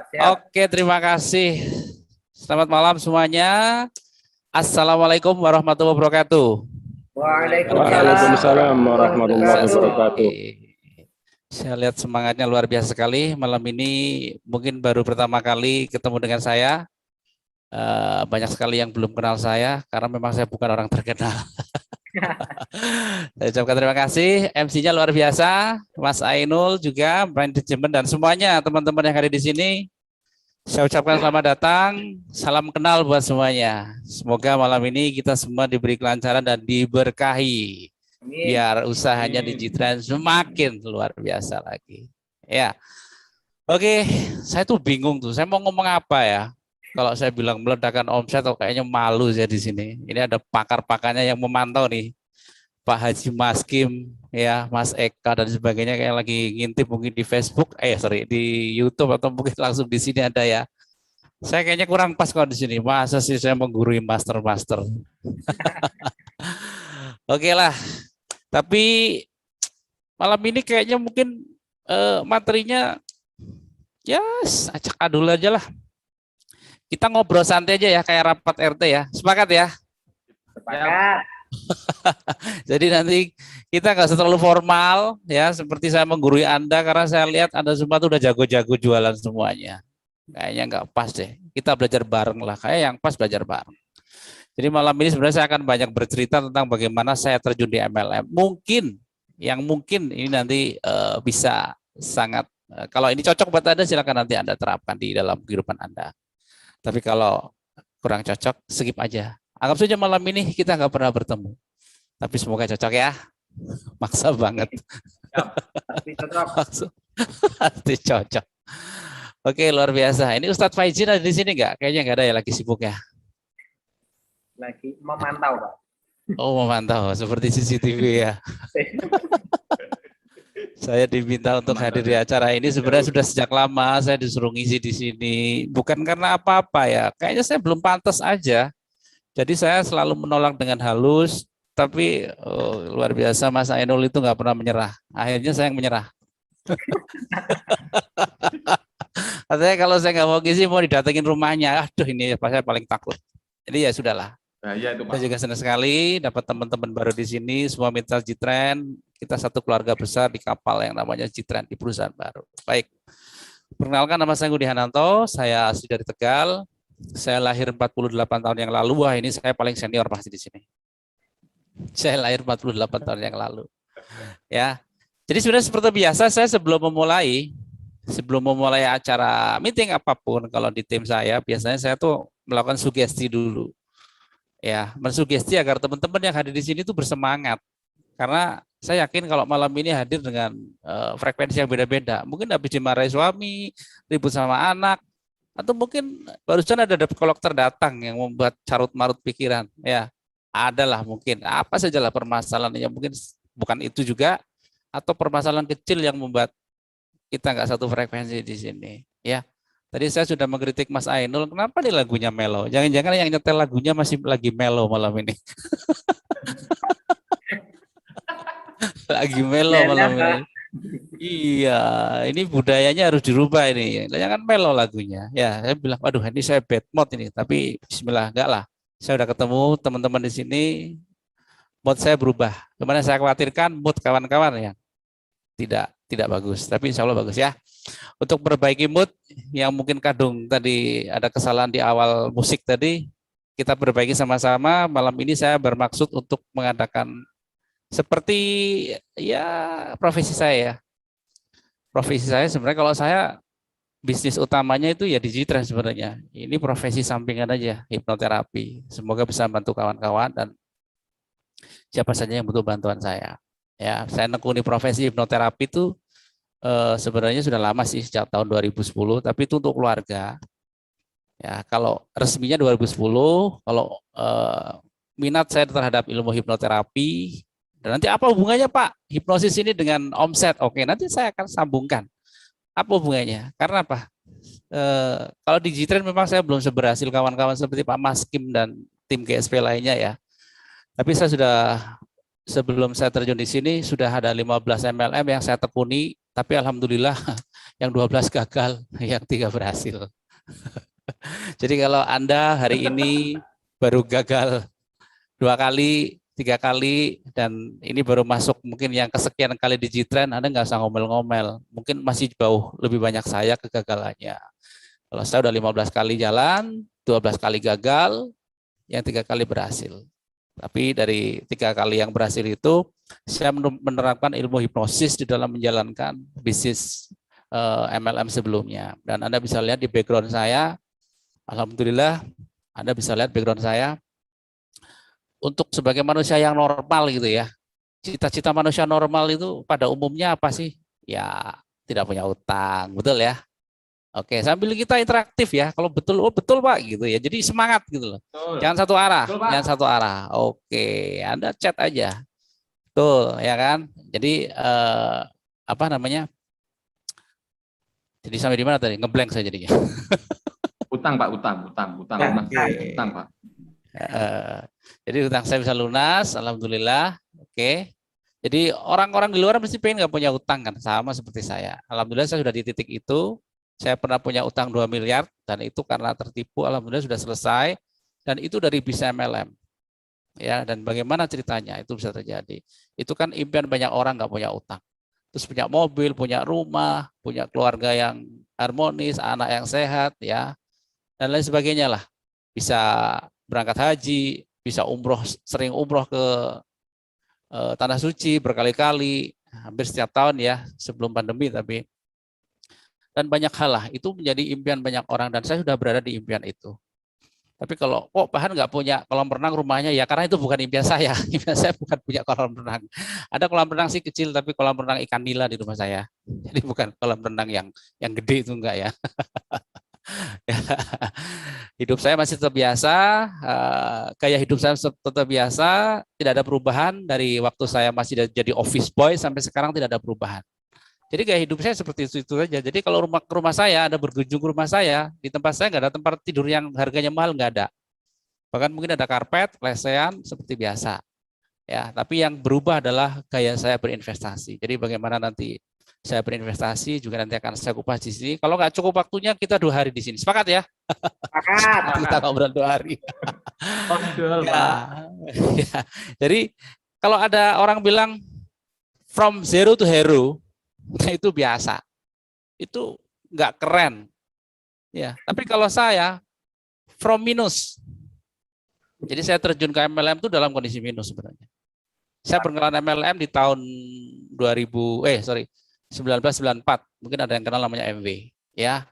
Siap. Oke, terima kasih. Selamat malam semuanya. Assalamualaikum warahmatullahi wabarakatuh. Waalaikumsalam Waalaikumsalam warahmatullahi warahmatullahi wabarakatuh. Saya lihat semangatnya luar biasa sekali. Malam ini mungkin baru pertama kali ketemu dengan saya. Banyak sekali yang belum kenal saya karena memang saya bukan orang terkenal. Saya ucapkan terima kasih. MC-nya luar biasa, Mas Ainul juga, manajemen dan semuanya teman-teman yang ada di sini. Saya ucapkan selamat datang, salam kenal buat semuanya. Semoga malam ini kita semua diberi kelancaran dan diberkahi. Amin. Biar usahanya Digitrend semakin luar biasa lagi. Ya, oke, saya tuh bingung tuh. Saya mau ngomong apa ya? Kalau saya bilang meledakan omset, oh kayaknya malu saya di sini. Ini ada pakar-pakarnya yang memantau nih. Pak Haji Maskim, ya, Mas Eka dan sebagainya kayak lagi ngintip mungkin di Facebook, di YouTube atau mungkin langsung di sini ada ya. Saya kayaknya kurang pas kalau di sini. Masa sih saya menggurui master-master. Oke lah. Tapi malam ini kayaknya mungkin materinya ya acak adul aja lah. Kita ngobrol santai aja ya kayak rapat RT ya. Sepakat ya? Sepakat. Jadi nanti kita nggak terlalu formal ya, seperti saya menggurui Anda karena saya lihat Anda semua tuh udah jago-jago jualan semuanya. Kayaknya nggak pas deh. Kita belajar bareng lah, kayak yang pas belajar bareng. Jadi malam ini sebenarnya saya akan banyak bercerita tentang bagaimana saya terjun di MLM. Mungkin ini nanti bisa sangat kalau ini cocok buat Anda silakan nanti Anda terapkan di dalam kehidupan Anda. Tapi kalau kurang cocok, skip aja. Anggap saja malam ini kita nggak pernah bertemu. Tapi semoga cocok ya. Maksa banget. Pasti cocok. Pasti cocok. Oke, luar biasa. Ini Ustadz Faizin ada di sini nggak? Kayaknya nggak ada ya, lagi sibuk ya. Lagi memantau, Pak. Oh, memantau. Seperti CCTV ya. Saya diminta untuk hadir di acara ini sebenarnya sudah sejak lama. Saya disuruh ngisi di sini. Bukan karena apa-apa ya. Kayaknya saya belum pantas aja. Jadi saya selalu menolak dengan halus, tapi luar biasa Mas Ainul itu nggak pernah menyerah. Akhirnya saya yang menyerah. Katanya kalau saya nggak mau ngisi mau didatengin rumahnya. Aduh ini saya paling takut. Jadi ya sudahlah. Nah, ya itu, Pak. Saya juga senang sekali dapat teman-teman baru di sini, semua mitra Digitrend. Kita satu keluarga besar di kapal yang namanya Digitrend di perusahaan baru. Baik. Perkenalkan, nama saya Ngudi Hananto, saya asli dari Tegal. Saya lahir 48 tahun yang lalu. Wah, ini saya paling senior pasti di sini. Saya lahir 48 tahun yang lalu. Ya. Jadi sebenarnya seperti biasa saya sebelum memulai acara meeting apapun kalau di tim saya, biasanya saya tuh melakukan sugesti dulu. Ya, mensugesti agar teman-teman yang hadir di sini tuh bersemangat. Karena saya yakin kalau malam ini hadir dengan frekuensi yang beda-beda. Mungkin habis dimarahi suami, ribut sama anak, atau mungkin barusan ada debt collector datang yang membuat carut-marut pikiran. Ya, adalah mungkin apa sajalah permasalahan yang mungkin bukan itu juga, atau permasalahan kecil yang membuat kita nggak satu frekuensi di sini. Ya, tadi saya sudah mengkritik Mas Ainul, kenapa nih lagunya melo? Jangan-jangan yang nyetel lagunya masih lagi melo malam ini. Lagi melo malam ini. Iya, ini budayanya harus dirubah ini. Jangan melo lagunya. Ya, saya bilang, waduh ini saya bad mood ini. Tapi bismillah, enggak lah. Saya udah ketemu teman-teman di sini, mood saya berubah. Kemana saya khawatirkan mood kawan-kawan ya tidak bagus. Tapi insya Allah bagus ya. Untuk perbaiki mood yang mungkin kadung tadi ada kesalahan di awal musik tadi, kita perbaiki sama-sama. Malam ini saya bermaksud untuk mengadakan seperti ya profesi saya. Profesi saya sebenarnya kalau saya bisnis utamanya itu ya Digitrend sebenarnya. Ini profesi sampingan aja, hipnoterapi. Semoga bisa bantu kawan-kawan dan siapa saja yang butuh bantuan saya. Ya, saya nekuni profesi hipnoterapi itu sebenarnya sudah lama sih, sejak tahun 2010, tapi itu untuk keluarga. Ya, kalau resminya 2010, kalau minat saya terhadap ilmu hipnoterapi. Dan nanti apa hubungannya Pak hipnosis ini dengan omset? Oke, nanti saya akan sambungkan. Apa hubungannya? Karena apa? Kalau di Digitrend memang saya belum seberhasil kawan-kawan seperti Pak Maskim dan tim GSP lainnya ya. Tapi saya sudah sebelum saya terjun di sini sudah ada 15 MLM yang saya tekuni Tapi alhamdulillah yang 12 gagal, yang 3 berhasil. Jadi kalau Anda hari ini baru gagal 2 kali, 3 kali, dan ini baru masuk mungkin yang kesekian kali di G-Trend, Anda nggak usah ngomel-ngomel. Mungkin masih jauh lebih banyak saya kegagalannya. Kalau saya udah 15 kali jalan, 12 kali gagal, yang 3 kali berhasil. Tapi dari 3 kali yang berhasil itu, saya menerapkan ilmu hipnosis di dalam menjalankan bisnis MLM sebelumnya. Dan Anda bisa lihat di background saya, alhamdulillah, Anda bisa lihat background saya, untuk sebagai manusia yang normal gitu ya. Cita-cita manusia normal itu pada umumnya apa sih? Ya, tidak punya utang, betul ya? Oke, sambil kita interaktif ya. Kalau betul, oh betul Pak gitu ya. Jadi semangat gitu loh. Betul. Jangan satu arah, Betul, Pak. jangan satu arah. Oke, Anda chat aja. Betul, ya kan? Jadi apa namanya? Jadi sampai di mana tadi? Ngeblank saya jadinya. Utang, Pak, utang. Utang, Pak. Jadi utang saya bisa lunas, alhamdulillah. Oke. Jadi orang-orang di luar mesti pengen nggak punya utang kan, sama seperti saya. Alhamdulillah saya sudah di titik itu. Saya pernah punya utang 2 miliar dan itu karena tertipu, alhamdulillah sudah selesai, dan itu dari bisnis MLM. Ya, dan bagaimana ceritanya itu bisa terjadi? Itu kan impian banyak orang nggak punya utang. Terus punya mobil, punya rumah, punya keluarga yang harmonis, anak yang sehat, ya, dan lain sebagainya lah. Bisa berangkat haji, bisa umroh, sering umroh ke tanah suci berkali-kali, hampir setiap tahun ya, sebelum pandemi tapi. Dan banyak hal lah, itu menjadi impian banyak orang dan saya sudah berada di impian itu. Tapi kalau kok Pahan nggak punya kolam renang rumahnya, ya karena itu bukan impian saya. Impian saya bukan punya kolam renang. Ada kolam renang sih kecil, tapi kolam renang ikan nila di rumah saya. Jadi bukan kolam renang yang gede itu enggak ya. Hidup saya masih tetap biasa, gaya hidup saya tetap biasa, tidak ada perubahan dari waktu saya masih jadi office boy sampai sekarang tidak ada perubahan. Jadi gaya hidup saya seperti itu saja. Jadi kalau rumah saya ada berkunjung ke rumah saya, di tempat saya nggak ada tempat tidur yang harganya mahal, nggak ada. Bahkan mungkin ada karpet, lesehan seperti biasa. Ya, tapi yang berubah adalah gaya saya berinvestasi. Jadi bagaimana nanti saya berinvestasi juga nanti akan saya kupas di sini. Kalau nggak cukup waktunya kita 2 hari di sini. Sepakat ya? Sepakat. Kita ngobrol 2 hari. Betul, Ya, Pak. ya. Jadi kalau ada orang bilang from zero to hero, itu biasa. Itu nggak keren. Ya, tapi kalau saya from minus. Jadi saya terjun ke MLM itu dalam kondisi minus sebenarnya. Saya perkenalan MLM di tahun 1994. Mungkin ada yang kenal namanya MW, ya.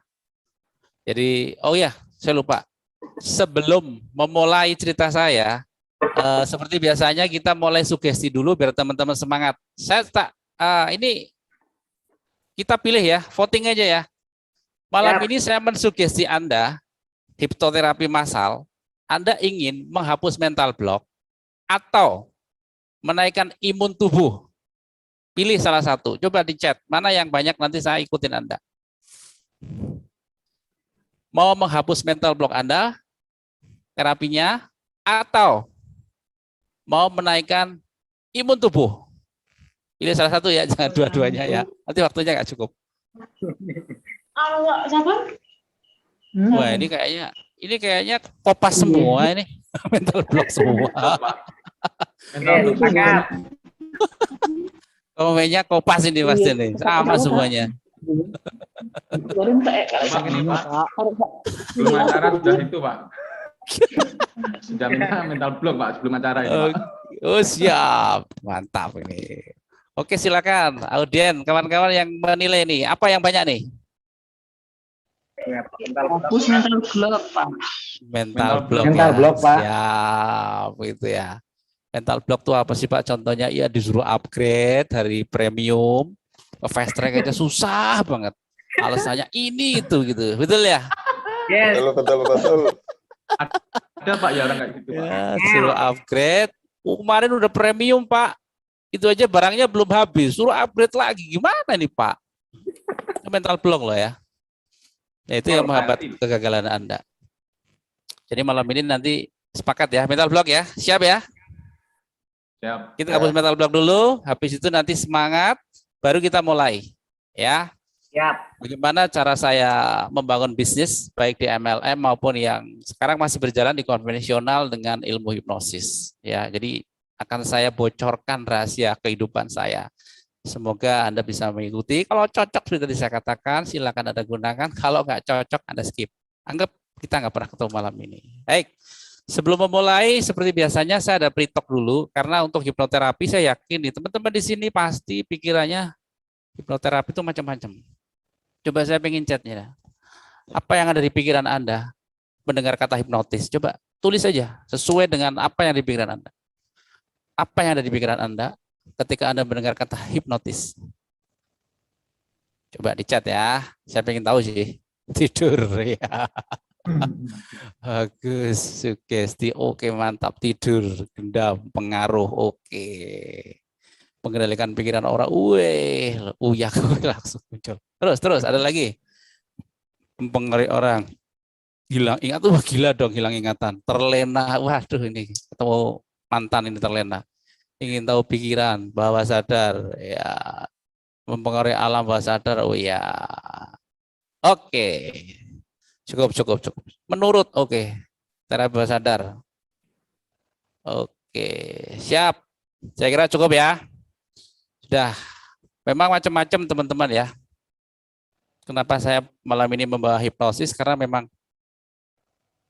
Jadi, oh ya, saya lupa. Sebelum memulai cerita saya, seperti biasanya kita mulai sugesti dulu biar teman-teman semangat. Saya tak ini kita pilih ya, voting aja ya. Malam ini saya mensugesti Anda, hipnoterapi massal, Anda ingin menghapus mental block atau menaikkan imun tubuh. Pilih salah satu. Coba di chat, mana yang banyak nanti saya ikutin Anda. Mau menghapus mental block Anda, terapinya, atau mau menaikkan imun tubuh. Pilih salah satu ya, jangan dua-duanya ya. Nanti waktunya nggak cukup. Siapa? Wah, ini kayaknya kopas semua ini. Mental block semua. Komennya kopas ini pasti nih. Sama semuanya. Sebelum acara sudah itu, Pak. Sudah minta mental block, Pak, sebelum acara itu, Pak. Oh, siap. Mantap ini. Oke, silakan audien, kawan-kawan yang menilai nih, apa yang banyak nih? Fokus mental block, Pak. Mental block, Mental ya. block, Pak. Siap, itu ya. Mental block tuh apa sih Pak? Contohnya ya disuruh upgrade dari premium ke fast track aja susah banget. Alasannya ini itu gitu, betul ya? Yes. Betul. Ada, Pak, ya orang kayak gitu, Pak. Ya, suruh upgrade. Kemarin udah premium Pak. Itu aja barangnya belum habis, suruh upgrade lagi. Gimana nih Pak? Mental block loh ya. Ya itu yang menghambat kegagalan Anda. Jadi malam ini nanti sepakat ya, mental block ya. Siap ya? Siap. Kita hapus mental block dulu, habis itu nanti semangat, baru kita mulai. Ya. Siap. Bagaimana cara saya membangun bisnis baik di MLM maupun yang sekarang masih berjalan di konvensional dengan ilmu hipnosis. Ya, jadi akan saya bocorkan rahasia kehidupan saya. Semoga Anda bisa mengikuti. Kalau cocok seperti tadi saya katakan, silakan Anda gunakan. Kalau nggak cocok, Anda skip. Anggap kita nggak pernah ketemu malam ini. Baik. Sebelum memulai, seperti biasanya saya ada pre-talk dulu, karena untuk hipnoterapi saya yakin nih teman-teman di sini pasti pikirannya hipnoterapi itu macam-macam. Coba saya pengen chatnya. Apa yang ada di pikiran Anda mendengar kata hipnotis? Coba tulis saja sesuai dengan apa yang di pikiran Anda. Apa yang ada di pikiran Anda ketika Anda mendengar kata hipnotis? Coba di chat ya. Saya pengen tahu sih. Tidur ya. Bagus, sugesti oke, mantap. Tidur, gendam, pengaruh oke. Mengendalikan pikiran orang, uyak langsung muncul. Terus ada lagi. Mempengaruhi orang. Hilang ingat, gila dong, hilang ingatan. Terlena, waduh ini ketemu mantan ini terlena. Ingin tahu pikiran, bawah sadar, ya. Mempengaruhi alam bawah sadar, oh ya. Oke. Cukup. Menurut, oke. Terapi bawah sadar. Oke, siap. Saya kira cukup ya. Sudah. Memang macam-macam teman-teman ya. Kenapa saya malam ini membawa hipnosis? Karena memang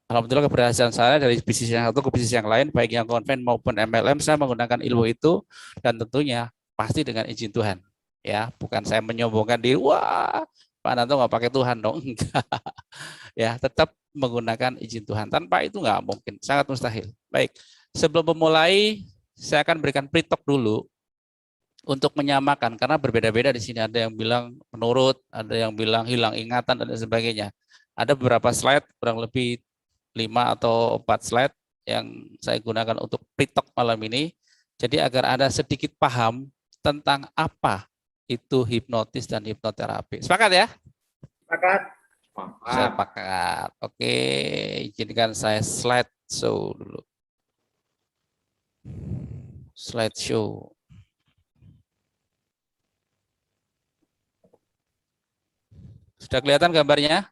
alhamdulillah keberhasilan saya dari bisnis yang satu ke bisnis yang lain, baik yang konven maupun MLM, saya menggunakan ilmu itu dan tentunya pasti dengan izin Tuhan. Ya, bukan saya menyombongkan diri, wah Pak Nanto nggak pakai Tuhan dong, enggak. Ya, tetap menggunakan izin Tuhan. Tanpa itu nggak mungkin, sangat mustahil. Baik, sebelum memulai, saya akan berikan pre-talk dulu untuk menyamakan, karena berbeda-beda di sini. Ada yang bilang menurut, ada yang bilang hilang ingatan dan sebagainya. Ada beberapa slide, kurang lebih 5 atau 4 slide yang saya gunakan untuk pre-talk malam ini. Jadi agar Anda sedikit paham tentang apa itu hipnotis dan hipnoterapi. Sepakat ya? Sepakat. Saya sepakat. Oke, izinkan saya slide show dulu. Slide show. Sudah kelihatan gambarnya?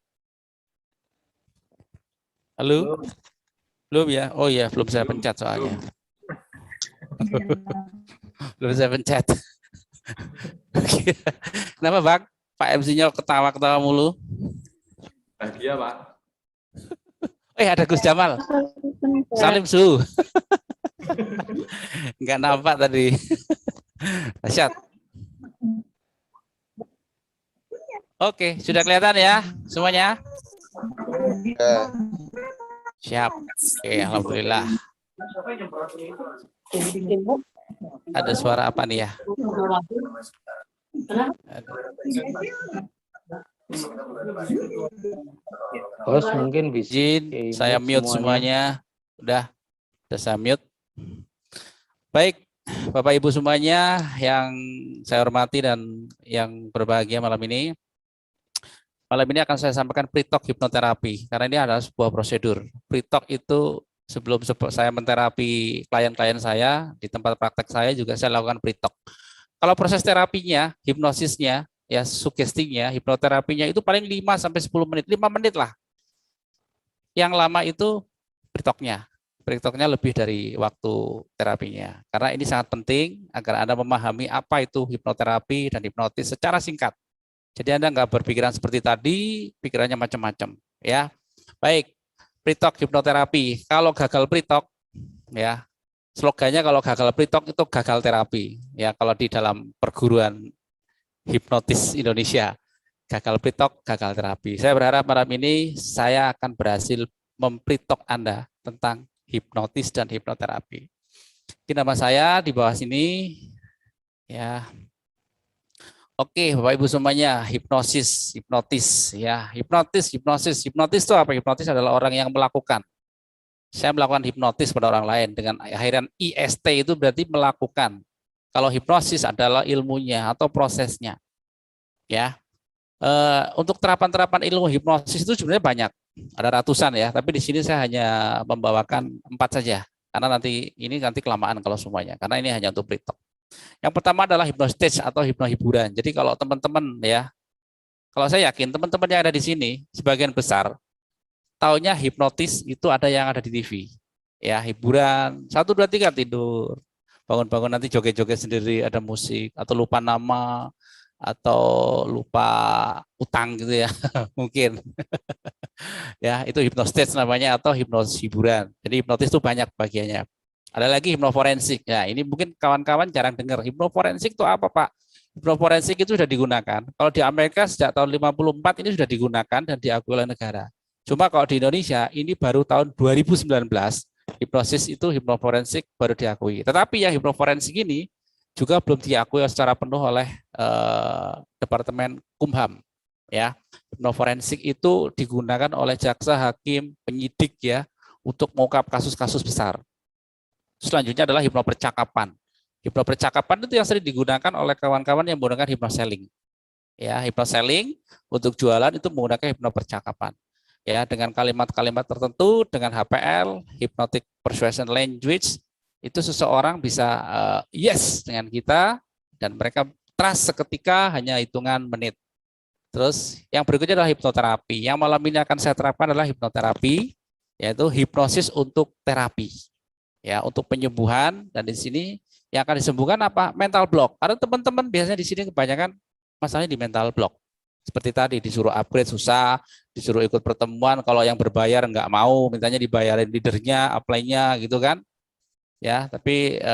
Halo? Belum ya? Oh ya, belum saya pencet soalnya. Belum saya pencet. Kenapa Bang? Pak MC-nya ketawa-ketawa mulu. Bahagia Pak. Ada Gus Jamal. Salim Su. Enggak nampak tadi. Dahsyat. Oke, sudah kelihatan ya semuanya? Siap. Oke, alhamdulillah. Ada suara apa nih ya? Bos mungkin bisa Izin, saya mute semuanya. Udah saya mute. Baik, Bapak Ibu semuanya yang saya hormati dan yang berbahagia malam ini. Malam ini akan saya sampaikan pre-talk hipnoterapi, karena ini adalah sebuah prosedur. Pre-talk itu sebelum saya menterapi klien-klien saya, di tempat praktek saya juga saya lakukan pre-talk. Kalau proses terapinya, hipnosisnya, ya sugestinya, hipnoterapinya itu paling 5-10 menit, 5 menit lah. Yang lama itu pre-talknya. Pre-talknya lebih dari waktu terapinya. Karena ini sangat penting agar Anda memahami apa itu hipnoterapi dan hipnotis secara singkat. Jadi Anda nggak berpikiran seperti tadi, pikirannya macam-macam. Ya, baik. Pre-talk hipnoterapi. Kalau gagal pre-talk, ya slogannya kalau gagal pre-talk itu gagal terapi. Ya, kalau di dalam perguruan hipnotis Indonesia, gagal pre-talk, gagal terapi. Saya berharap malam ini saya akan berhasil mem-pre-talk Anda tentang hipnotis dan hipnoterapi. Ini nama saya di bawah sini. Ya. Oke, Bapak Ibu semuanya, hipnotis ya. Hipnotis itu apa? Hipnotis adalah orang yang melakukan. Saya melakukan hipnotis pada orang lain dengan akhiran IST itu berarti melakukan. Kalau hipnosis adalah ilmunya atau prosesnya. Ya. Untuk terapan-terapan ilmu hipnosis itu sebenarnya banyak. Ada ratusan ya, tapi di sini saya hanya membawakan 4 saja. Karena nanti kelamaan kalau semuanya. Karena ini hanya untuk pre-talk. Yang pertama adalah hypnostage atau hipnohiburan. Jadi kalau teman-teman ya, kalau saya yakin teman-teman yang ada di sini sebagian besar taunya hipnotis itu ada yang ada di TV. Ya, hiburan 1 2 3 tidur. Bangun-bangun nanti joget-joget sendiri, ada musik atau lupa nama atau lupa utang gitu ya. Mungkin. Ya, itu hipnostage namanya atau hipnosis hiburan. Jadi hipnotis itu banyak bagiannya. Ada lagi hipnoforensik. Ya, ini mungkin kawan-kawan jarang dengar. Hipnoforensik itu apa, Pak? Hipnoforensik itu sudah digunakan. Kalau di Amerika sejak tahun 54 ini sudah digunakan dan diakui oleh negara. Cuma kalau di Indonesia ini baru tahun 2019 hipnosis itu hipnoforensik baru diakui. Tetapi ya hipnoforensik ini juga belum diakui secara penuh oleh Departemen Kumham. Ya, hipnoforensik itu digunakan oleh jaksa, hakim, penyidik ya untuk mengungkap kasus-kasus besar. Selanjutnya adalah hipnopercakapan. Hipnopercakapan itu yang sering digunakan oleh kawan-kawan yang menggunakan hipnoselling. Ya, hipnoselling untuk jualan itu menggunakan hipnopercakapan. Ya, dengan kalimat-kalimat tertentu, dengan HPL, hypnotic persuasion language, itu seseorang bisa yes dengan kita dan mereka trust seketika hanya hitungan menit. Terus yang berikutnya adalah hipnoterapi. Yang malam ini akan saya terapkan adalah hipnoterapi, yaitu hipnosis untuk terapi. Ya, untuk penyembuhan, dan di sini yang akan disembuhkan apa? Mental block. Karena teman-teman biasanya di sini kebanyakan masalahnya di mental block. Seperti tadi disuruh upgrade susah, disuruh ikut pertemuan, kalau yang berbayar nggak mau, mintanya dibayarin leadernya, apply-nya gitu kan. Ya, tapi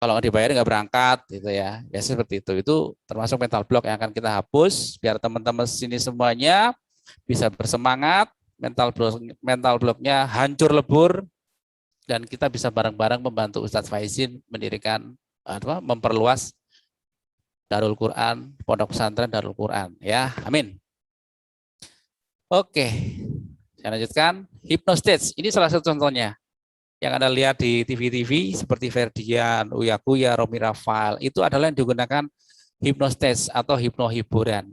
kalau nggak dibayar nggak berangkat gitu ya. Ya seperti itu. Itu termasuk mental block yang akan kita hapus biar teman-teman sini semuanya bisa bersemangat, mental blocknya hancur lebur, dan kita bisa bareng-bareng membantu Ustadz Faizin mendirikan memperluas Darul Quran, Pondok Pesantren Darul Quran ya. Amin. Oke. Saya lanjutkan. Hypnostage. Ini salah satu contohnya. Yang Anda lihat di TV-TV seperti Ferdian, Uya Kuya, Romi Rafael, itu adalah yang digunakan hypnostage atau hipnohiburan.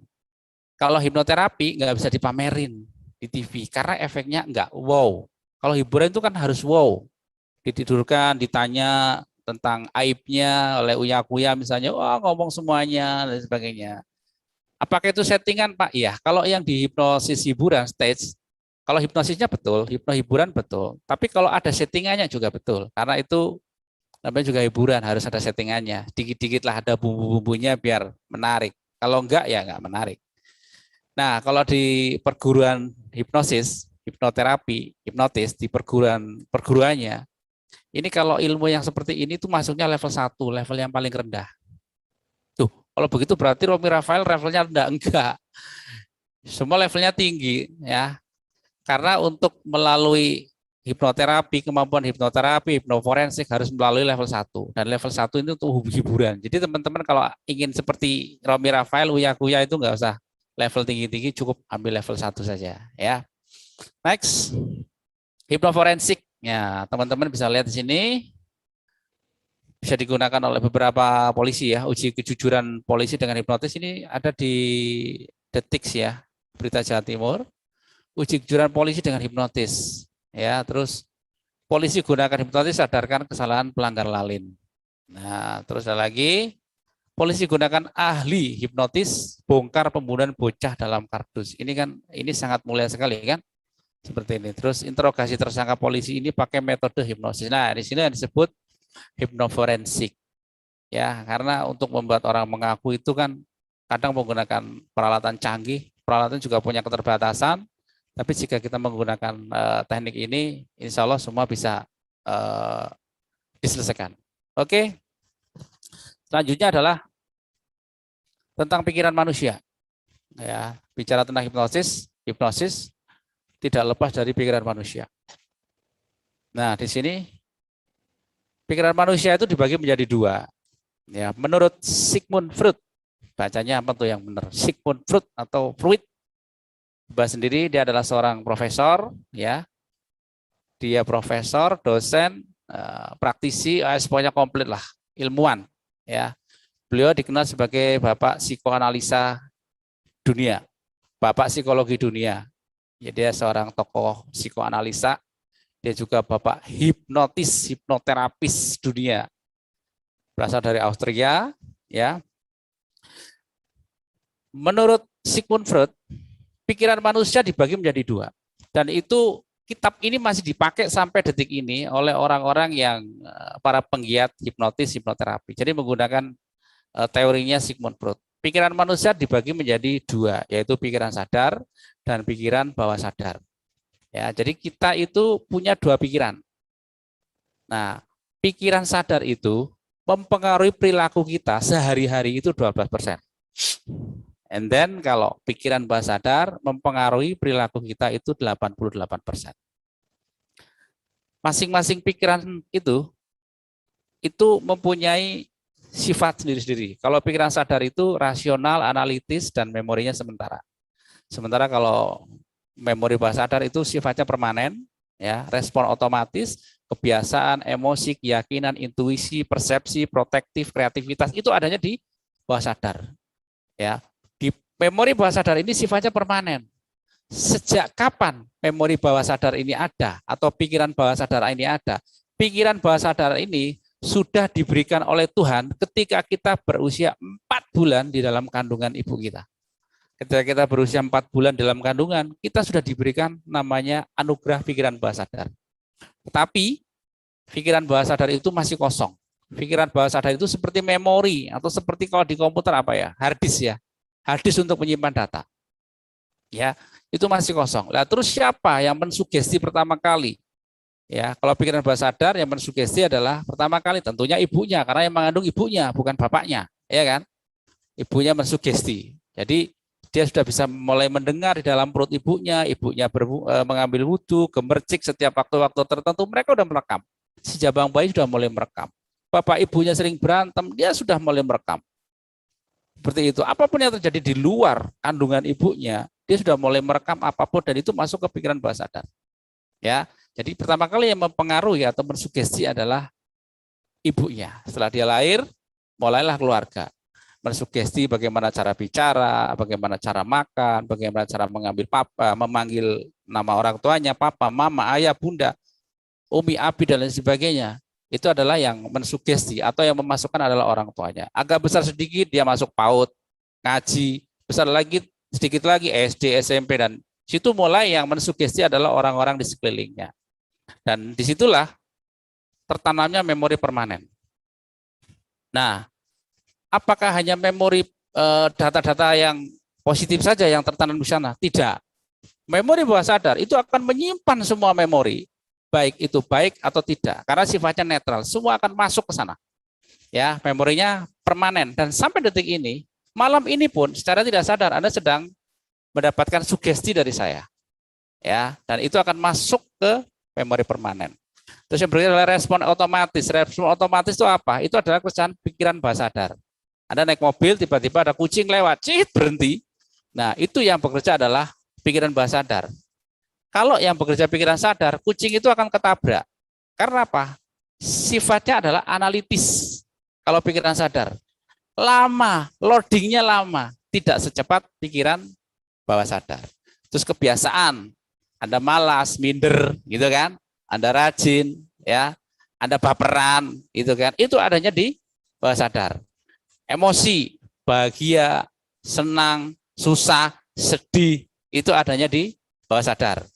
Kalau hipnoterapi nggak bisa dipamerin di TV karena efeknya nggak wow. Kalau hiburan itu kan harus wow. Ditidurkan, ditanya tentang aibnya oleh Uya Kuya misalnya, wah ngomong semuanya dan sebagainya. Apakah itu settingan, Pak? Iya. Kalau yang di hipnosis hiburan stage, kalau hipnosisnya betul, hipnohiburan betul. Tapi kalau ada settingannya juga betul, karena itu namanya juga hiburan, harus ada settingannya. Dikit-dikit lah ada bumbu-bumbunya biar menarik. Kalau enggak ya enggak menarik. Nah, kalau di perguruan hipnosis, hipnoterapi, hipnotis di perguruannya, ini kalau ilmu yang seperti ini tuh masuknya level 1, level yang paling rendah. Tuh, kalau begitu berarti Romi Rafael levelnya rendah, enggak. Semua levelnya tinggi ya. Karena untuk melalui hipnoterapi, kemampuan hipnoterapi, hipnoforensik harus melalui level 1. Dan level 1 itu untuk hiburan. Jadi teman-teman kalau ingin seperti Romi Rafael, Uya Kuya itu enggak usah level tinggi-tinggi, cukup ambil level 1 saja ya. Next. Hipnoforensik. Ya, teman-teman bisa lihat di sini. Bisa digunakan oleh beberapa polisi ya. Uji kejujuran polisi dengan hipnotis ini ada di Detik ya, Berita Jawa Timur. Uji kejujuran polisi dengan hipnotis. Ya, terus polisi gunakan hipnotis sadarkan kesalahan pelanggar lalin. Nah, terus ada lagi polisi gunakan ahli hipnotis bongkar pembunuhan bocah dalam kardus. Ini sangat mulia sekali kan? Seperti ini. Terus interogasi tersangka polisi ini pakai metode hipnosis. Nah, di sini yang disebut hipnoforensik. Ya, karena untuk membuat orang mengaku itu kan kadang menggunakan peralatan canggih, peralatan juga punya keterbatasan, tapi jika kita menggunakan teknik ini, insya Allah semua bisa diselesaikan. Oke. Selanjutnya adalah tentang pikiran manusia. Ya, bicara tentang hipnosis tidak lepas dari pikiran manusia. Nah, di sini pikiran manusia itu dibagi menjadi 2. Ya, menurut Sigmund Freud, bacanya apa tuh yang benar? Sigmund Freud atau Freud. Bahas sendiri dia adalah seorang profesor, ya. Dia profesor, dosen, praktisi, pokoknya komplit lah, ilmuwan, ya. Beliau dikenal sebagai bapak psikoanalisa dunia, bapak psikologi dunia. Ya, dia seorang tokoh psikoanalisa, dia juga bapak hipnoterapis dunia. berasal dari Austria, ya. Menurut Sigmund Freud, pikiran manusia dibagi menjadi dua. Dan itu kitab ini masih dipakai sampai detik ini oleh orang-orang yang para penggiat hipnotis, hipnoterapi. Jadi menggunakan teorinya Sigmund Freud. Pikiran manusia dibagi menjadi dua, yaitu pikiran sadar dan pikiran bawah sadar. Ya, jadi kita itu punya dua pikiran. Nah, pikiran sadar itu mempengaruhi perilaku kita sehari-hari itu 12%. And then kalau pikiran bawah sadar mempengaruhi perilaku kita itu 88%. Masing-masing pikiran itu mempunyai sifat sendiri-sendiri. Kalau pikiran sadar itu rasional, analitis, dan memorinya sementara. Sementara kalau memori bawah sadar itu sifatnya permanen, ya, respon otomatis, kebiasaan, emosi, keyakinan, intuisi, persepsi, protektif, kreativitas itu adanya di bawah sadar. Ya, di memori bawah sadar ini sifatnya permanen. Sejak kapan memori bawah sadar ini ada atau pikiran bawah sadar ini ada? Pikiran bawah sadar ini sudah diberikan oleh Tuhan ketika kita berusia 4 bulan di dalam kandungan ibu kita. Ketika kita berusia 4 bulan dalam kandungan, kita sudah diberikan namanya anugerah pikiran bawah sadar. Tetapi pikiran bawah sadar itu masih kosong. Pikiran bawah sadar itu seperti memori atau seperti kalau di komputer apa ya? Hard disk ya. Hard disk untuk menyimpan data. Ya, itu masih kosong. Lah terus siapa yang mensugesti pertama kali? Ya, kalau pikiran bawah sadar yang mensugesti adalah pertama kali tentunya ibunya karena yang mengandung ibunya bukan bapaknya, ya kan? Ibunya mensugesti. Jadi dia sudah bisa mulai mendengar di dalam perut ibunya mengambil wudhu, gemercik setiap waktu-waktu tertentu, mereka sudah merekam. Si jabang bayi sudah mulai merekam. Bapak ibunya sering berantem, dia sudah mulai merekam. Seperti itu. Apapun yang terjadi di luar kandungan ibunya, dia sudah mulai merekam apapun dan itu masuk ke pikiran bawah sadar. Ya, jadi pertama kali yang mempengaruhi atau mensugesti adalah ibunya. Setelah dia lahir, mulailah keluarga. Mensugesti bagaimana cara bicara, bagaimana cara makan, bagaimana cara memanggil nama orang tuanya, papa, mama, ayah, bunda, umi, abi, dan lain sebagainya. Itu adalah yang mensugesti atau yang memasukkan adalah orang tuanya. Agak besar sedikit dia masuk PAUD, ngaji, besar lagi sedikit lagi SD, SMP, dan situ mulai yang mensugesti adalah orang-orang di sekelilingnya. Dan disitulah tertanamnya memori permanen. Nah, apakah hanya memori data-data yang positif saja yang tertanam di sana? Tidak. Memori bawah sadar itu akan menyimpan semua memori, baik itu baik atau tidak, karena sifatnya netral, semua akan masuk ke sana. Ya, memorinya permanen dan sampai detik ini, malam ini pun secara tidak sadar Anda sedang mendapatkan sugesti dari saya. Ya, dan itu akan masuk ke memori permanen. Terus yang berikutnya adalah respon otomatis. Respon otomatis itu apa? Itu adalah kesan pikiran bawah sadar. Anda naik mobil, tiba-tiba ada kucing lewat, cit, berhenti. Nah, itu yang bekerja adalah pikiran bawah sadar. Kalau yang bekerja pikiran sadar, kucing itu akan ketabrak. Karena apa? Sifatnya adalah analitis. Kalau pikiran sadar, lama, loadingnya lama, tidak secepat pikiran bawah sadar. Terus kebiasaan, Anda malas, minder, gitu kan? Anda rajin, ya, Anda baperan, gitu kan? Itu adanya di bawah sadar. Emosi, bahagia, senang, susah, sedih, itu adanya di bawah sadar.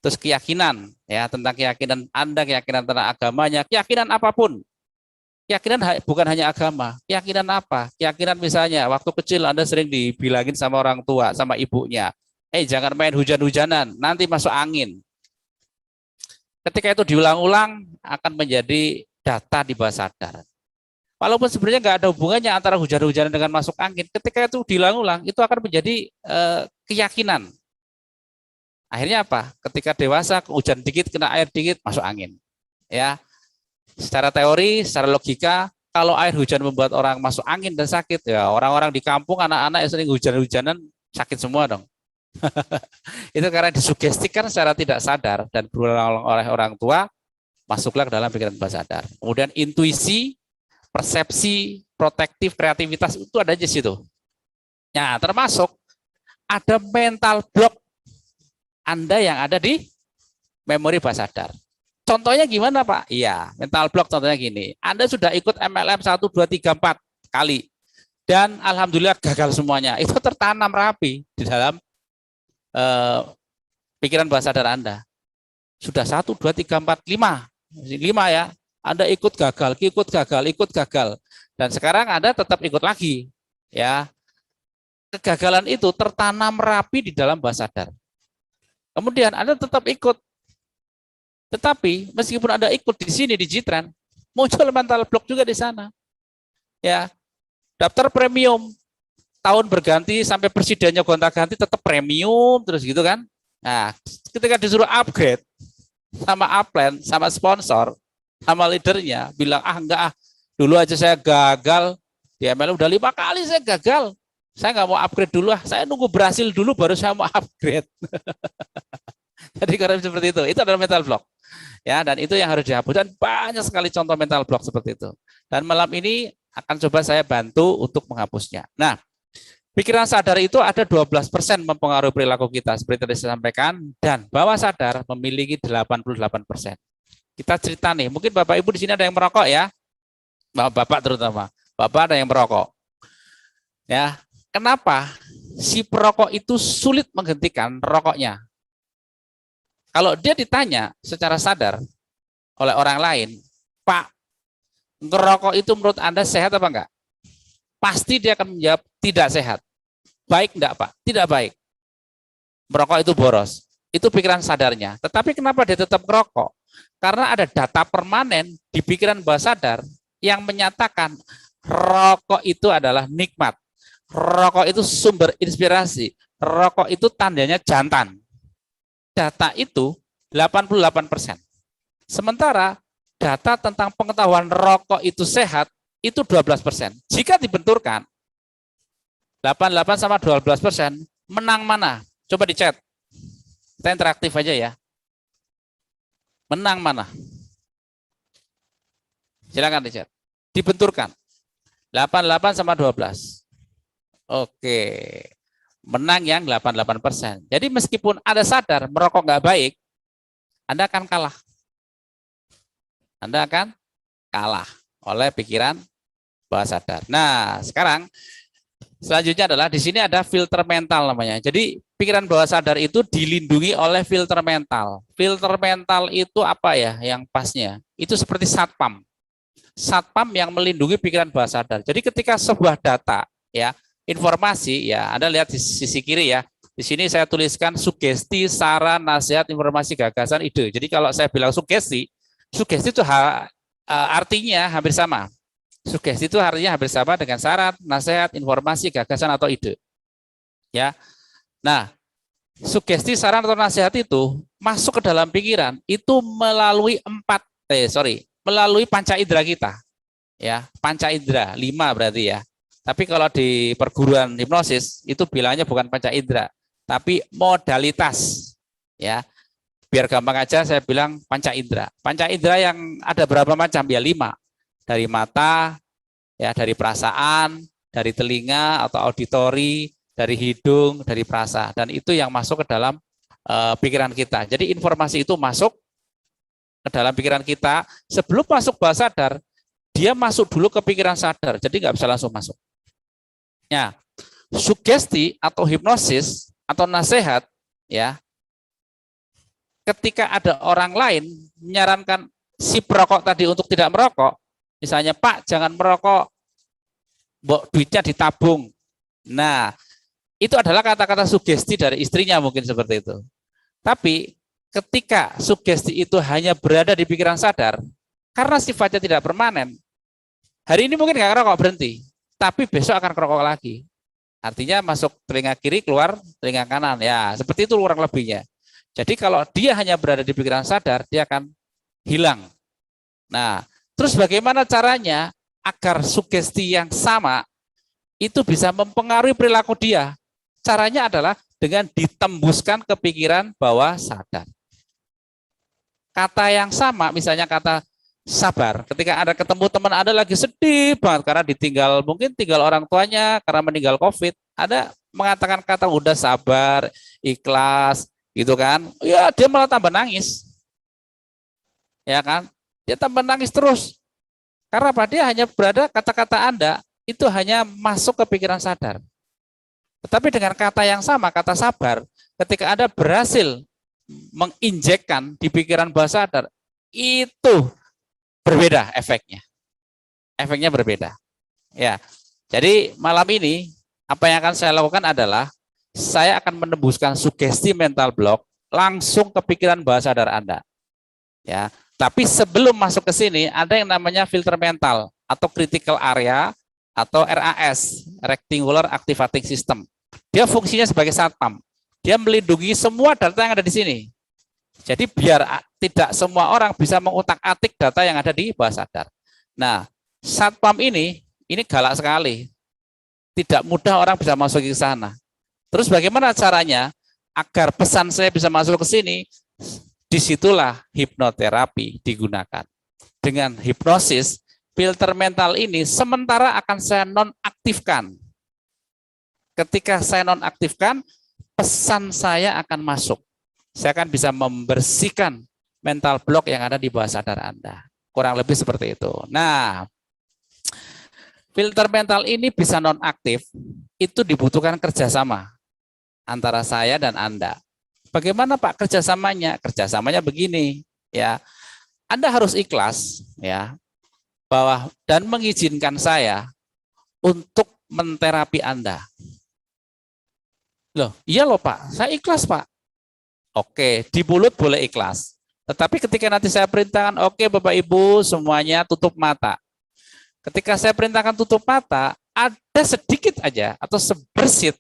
Terus keyakinan, ya, tentang keyakinan Anda, keyakinan tentang agamanya, keyakinan apapun. Keyakinan bukan hanya agama, keyakinan apa? Keyakinan misalnya waktu kecil Anda sering dibilangin sama orang tua, sama ibunya, jangan main hujan-hujanan, nanti masuk angin. Ketika itu diulang-ulang akan menjadi data di bawah sadar. Walaupun sebenarnya nggak ada hubungannya antara hujan-hujanan dengan masuk angin, ketika itu diulang-ulang itu akan menjadi keyakinan. Akhirnya apa? Ketika dewasa hujan dikit kena air dikit masuk angin. Ya. Secara teori, secara logika, kalau air hujan membuat orang masuk angin dan sakit, ya orang-orang di kampung anak-anak yang sering hujan-hujanan sakit semua dong. Itu karena disugestikan secara tidak sadar dan berulang oleh orang tua, masuklah ke dalam pikiran bawah sadar. Kemudian intuisi, persepsi, protektif, kreativitas itu ada di situ. Nah, termasuk ada mental block Anda yang ada di memori bawah sadar. Contohnya gimana Pak? Iya, mental block contohnya gini. Anda sudah ikut MLM 1, 2, 3, 4 kali. Dan Alhamdulillah gagal semuanya. Itu tertanam rapi di dalam pikiran bawah sadar Anda. Sudah 1, 2, 3, 4, 5. 5 ya. Anda ikut gagal, ikut gagal, ikut gagal. Dan sekarang Anda tetap ikut lagi. Ya. Kegagalan itu tertanam rapi di dalam bawah sadar. Kemudian Anda tetap ikut. Tetapi meskipun Anda ikut di sini di Jitran, muncul mental block juga di sana. Ya. Daftar premium tahun berganti sampai presidennya gonta-ganti tetap premium terus gitu kan. Nah, ketika disuruh upgrade sama upline, sama sponsor, sama leadernya bilang enggak dulu aja saya gagal di MLM udah 5 kali saya gagal. Saya nggak mau upgrade dulu saya nunggu berhasil dulu baru saya mau upgrade. Jadi karena seperti itu adalah mental block. Ya, dan itu yang harus dihapus dan banyak sekali contoh mental block seperti itu. Dan malam ini akan coba saya bantu untuk menghapusnya. Nah, pikiran sadar itu ada 12% mempengaruhi perilaku kita seperti tadi saya sampaikan dan bawah sadar memiliki 88%. Kita cerita nih, mungkin Bapak Ibu di sini ada yang merokok ya. Bapak terutama. Bapak ada yang merokok. Ya, kenapa si perokok itu sulit menghentikan rokoknya? Kalau dia ditanya secara sadar oleh orang lain, Pak, ngerokok itu menurut Anda sehat apa enggak? Pasti dia akan menjawab tidak sehat. Baik enggak Pak? Tidak baik. Merokok itu boros. Itu pikiran sadarnya. Tetapi kenapa dia tetap merokok? Karena ada data permanen di pikiran bawah sadar yang menyatakan rokok itu adalah nikmat. Rokok itu sumber inspirasi. Rokok itu tandanya jantan. Data itu 88%. Sementara data tentang pengetahuan rokok itu sehat itu 12%. Jika dibenturkan 88 sama 12%, menang mana? Coba di chat. Kita interaktif aja ya. Menang mana? Silakan di chat. Dibenturkan. 88 sama 12. Oke. Menang yang 88%. Jadi meskipun Anda sadar merokok nggak baik, Anda akan kalah. Anda akan kalah oleh pikiran bawah sadar. Nah, sekarang selanjutnya adalah di sini ada filter mental namanya. Jadi pikiran bawah sadar itu dilindungi oleh filter mental. Filter mental itu apa ya yang pasnya? Itu seperti satpam. Satpam yang melindungi pikiran bawah sadar. Jadi ketika sebuah data ya informasi ya, Anda lihat di sisi kiri ya. Di sini saya tuliskan sugesti, saran, nasihat, informasi, gagasan, ide. Jadi kalau saya bilang sugesti itu artinya hampir sama. Sugesti itu artinya hampir sama dengan saran, nasihat, informasi, gagasan atau ide. Ya. Nah, sugesti, saran atau nasihat itu masuk ke dalam pikiran itu melalui melalui panca indera kita. Ya, panca indera 5 berarti ya. Tapi kalau di perguruan hipnosis itu bilangnya bukan panca indera, tapi modalitas. Ya, biar gampang aja saya bilang panca indera. Panca indera yang ada berapa macam? Ya 5. Dari mata, ya dari perasaan, dari telinga atau auditori, dari hidung, dari perasa. Dan itu yang masuk ke dalam pikiran kita. Jadi informasi itu masuk ke dalam pikiran kita. Sebelum masuk bawah sadar, dia masuk dulu ke pikiran sadar. Jadi nggak bisa langsung masuk. Ya, sugesti atau hipnosis atau nasihat ya. Ketika ada orang lain menyarankan si perokok tadi untuk tidak merokok, misalnya Pak jangan merokok, duitnya ditabung. Nah, itu adalah kata-kata sugesti dari istrinya mungkin seperti itu. Tapi ketika sugesti itu hanya berada di pikiran sadar, karena sifatnya tidak permanen, hari ini mungkin nggak ngerokok berhenti. Tapi besok akan kerokok lagi. Artinya masuk telinga kiri, keluar telinga kanan. Ya, seperti itu kurang lebihnya. Jadi kalau dia hanya berada di pikiran sadar, dia akan hilang. Nah, terus bagaimana caranya agar sugesti yang sama itu bisa mempengaruhi perilaku dia? Caranya adalah dengan ditembuskan ke pikiran bawah sadar. Kata yang sama, misalnya kata sabar. Ketika Anda ketemu teman Anda lagi sedih banget karena mungkin tinggal orang tuanya karena meninggal COVID, Anda mengatakan kata udah sabar, ikhlas, gitu kan? Ya dia malah tambah nangis. ya kan? Dia tambah nangis terus. Karena apa? Dia hanya berada kata-kata Anda itu hanya masuk ke pikiran sadar. Tetapi dengan kata yang sama, kata sabar, ketika Anda berhasil menginjekkan di pikiran bawah sadar, itu berbeda efeknya. Efeknya berbeda. Ya. Jadi malam ini apa yang akan saya lakukan adalah saya akan menembuskan sugesti mental block langsung ke pikiran bawah sadar Anda. Ya. Tapi sebelum masuk ke sini ada yang namanya filter mental atau critical area atau RAS, rectangular activating system. Dia fungsinya sebagai satpam. Dia melindungi semua data yang ada di sini. Jadi biar tidak semua orang bisa mengutak-atik data yang ada di bawah sadar. Nah, satpam ini galak sekali. Tidak mudah orang bisa masuk ke sana. Terus bagaimana caranya agar pesan saya bisa masuk ke sini? Disitulah hipnoterapi digunakan. Dengan hipnosis, filter mental ini sementara akan saya nonaktifkan. Ketika saya nonaktifkan, pesan saya akan masuk. Saya akan bisa membersihkan mental block yang ada di bawah sadar Anda. Kurang lebih seperti itu. Nah, filter mental ini bisa nonaktif, itu dibutuhkan kerjasama antara saya dan Anda. Bagaimana Pak kerjasamanya? Kerjasamanya begini, ya. Anda harus ikhlas, ya, bahwa dan mengizinkan saya untuk menterapi Anda. Loh, iya loh Pak, saya ikhlas Pak. Oke, di mulut boleh ikhlas. Tetapi ketika nanti saya perintahkan, oke Bapak Ibu semuanya tutup mata. Ketika saya perintahkan tutup mata, ada sedikit aja atau sebersit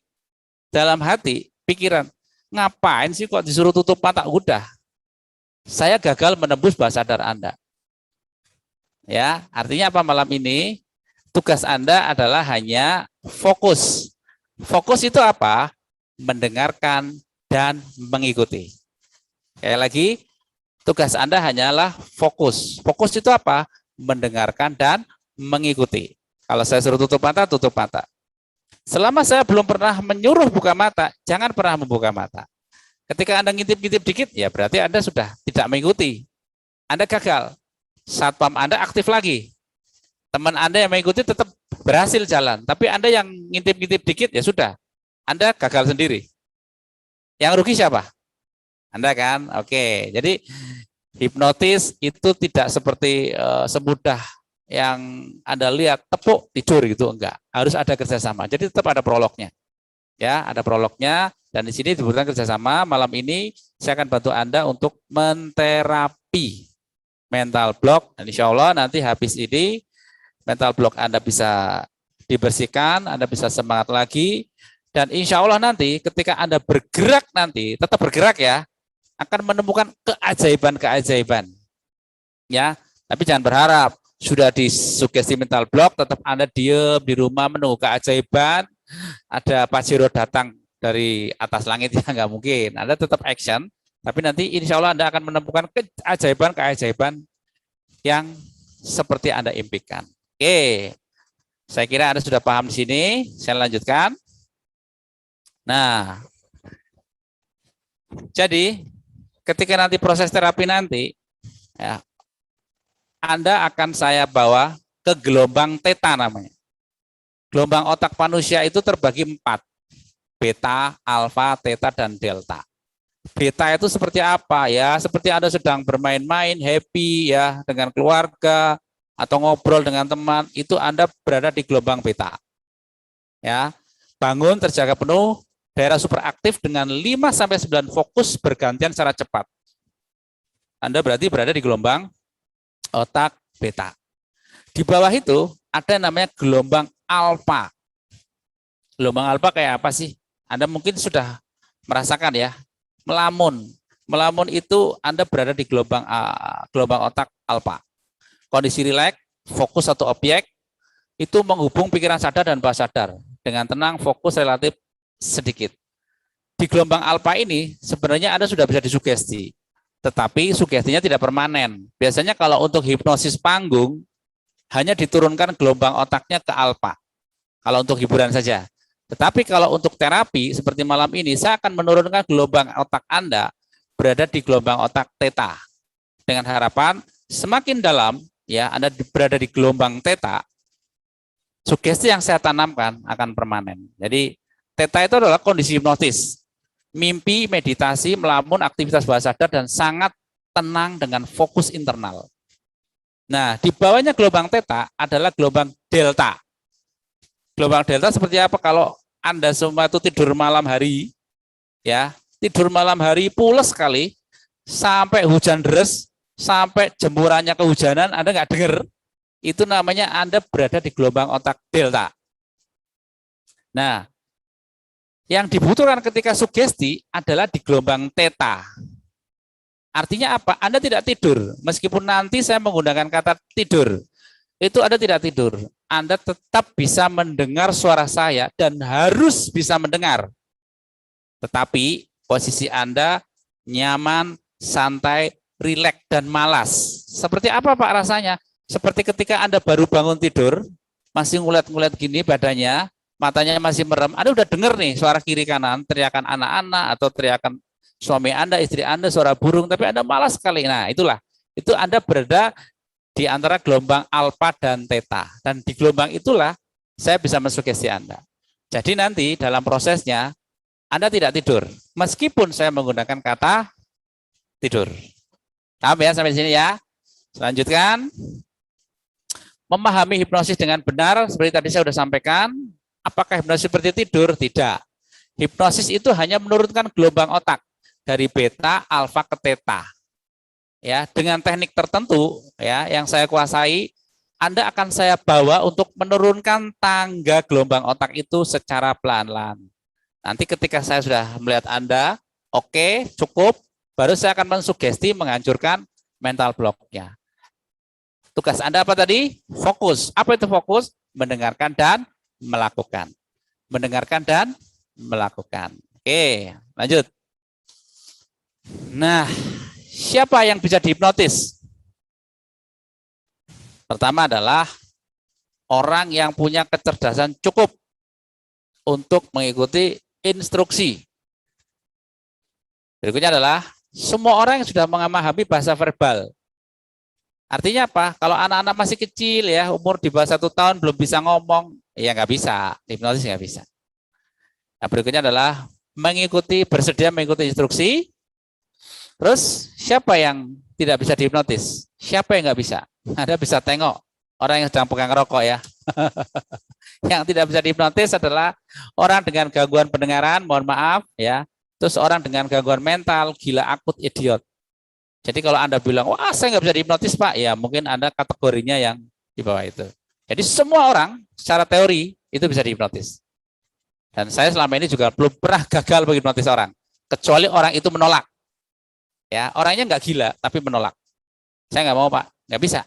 dalam hati, pikiran, ngapain sih kok disuruh tutup mata? Udah, saya gagal menembus bawah sadar Anda. Ya, artinya apa malam ini? Tugas Anda adalah hanya fokus. Fokus itu apa? Mendengarkan dan mengikuti. Sekali lagi, tugas Anda hanyalah fokus. Fokus itu apa? Mendengarkan dan mengikuti. Kalau saya suruh tutup mata, tutup mata. Selama saya belum pernah menyuruh buka mata, jangan pernah membuka mata. Ketika Anda ngintip-ngintip dikit, ya berarti Anda sudah tidak mengikuti. Anda gagal. Satpam Anda aktif lagi. Teman Anda yang mengikuti tetap berhasil jalan. Tapi Anda yang ngintip-ngintip dikit, ya sudah. Anda gagal sendiri. Yang rugi siapa? Anda kan? Oke. Jadi hipnotis itu tidak seperti semudah yang Anda lihat tepuk tidur gitu, enggak. Harus ada kerjasama. Jadi tetap ada prolognya. Ya, ada prolognya dan di sini dibutuhkan kerjasama. Malam ini saya akan bantu Anda untuk menterapi mental block. Dan insya Allah nanti habis ini mental block Anda bisa dibersihkan, Anda bisa semangat lagi. Dan insya Allah nanti ketika Anda bergerak nanti, tetap bergerak ya, akan menemukan keajaiban-keajaiban. Ya, tapi jangan berharap sudah disugesti mental block, tetap Anda diam di rumah menunggu keajaiban, ada Pajero datang dari atas langit, ya nggak mungkin. Anda tetap action, tapi nanti insya Allah Anda akan menemukan keajaiban-keajaiban yang seperti Anda impikan. Oke, saya kira Anda sudah paham di sini. Saya lanjutkan. Nah, jadi ketika nanti proses terapi nanti, ya, Anda akan saya bawa ke gelombang theta namanya. Gelombang otak manusia itu terbagi 4. Beta, alfa, theta, dan delta. Beta itu seperti apa ya? Seperti Anda sedang bermain-main, happy ya dengan keluarga atau ngobrol dengan teman, itu Anda berada di gelombang beta. Ya. Bangun terjaga penuh, daerah superaktif dengan 5 sampai 9 fokus bergantian secara cepat. Anda berarti berada di gelombang otak beta. Di bawah itu ada yang namanya gelombang alfa. Gelombang alfa kayak apa sih? Anda mungkin sudah merasakan ya, melamun. Melamun itu Anda berada di gelombang otak alfa. Kondisi rileks, fokus satu objek, itu menghubung pikiran sadar dan bawah sadar. Dengan tenang, fokus relatif sedikit. Di gelombang alfa ini sebenarnya Anda sudah bisa disugesti. Tetapi sugestinya tidak permanen. Biasanya kalau untuk hipnosis panggung, hanya diturunkan gelombang otaknya ke alfa. Kalau untuk hiburan saja. Tetapi kalau untuk terapi, seperti malam ini, saya akan menurunkan gelombang otak Anda berada di gelombang otak theta. Dengan harapan semakin dalam, ya, Anda berada di gelombang theta, sugesti yang saya tanamkan akan permanen. Jadi theta itu adalah kondisi hipnotis, mimpi, meditasi, melamun, aktivitas bawah sadar, dan sangat tenang dengan fokus internal. Nah, di bawahnya gelombang theta adalah gelombang delta. Gelombang delta seperti apa? Kalau Anda semua itu tidur malam hari, ya, tidur malam hari pules sekali, sampai hujan deras, sampai jemurannya kehujanan, Anda nggak dengar, itu namanya Anda berada di gelombang otak delta. Nah, yang dibutuhkan ketika sugesti adalah di gelombang theta. Artinya apa? Anda tidak tidur, meskipun nanti saya menggunakan kata tidur, itu Anda tidak tidur. Anda tetap bisa mendengar suara saya dan harus bisa mendengar. Tetapi posisi Anda nyaman, santai, rileks, dan malas. Seperti apa Pak rasanya? Seperti ketika Anda baru bangun tidur, masih ngulet-ngulet gini badannya, matanya masih merem, Anda udah dengar nih suara kiri kanan, teriakan anak-anak atau teriakan suami Anda, istri Anda, suara burung, tapi Anda malas sekali. Nah, itulah. Itu Anda berada di antara gelombang alfa dan theta. Dan di gelombang itulah saya bisa mensugesti Anda. Jadi nanti dalam prosesnya, Anda tidak tidur, meskipun saya menggunakan kata tidur. Paham ya sampai sini ya? Lanjutkan. Memahami hipnosis dengan benar, seperti tadi saya sudah sampaikan. Apakah hipnosis seperti tidur? Tidak. Hipnosis itu hanya menurunkan gelombang otak dari beta, alfa ke theta. Ya, dengan teknik tertentu ya yang saya kuasai, Anda akan saya bawa untuk menurunkan tangga gelombang otak itu secara pelan-pelan. Nanti ketika saya sudah melihat Anda, oke, cukup, baru saya akan mensugesti menghancurkan mental block-nya. Tugas Anda apa tadi? Fokus. Apa itu fokus? Mendengarkan dan melakukan. Mendengarkan dan melakukan. Oke, lanjut. Nah, siapa yang bisa dihipnotis? Pertama adalah orang yang punya kecerdasan cukup untuk mengikuti instruksi. Berikutnya adalah semua orang yang sudah memahami bahasa verbal. Artinya apa? Kalau anak-anak masih kecil ya, umur di bawah 1 tahun belum bisa ngomong, ya nggak bisa, hipnotis nggak bisa. Nah, berikutnya adalah bersedia mengikuti instruksi. Terus siapa yang tidak bisa dihipnotis? Siapa yang nggak bisa? Anda bisa tengok orang yang sedang pegang rokok ya. Yang tidak bisa dihipnotis adalah orang dengan gangguan pendengaran, mohon maaf ya. Terus orang dengan gangguan mental, gila akut, idiot. Jadi kalau Anda bilang, wah saya nggak bisa dihipnotis Pak, ya mungkin Anda kategorinya yang di bawah itu. Jadi semua orang secara teori itu bisa dihipnotis. Dan saya selama ini juga belum pernah gagal menghipnotis orang. Kecuali orang itu menolak. Ya, orangnya nggak gila, tapi menolak. Saya nggak mau Pak, nggak bisa.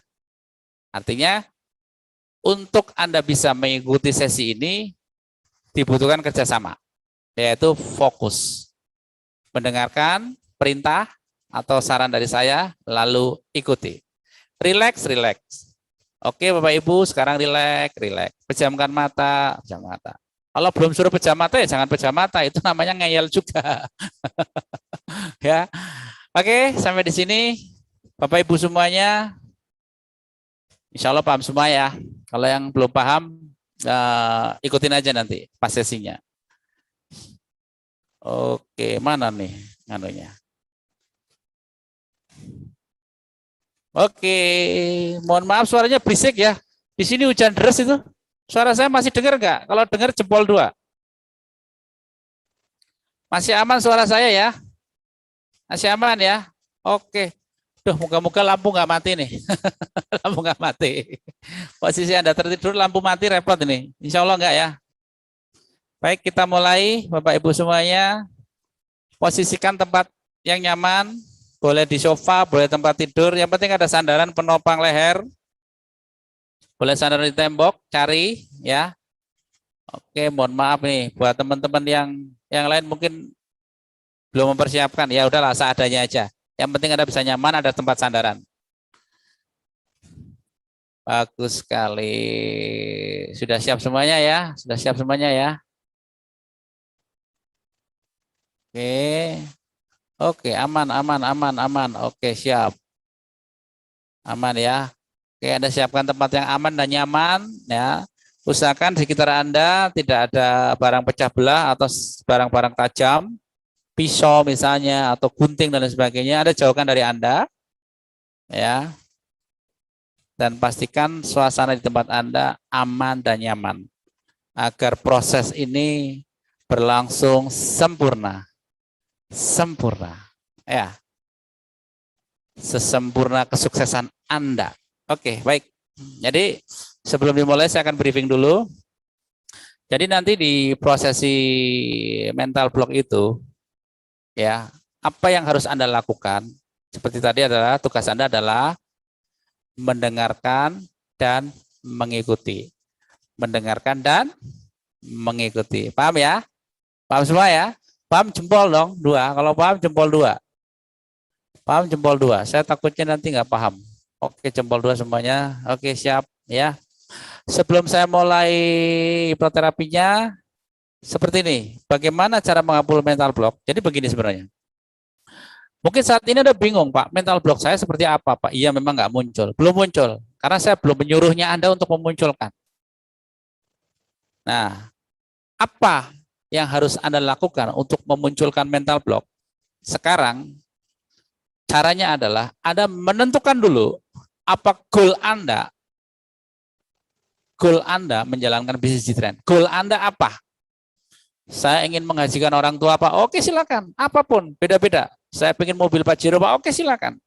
Artinya, untuk Anda bisa mengikuti sesi ini, dibutuhkan kerjasama. Yaitu fokus. Mendengarkan perintah, atau saran dari saya, lalu ikuti. Relax, relax. Oke Bapak Ibu, sekarang relax, relax. Pejamkan mata, pejam mata. Kalau belum suruh pejam mata ya jangan pejam mata, itu namanya ngeyel juga. Ya. Oke, sampai di sini Bapak Ibu semuanya. Insya Allah paham semua ya. Kalau yang belum paham, ikutin aja nanti pas sesinya. Oke, mana nih anunya? Oke, mohon maaf suaranya berisik ya. Di sini hujan deras itu. Suara saya masih dengar nggak? Kalau dengar jempol 2. Masih aman suara saya ya? Masih aman ya? Oke. Duh, moga-moga lampu nggak mati nih. Lampu nggak mati. Posisi Anda tertidur, lampu mati repot ini. Insya Allah nggak ya? Baik, kita mulai Bapak Ibu semuanya. Posisikan tempat yang nyaman. Boleh di sofa, boleh tempat tidur. Yang penting ada sandaran penopang leher. Boleh sandaran di tembok, cari ya. Oke, mohon maaf nih buat teman-teman yang lain mungkin belum mempersiapkan. Ya udahlah, seadanya aja. Yang penting Anda bisa nyaman, ada tempat sandaran. Bagus sekali. Sudah siap semuanya ya? Sudah siap semuanya ya? Oke. Oke, aman, aman, aman, aman. Oke, siap. Aman ya. Oke, Anda siapkan tempat yang aman dan nyaman ya. Usahakan di sekitar Anda tidak ada barang pecah belah atau barang-barang tajam, pisau misalnya atau gunting dan lain sebagainya. Anda jauhkan dari Anda ya. Dan pastikan suasana di tempat Anda aman dan nyaman agar proses ini berlangsung sempurna. Sempurna. Ya. Sesempurna kesuksesan Anda. Oke, baik. Jadi sebelum dimulai saya akan briefing dulu. Jadi nanti di prosesi mental block itu ya, apa yang harus Anda lakukan? Seperti tadi adalah tugas Anda adalah mendengarkan dan mengikuti. Mendengarkan dan mengikuti. Paham ya? Paham semua ya? Paham jempol dong, 2. Kalau paham jempol 2. Paham jempol 2. Saya takutnya nanti nggak paham. Oke, jempol 2 semuanya. Oke, siap ya. Sebelum saya mulai hipnoterapinya, seperti ini. Bagaimana cara menghapus mental block? Jadi begini sebenarnya. Mungkin saat ini Anda bingung, Pak, mental block saya seperti apa, Pak? Iya, memang nggak muncul. Belum muncul. Karena saya belum menyuruhnya Anda untuk memunculkan. Nah, apa yang harus Anda lakukan untuk memunculkan mental block? Sekarang, caranya adalah Anda menentukan dulu apa goal Anda. Goal Anda menjalankan bisnis G-Trend. Goal Anda apa? Saya ingin menghajikan orang tua, Pak. Oke, silakan. Apapun, beda-beda. Saya pengen mobil Pajero, Pak. Oke, silakan.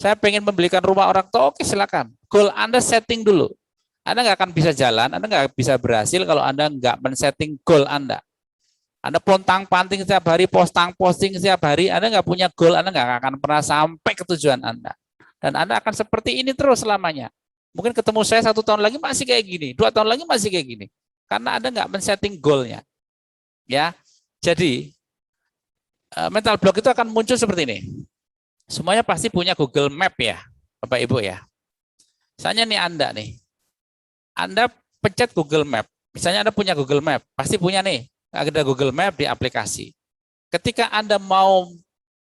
Saya pengen membelikan rumah orang tua. Oke, silakan. Goal Anda setting dulu. Anda nggak akan bisa jalan, Anda nggak bisa berhasil kalau Anda nggak men-setting goal Anda. Anda pontang-panting setiap hari, posting setiap hari, Anda nggak punya goal, Anda nggak akan pernah sampai ke tujuan Anda. Dan Anda akan seperti ini terus selamanya. Mungkin ketemu saya 1 tahun lagi masih kayak gini, 2 tahun lagi masih kayak gini. Karena Anda nggak men-setting goal-nya. Ya, jadi mental block itu akan muncul seperti ini. Semuanya pasti punya Google Map ya, Bapak Ibu ya. Misalnya nih Anda pencet Google Map. Misalnya Anda punya Google Map, pasti punya nih, ada Google Map di aplikasi. Ketika Anda mau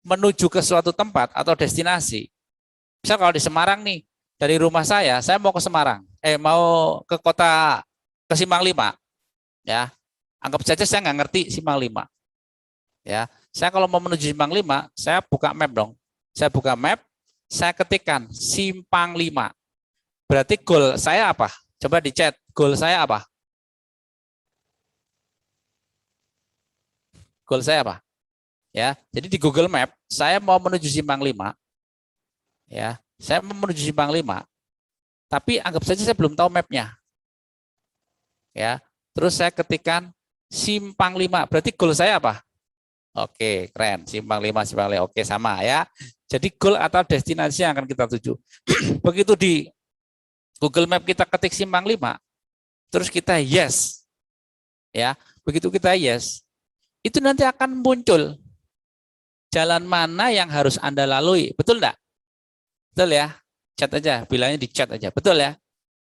menuju ke suatu tempat atau destinasi, misal kalau di Semarang nih, dari rumah saya mau ke Semarang, mau ke kota, ke Simpang 5, ya. Anggap saja saya nggak ngerti Simpang 5. Ya, saya kalau mau menuju Simpang 5, saya buka map dong. Saya buka map, saya ketikkan Simpang 5. Berarti goal saya apa? Coba di chat, goal saya apa? Goal saya apa? Ya, jadi di Google Map, saya mau menuju Simpang 5. Ya, saya mau menuju Simpang 5. Tapi anggap saja saya belum tahu mapnya. Ya, terus saya ketikkan Simpang 5. Berarti goal saya apa? Oke, keren. Simpang 5. Oke, sama ya. Jadi goal atau destinasi yang akan kita tuju. Begitu di Google Map kita ketik Simpang 5, terus kita yes. Ya, begitu kita yes, itu nanti akan muncul jalan mana yang harus Anda lalui. Betul enggak? Betul ya? Chat aja, bilangnya di chat aja. Betul ya?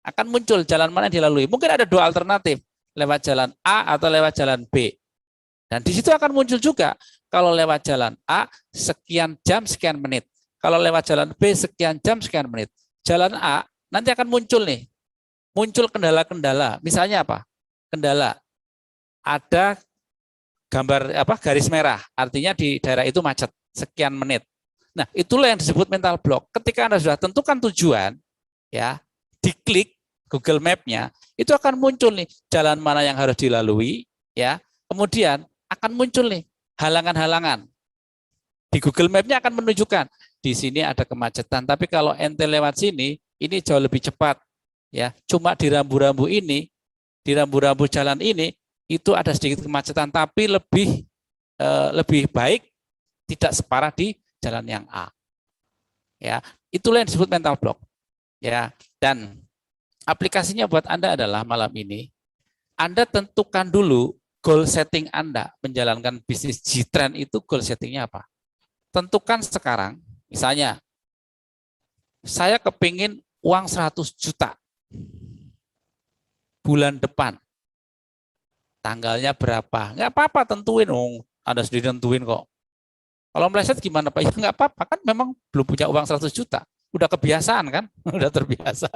Akan muncul jalan mana yang dilalui. Mungkin ada 2 alternatif. Lewat jalan A atau lewat jalan B. Dan di situ akan muncul juga, kalau lewat jalan A, sekian jam, sekian menit. Kalau lewat jalan B, sekian jam, sekian menit. Jalan A, nanti akan muncul nih. Muncul kendala-kendala. Misalnya apa? Kendala. Ada gambar garis merah. Artinya di daerah itu macet. Sekian menit. Nah, itulah yang disebut mental block. Ketika Anda sudah tentukan tujuan, ya, diklik Google Map-nya, itu akan muncul nih jalan mana yang harus dilalui, ya. Kemudian akan muncul nih halangan-halangan. Di Google Map-nya akan menunjukkan di sini ada kemacetan, tapi kalau ente lewat sini, ini jauh lebih cepat, ya. Cuma di rambu-rambu ini, di rambu-rambu jalan ini, itu ada sedikit kemacetan, tapi lebih baik tidak separah di jalan yang A. Ya, itulah yang disebut mental block. Ya, dan aplikasinya buat Anda adalah malam ini, Anda tentukan dulu goal setting Anda menjalankan bisnis G-Trend itu goal settingnya apa? Tentukan sekarang, misalnya, saya kepingin uang 100 juta bulan depan. Tanggalnya berapa? Nggak apa-apa, tentuin. Anda sendiri tentuin kok. Kalau meleset gimana Pak? Ya nggak apa-apa, kan memang belum punya uang 100 juta. Udah kebiasaan kan? Udah terbiasa.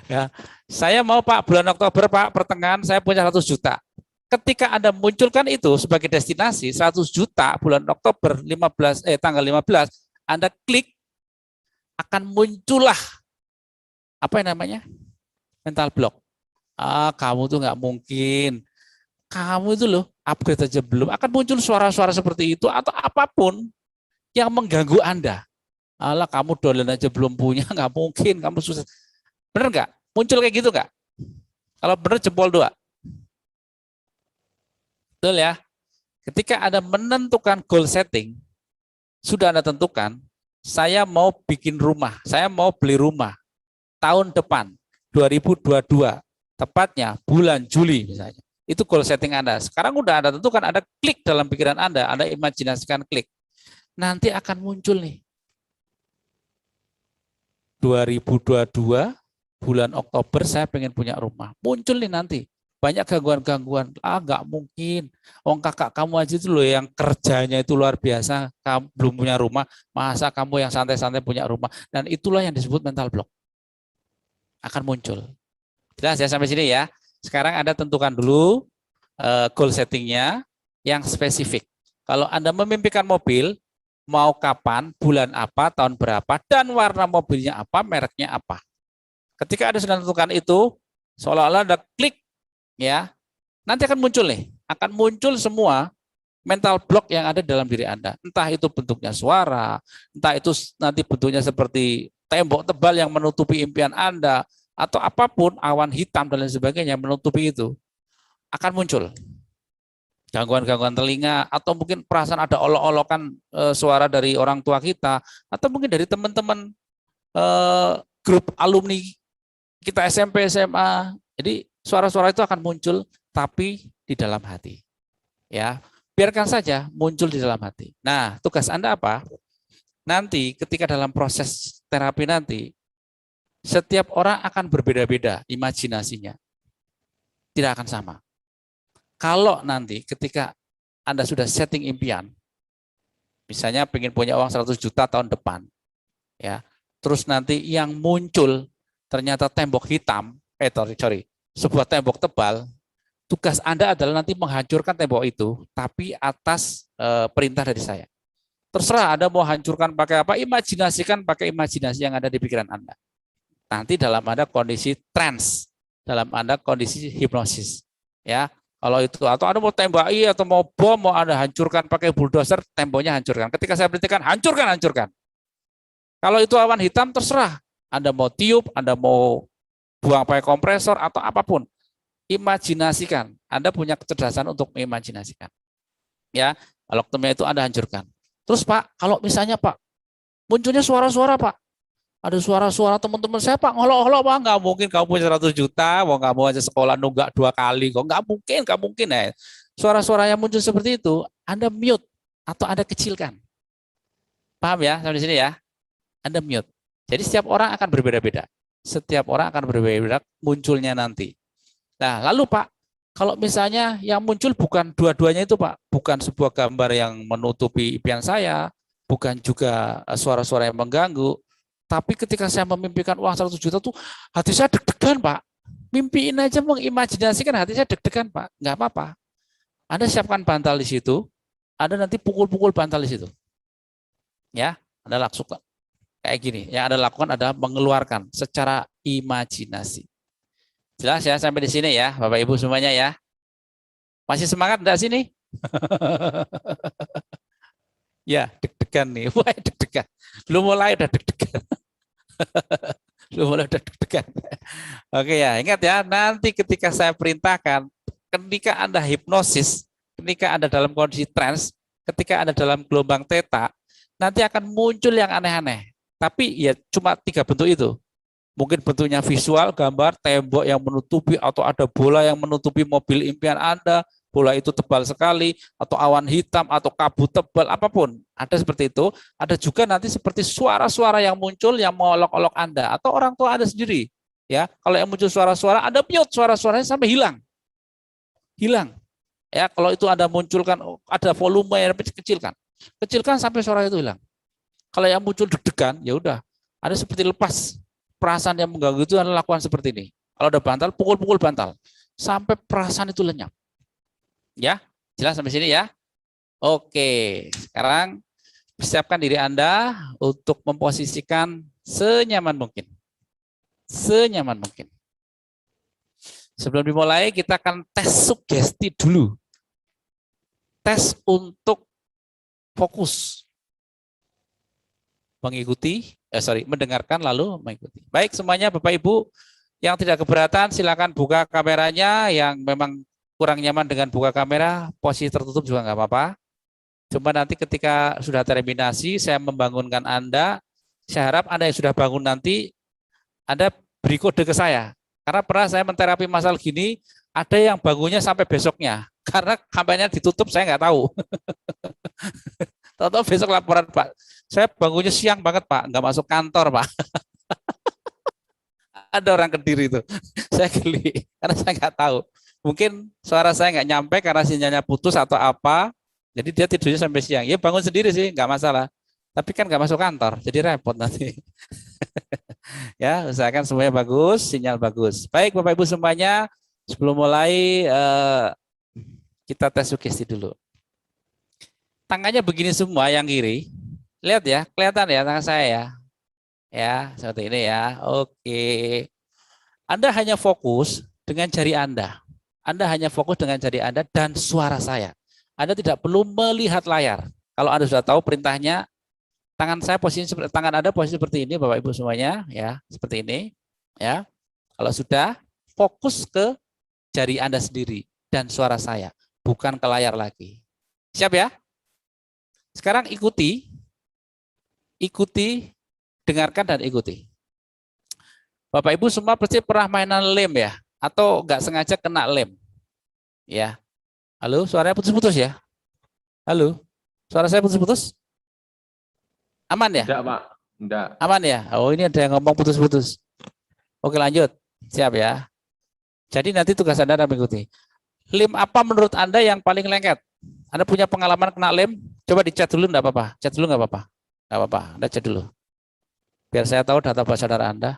Ya, saya mau Pak bulan Oktober Pak pertengahan saya punya 100 juta. Ketika Anda munculkan itu sebagai destinasi 100 juta bulan Oktober tanggal 15, Anda klik akan muncullah apa yang namanya? Mental block. Kamu tuh nggak mungkin. Kamu itu loh upgrade aja belum, akan muncul suara-suara seperti itu atau apapun yang mengganggu Anda. Alah kamu dolen aja belum punya, nggak mungkin, kamu susah. Bener nggak? Muncul kayak gitu nggak? Kalau bener jempol 2. Betul ya? Ketika Anda menentukan goal setting, sudah Anda tentukan, saya mau bikin rumah, saya mau beli rumah tahun depan, 2022, tepatnya bulan Juli misalnya. Itu goal setting Anda. Sekarang udah Anda tentukan, Anda klik dalam pikiran Anda imajinasikan klik. Nanti akan muncul nih. 2022 bulan Oktober saya pengen punya rumah. Muncul nih nanti. Banyak gangguan-gangguan. Nggak mungkin. Kakak kamu aja itu loh yang kerjanya itu luar biasa. Kamu belum punya rumah. Masa kamu yang santai-santai punya rumah. Dan itulah yang disebut mental block. Akan muncul. Jelas ya sampai sini ya. Sekarang Anda tentukan dulu goal settingnya yang spesifik. Kalau Anda memimpikan mobil, mau kapan, bulan apa, tahun berapa, dan warna mobilnya apa, mereknya apa. Ketika Anda sudah tentukan itu, seolah-olah Anda klik, ya, nanti akan muncul nih, akan muncul semua mental block yang ada dalam diri Anda. Entah itu bentuknya suara, entah itu nanti bentuknya seperti tembok tebal yang menutupi impian Anda, atau apapun, awan hitam dan lain sebagainya menutupi itu, akan muncul. Gangguan-gangguan telinga, atau mungkin perasaan ada olok-olokan suara dari orang tua kita, atau mungkin dari teman-teman grup alumni kita SMP, SMA. Jadi suara-suara itu akan muncul, tapi di dalam hati. Ya, biarkan saja muncul di dalam hati. Nah, tugas Anda apa? Nanti ketika dalam proses terapi nanti, setiap orang akan berbeda-beda imajinasinya. Tidak akan sama. Kalau nanti ketika Anda sudah setting impian, misalnya pengen punya uang 100 juta tahun depan, ya, terus nanti yang muncul ternyata tembok hitam, sebuah tembok tebal, tugas Anda adalah nanti menghancurkan tembok itu, tapi atas perintah dari saya. Terserah Anda mau hancurkan pakai apa, imajinasikan pakai imajinasi yang ada di pikiran Anda. Nanti dalam Anda kondisi trance, dalam Anda kondisi hipnosis, ya. Kalau itu, atau Anda mau tembaki atau mau bom, mau Anda hancurkan pakai bulldozer, temboknya hancurkan. Ketika saya perintahkan, hancurkan. Kalau itu awan hitam, terserah. Anda mau tiup, Anda mau buang pakai kompresor, atau apapun. Imajinasikan. Anda punya kecerdasan untuk mengimajinasikan. Ya, kalau ketemunya itu Anda hancurkan. Terus Pak, kalau misalnya Pak, munculnya suara-suara Pak. Ada suara-suara teman-teman saya Pak, ngolok-ngolok Pak, nggak mungkin kamu punya 100 juta, mau nggak mau aja sekolah nunggak 2 kali, kok nggak mungkin ya. Suara-suara yang muncul seperti itu, Anda mute atau Anda kecilkan. Paham ya sampai di sini ya? Anda mute. Jadi setiap orang akan berbeda-beda. Setiap orang akan berbeda-beda munculnya nanti. Nah, lalu Pak, kalau misalnya yang muncul bukan dua-duanya itu Pak, bukan sebuah gambar yang menutupi impian saya, bukan juga suara-suara yang mengganggu, tapi ketika saya memimpikan uang 100 juta tuh hati saya deg-degan Pak. Mimpiin aja, mengimajinasikan hati saya deg-degan Pak. Nggak apa-apa. Anda siapkan bantal di situ, Anda nanti pukul-pukul bantal di situ. Ya, Anda lakukan kayak gini. Yang Anda lakukan adalah mengeluarkan secara imajinasi. Jelas ya sampai di sini ya, Bapak Ibu semuanya ya. Masih semangat enggak sini? Ya, deg-degan nih. Wah, deg-degan. Belum mulai udah deg-degan. Belum mulai udah deg-degan. Oke ya, ingat ya, nanti ketika saya perintahkan, ketika Anda hipnosis, ketika Anda dalam kondisi trance, ketika Anda dalam gelombang theta, nanti akan muncul yang aneh-aneh. Tapi ya cuma 3 bentuk itu. Mungkin bentuknya visual, gambar, tembok yang menutupi, atau ada bola yang menutupi mobil impian Anda, bola itu tebal sekali, atau awan hitam, atau kabut tebal, apapun. Ada seperti itu. Ada juga nanti seperti suara-suara yang muncul yang mengolok-olok Anda, atau orang tua Anda sendiri. Ya, kalau yang muncul suara-suara, Anda mute suara-suaranya sampai hilang. Hilang. Ya, kalau itu Anda munculkan, ada volume yang kecilkan. Kecilkan sampai suara itu hilang. Kalau yang muncul deg-degan, ya udah. Anda seperti lepas. Perasaan yang mengganggu itu Anda lakukan seperti ini. Kalau ada bantal, pukul-pukul bantal. Sampai perasaan itu lenyap. Ya, jelas sampai sini ya? Oke, sekarang persiapkan diri Anda untuk memposisikan senyaman mungkin. Senyaman mungkin. Sebelum dimulai, kita akan tes sugesti dulu. Tes untuk fokus. Mendengarkan lalu mengikuti. Baik semuanya Bapak Ibu, yang tidak keberatan silakan buka kameranya, yang memang kurang nyaman dengan buka kamera, posisi tertutup juga nggak apa-apa. Cuma nanti ketika sudah terminasi, saya membangunkan Anda, saya harap Anda yang sudah bangun nanti, Anda beri kode ke saya. Karena pernah saya menterapi masalah gini, ada yang bangunnya sampai besoknya. Karena kameranya ditutup, saya nggak tahu. Tahu-tahu besok laporan, Pak. Saya bangunnya siang banget, Pak. Nggak masuk kantor, Pak. Ada orang Kediri itu. Saya geli, karena saya nggak tahu. Mungkin suara saya nggak nyampe karena sinyalnya putus atau apa. Jadi dia tidurnya sampai siang. Ya bangun sendiri sih, nggak masalah. Tapi kan nggak masuk kantor, jadi repot nanti. Ya, usahakan semuanya bagus, sinyal bagus. Baik Bapak Ibu semuanya, sebelum mulai kita tes sugesti dulu. Tangannya begini semua yang kiri. Lihat ya, kelihatan ya tangan saya ya. Ya, seperti ini ya. Oke. Anda hanya fokus dengan jari Anda. Anda hanya fokus dengan jari Anda dan suara saya. Anda tidak perlu melihat layar. Kalau Anda sudah tahu perintahnya, tangan saya posisi seperti tangan Anda posisi seperti ini Bapak Ibu semuanya ya, seperti ini ya. Kalau sudah fokus ke jari Anda sendiri dan suara saya, bukan ke layar lagi. Siap ya? Sekarang ikuti, dengarkan dan ikuti. Bapak Ibu semua pasti pernah mainan lem ya, atau nggak sengaja kena lem, ya. Halo, suaranya putus-putus ya? Halo, suara saya putus-putus? Aman ya? Enggak, Pak. Enggak. Aman ya? Oh ini ada yang ngomong putus-putus. Oke lanjut, siap ya. Jadi nanti tugas Anda mengikuti. Lem apa menurut Anda yang paling lengket? Anda punya pengalaman kena lem? Coba dicat dulu, enggak apa-apa. Cat dulu enggak apa-apa. Enggak apa-apa, Anda cat dulu. Biar saya tahu data base saudara Anda.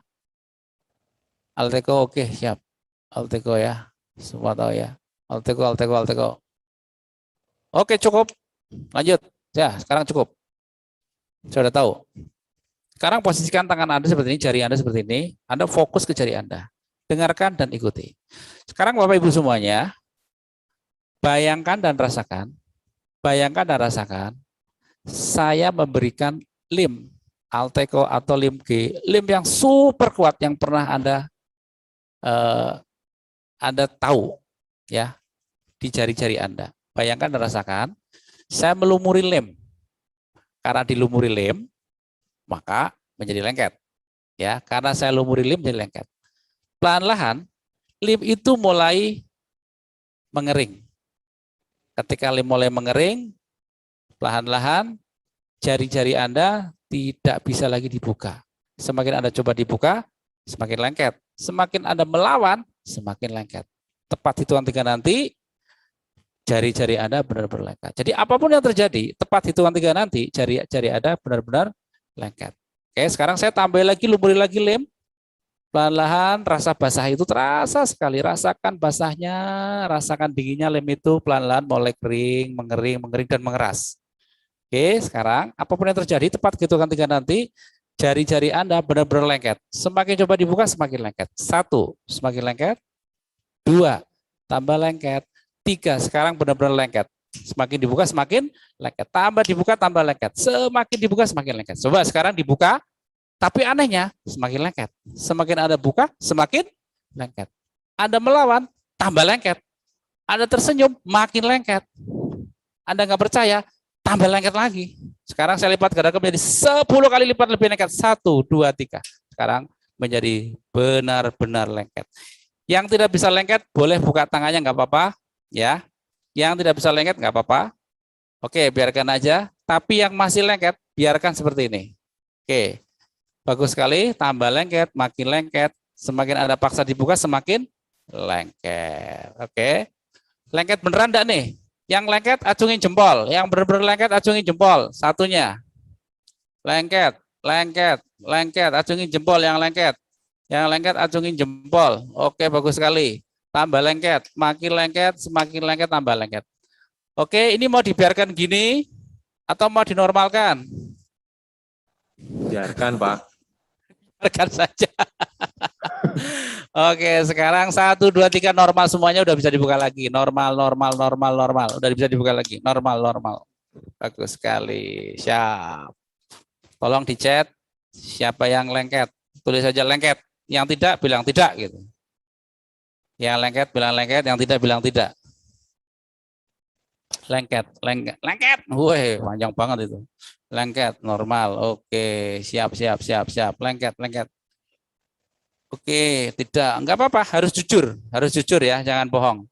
Alteco, oke, siap. Alteco ya, semua tahu ya. Alteco. Oke, cukup. Lanjut. Ya, sekarang cukup. Sudah tahu. Sekarang posisikan tangan Anda seperti ini, jari Anda seperti ini. Anda fokus ke jari Anda. Dengarkan dan ikuti. Sekarang Bapak Ibu semuanya, bayangkan dan rasakan. Saya memberikan lem Alteco atau lem G, lem yang super kuat yang pernah Anda tahu ya di jari-jari Anda. Bayangkan dan rasakan, saya melumuri lem. Karena dilumuri lem, maka menjadi lengket. Ya, karena saya lumuri lem menjadi lengket. Pelan-pelan lem itu mulai mengering. Ketika lem mulai mengering, perlahan-lahan jari-jari Anda tidak bisa lagi dibuka. Semakin Anda coba dibuka, semakin lengket. Semakin Anda melawan, semakin lengket. Tepat hitungan 3 nanti, jari-jari Anda benar-benar lengket. Jadi apapun yang terjadi, tepat hitungan 3 nanti, jari-jari Anda benar-benar lengket. Oke, sekarang saya tambah lagi, lumuri lagi lem. Pelan-pelan rasa basah itu terasa sekali. Rasakan basahnya, rasakan dinginnya lem itu pelan-pelan mulai kering, mengering, dan mengeras. Oke, sekarang apapun yang terjadi, tepat hitungan 3 nanti, jari-jari Anda benar-benar lengket. Semakin coba dibuka, semakin lengket. 1, semakin lengket. 2, tambah lengket. 3, sekarang benar-benar lengket. Semakin dibuka, semakin lengket. Tambah dibuka, tambah lengket. Semakin dibuka, semakin lengket. Coba sekarang dibuka, tapi anehnya semakin lengket. Semakin Anda buka, semakin lengket. Anda melawan, tambah lengket. Anda tersenyum, makin lengket. Anda nggak percaya, tambah lengket lagi. Sekarang saya lipat gerakan menjadi 10 kali lipat lebih lengket. 1, 2, 3. Sekarang menjadi benar-benar lengket. Yang tidak bisa lengket, boleh buka tangannya, nggak apa-apa. Ya, yang tidak bisa lengket nggak apa-apa. Oke, biarkan aja. Tapi yang masih lengket, biarkan seperti ini. Oke, bagus sekali. Tambah lengket, makin lengket. Semakin Anda paksa dibuka, semakin lengket. Oke, lengket beneran enggak nih? Yang lengket acungin jempol. Yang benar-benar lengket acungin jempol. Satunya, lengket. lengket, lengket, acungin jempol yang lengket. Yang lengket acungin jempol. Oke, bagus sekali. Tambah lengket, semakin lengket tambah lengket. Oke, ini mau dibiarkan gini atau mau dinormalkan? Biarkan, Pak. Biarkan saja. Oke, sekarang 1, 2, 3 normal semuanya udah bisa dibuka lagi. Normal, normal, normal, normal. Udah bisa dibuka lagi. Normal, normal. Bagus sekali. Siap. Tolong di chat siapa yang lengket. Tulis saja lengket. Yang tidak bilang tidak gitu. Yang lengket bilang lengket, yang tidak bilang tidak. Lengket, lengket, lengket. Wih, panjang banget itu. Lengket, normal. Oke, siap, siap, siap, siap. Lengket, lengket. Oke, tidak, enggak apa-apa, harus jujur ya, jangan bohong.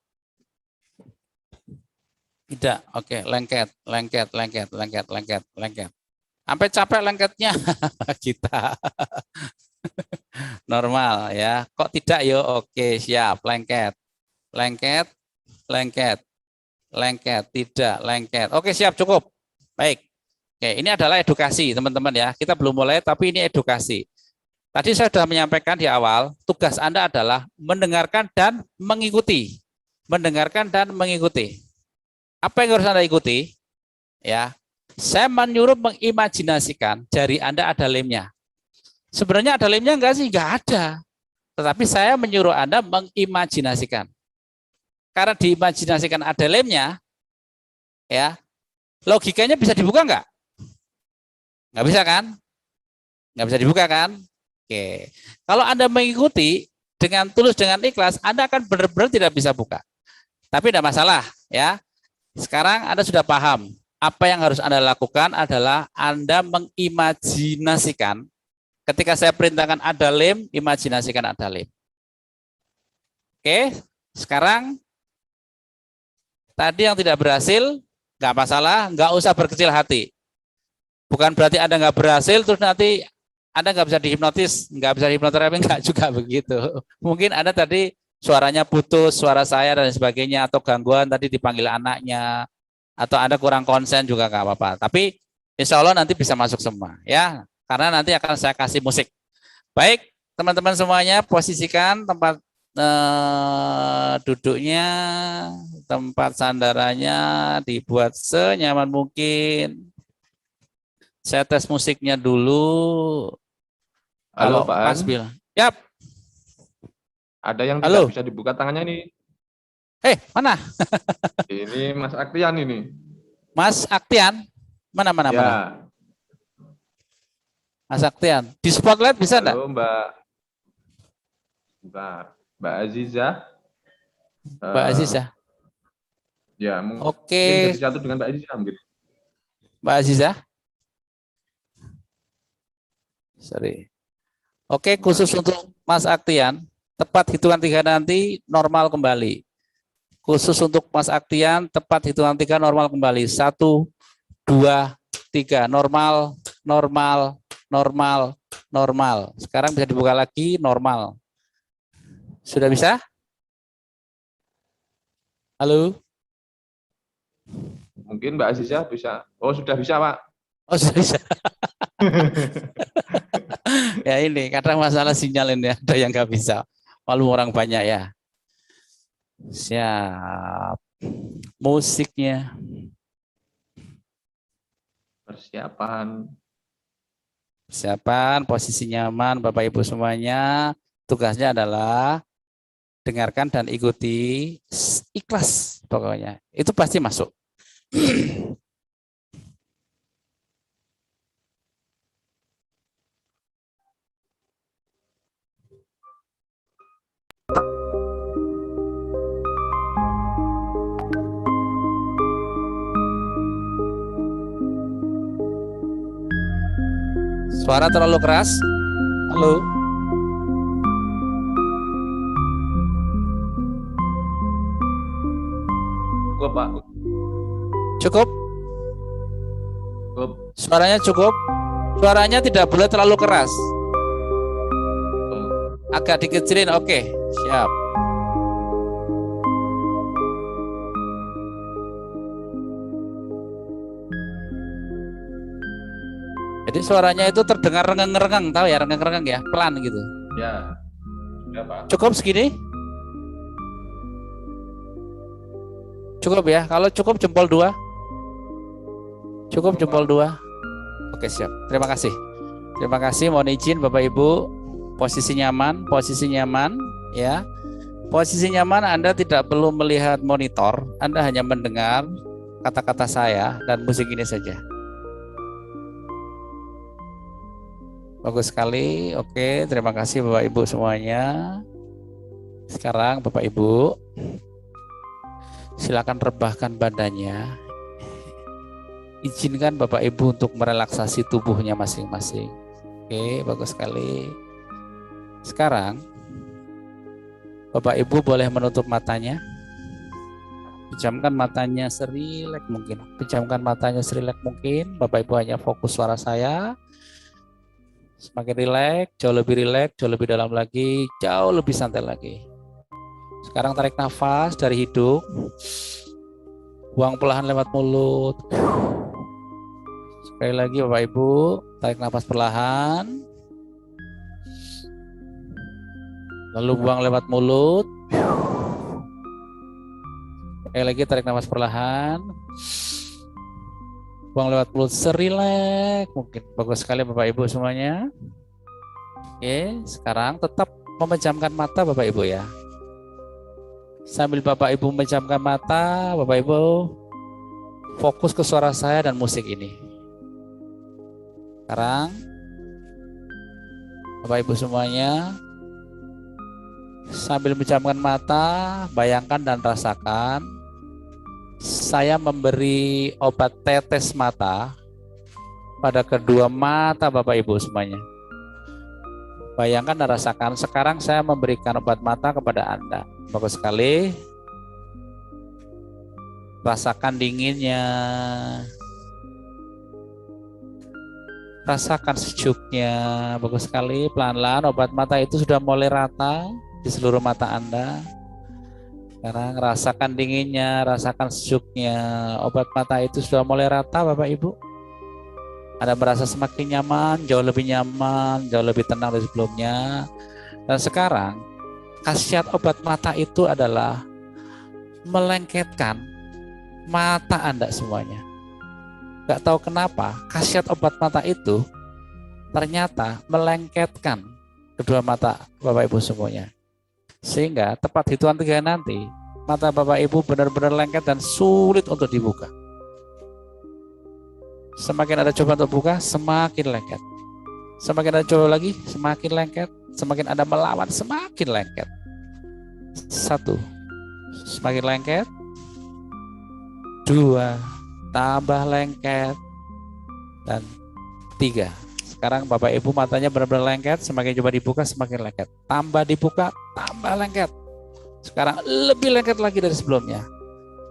Tidak, oke, lengket, lengket, lengket, lengket, lengket, lengket. Sampai capek lengketnya kita. Normal ya. Kok tidak yo? Oke, siap, lengket. Lengket, lengket. Lengket, tidak, lengket. Oke, siap, cukup. Baik. Oke, ini adalah edukasi, teman-teman ya. Kita belum mulai tapi ini edukasi. Tadi saya sudah menyampaikan di awal, tugas Anda adalah mendengarkan dan mengikuti. Mendengarkan dan mengikuti. Apa yang harus Anda ikuti? Ya, saya menyuruh mengimajinasikan jari Anda ada lemnya. Sebenarnya ada lemnya enggak sih? Enggak ada. Tetapi saya menyuruh Anda mengimajinasikan. Karena diimajinasikan ada lemnya, ya, logikanya bisa dibuka enggak? Enggak bisa kan? Enggak bisa dibuka kan? Oke. Kalau Anda mengikuti dengan tulus, dengan ikhlas, Anda akan benar-benar tidak bisa buka. Tapi tidak masalah, ya. Sekarang Anda sudah paham. Apa yang harus Anda lakukan adalah Anda mengimajinasikan. Ketika saya perintahkan ada lem, imajinasikan ada lem. Oke, sekarang tadi yang tidak berhasil, nggak masalah, nggak usah berkecil hati. Bukan berarti Anda nggak berhasil, terus nanti Anda nggak bisa dihipnotis, nggak bisa hipnoterapi, nggak juga begitu. Mungkin Anda tadi suaranya putus, suara saya dan sebagainya, atau gangguan tadi dipanggil anaknya, atau Anda kurang konsen juga nggak apa-apa. Tapi insya Allah nanti bisa masuk semua, ya. Karena nanti akan saya kasih musik. Baik, teman-teman semuanya, posisikan tempat duduknya, tempat sandarannya dibuat senyaman mungkin. Saya tes musiknya dulu. Halo, Kalau Pak Mas An. bilang, yap. Ada yang Halo. tidak bisa dibuka tangannya ini. Mana? Ini Mas Aktian ini. Mas Aktian? Mana? Ya. Mas Aktian. Di spotlight bisa enggak? Halo, Mbak. Bentar. Mbak Aziza. Mbak Aziza. Ya, mungkin Oke. jadi satu dengan Mbak Aziza mungkin. Mbak Aziza. Sorry. Oke, khusus untuk Mas Aktian, tepat hitungan 3 nanti normal kembali. Khusus untuk Mas Aktian, tepat hitungan 3 normal kembali. 1, 2, 3. Normal, normal, normal, normal. Sekarang bisa dibuka lagi, normal. Sudah bisa? Halo? Mungkin Mbak Aziza bisa. Oh, sudah bisa, Pak. Oh, sudah bisa. Ya ini, kadang masalah sinyal ini ada yang nggak bisa. Malu orang banyak ya. Siap. Musiknya. Persiapan. Persiapan, posisi nyaman, Bapak Ibu semuanya. Tugasnya adalah dengarkan dan ikuti, ikhlas pokoknya. Itu pasti masuk. Suara terlalu keras. Halo. Cukup, Pak. Cukup? Cukup. Suaranya cukup? Suaranya tidak boleh terlalu keras. Agak dikecilin, oke. Siap. Jadi Jadi suaranya itu terdengar rengeng-rengeng, tahu ya rengeng-rengeng ya, pelan gitu. Ya. Sudah, Pak. Cukup segini? Cukup ya. Kalau cukup jempol 2. Cukup jempol 2. Oke, siap. Terima kasih. Terima kasih. Mohon izin Bapak Ibu. Posisi nyaman ya. Posisi nyaman Anda tidak perlu melihat monitor, Anda hanya mendengar kata-kata saya dan musik ini saja. Bagus sekali. Oke, terima kasih Bapak Ibu semuanya. Sekarang Bapak Ibu silakan rebahkan badannya. Izinkan Bapak Ibu untuk merelaksasi tubuhnya masing-masing. Oke, bagus sekali. Sekarang Bapak Ibu boleh menutup matanya. Pejamkan matanya serileks mungkin. Pejamkan matanya serileks mungkin. Bapak Ibu hanya fokus suara saya. Semakin rileks, jauh lebih dalam lagi, jauh lebih santai lagi. Sekarang tarik nafas dari hidung. Buang perlahan lewat mulut. Sekali lagi Bapak Ibu, tarik nafas perlahan. Lalu buang lewat mulut. Sekali lagi tarik nafas perlahan. Buang lewat mulut serileks mungkin. Bagus sekali Bapak Ibu semuanya. Oke, sekarang tetap memejamkan mata Bapak Ibu ya. Sambil Bapak Ibu memejamkan mata, Bapak Ibu fokus ke suara saya dan musik ini. Sekarang Bapak Ibu semuanya sambil memejamkan mata, bayangkan dan rasakan saya memberi obat tetes mata pada kedua mata Bapak Ibu semuanya. Bayangkan dan rasakan sekarang saya memberikan obat mata kepada Anda. Bagus sekali. Rasakan dinginnya. Rasakan sejuknya. Bagus sekali. Pelan-pelan obat mata itu sudah mulai rata di seluruh mata Anda. Sekarang rasakan dinginnya, rasakan sejuknya. Obat mata itu sudah mulai rata Bapak Ibu. Anda merasa semakin nyaman, jauh lebih tenang dari sebelumnya. Dan sekarang khasiat obat mata itu adalah melengketkan mata Anda semuanya. Gak tahu kenapa khasiat obat mata itu ternyata melengketkan kedua mata Bapak Ibu semuanya. Sehingga tepat hitungan 3 nanti, mata Bapak Ibu benar-benar lengket dan sulit untuk dibuka. Semakin ada coba untuk buka, semakin lengket. Semakin ada coba lagi, semakin lengket. Semakin Anda melawan, semakin lengket. 1, semakin lengket. 2, tambah lengket. Dan 3. Sekarang Bapak Ibu matanya benar-benar lengket, semakin coba dibuka semakin lengket. Tambah dibuka, tambah lengket. Sekarang lebih lengket lagi dari sebelumnya.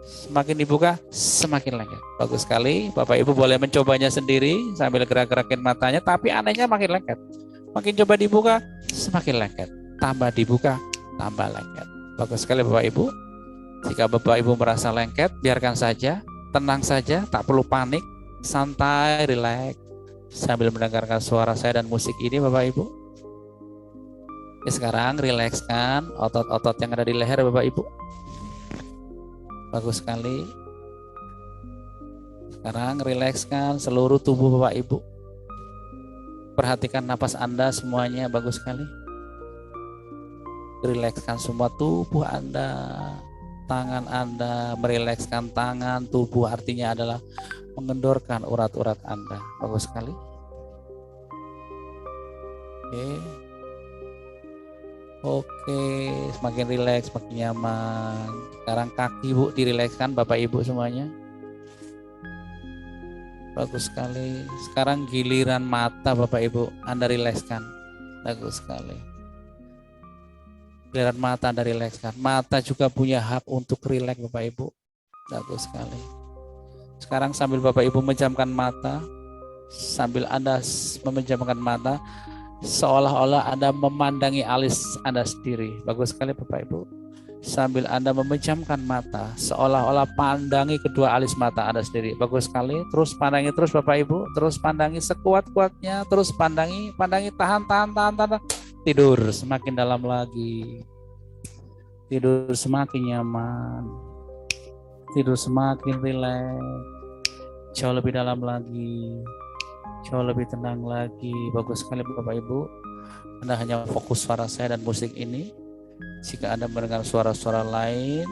Semakin dibuka, semakin lengket. Bagus sekali. Bapak Ibu boleh mencobanya sendiri sambil gerak-gerakin matanya, tapi anehnya makin lengket. Makin coba dibuka, semakin lengket. Tambah dibuka, tambah lengket. Bagus sekali Bapak Ibu. Jika Bapak Ibu merasa lengket, biarkan saja, tenang saja, tak perlu panik, santai, rileks. Sambil mendengarkan suara saya dan musik ini Bapak Ibu. Ya, sekarang rilekskan otot-otot yang ada di leher Bapak Ibu. Bagus sekali. Sekarang rilekskan seluruh tubuh Bapak Ibu. Perhatikan napas Anda semuanya, bagus sekali. Rilekskan semua tubuh Anda. Tangan Anda, merilekskan tangan, tubuh artinya adalah mengendorkan urat-urat Anda. Bagus sekali. Oke, semakin rileks, semakin nyaman. Sekarang kaki Bu dirilekskan Bapak Ibu semuanya. Bagus sekali. Sekarang giliran mata Bapak Ibu, Anda rilekskan. Bagus sekali. Giliran mata Anda rilekskan. Mata juga punya hak untuk rileks Bapak Ibu. Bagus sekali. Sekarang sambil Bapak Ibu memejamkan mata, sambil Anda memejamkan mata, seolah-olah Anda memandangi alis Anda sendiri. Bagus sekali Bapak Ibu. sambil Anda memejamkan mata, seolah-olah pandangi kedua alis mata Anda sendiri. Bagus sekali. Terus pandangi terus Bapak Ibu, terus pandangi sekuat-kuatnya, terus pandangi, tahan. Tidur semakin dalam lagi. Tidur semakin nyaman. Tidur semakin rileks. Jauh lebih dalam lagi. Jauh lebih tenang lagi. Bagus sekali Bapak Ibu. Anda hanya fokus suara saya dan musik ini. Jika Anda mendengar suara-suara lain,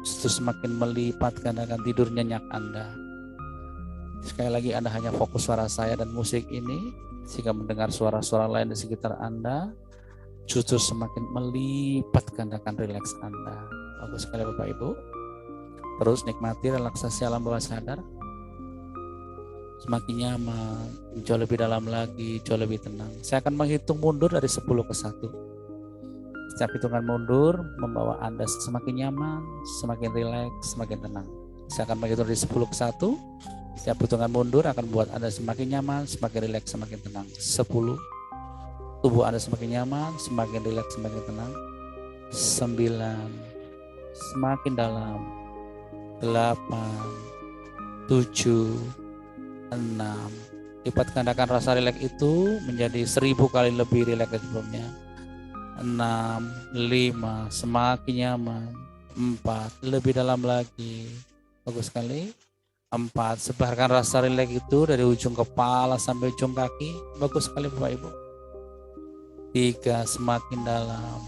itu semakin melipat gandakan tidur nyenyak Anda. Sekali lagi Anda hanya fokus suara saya dan musik ini. Jika mendengar suara-suara lain di sekitar Anda, justru semakin melipat gandakan rileks Anda. Bagus sekali Bapak Ibu. Terus nikmati relaksasi alam bawah sadar. Semakin nyaman, jauh lebih dalam lagi, jauh lebih tenang. Saya akan menghitung mundur dari 10 ke 1. Setiap hitungan mundur membawa Anda semakin nyaman, semakin rileks, semakin tenang. Saya akan menghitung dari 10 ke 1. Setiap hitungan mundur akan membuat Anda semakin nyaman, semakin rileks, semakin tenang. 10. Tubuh Anda semakin nyaman, semakin rileks, semakin tenang. 9. Semakin dalam. 8. 7. 6. Lipat gandakan rasa rileks itu menjadi 1000 kali lebih rileks dari sebelumnya. 6, 5, semakin nyaman. 4, lebih dalam lagi. Bagus sekali. 4, sebarkan rasa rileks itu dari ujung kepala sampai ujung kaki. Bagus sekali Bapak Ibu. 3, semakin dalam.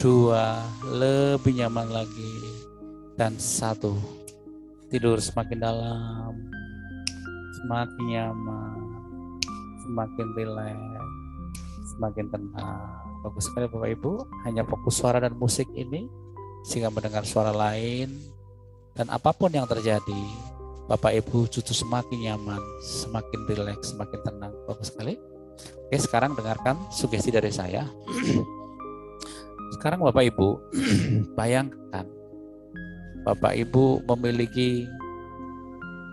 2, lebih nyaman lagi. Dan 1, tidur semakin dalam. Semakin nyaman, semakin rileks, semakin tenang. Bagus sekali Bapak Ibu, hanya fokus suara dan musik ini, sehingga mendengar suara lain, dan apapun yang terjadi, Bapak Ibu justru semakin nyaman, semakin rileks, semakin tenang. Bagus sekali. Oke, sekarang dengarkan sugesti dari saya. Sekarang Bapak Ibu, bayangkan Bapak Ibu memiliki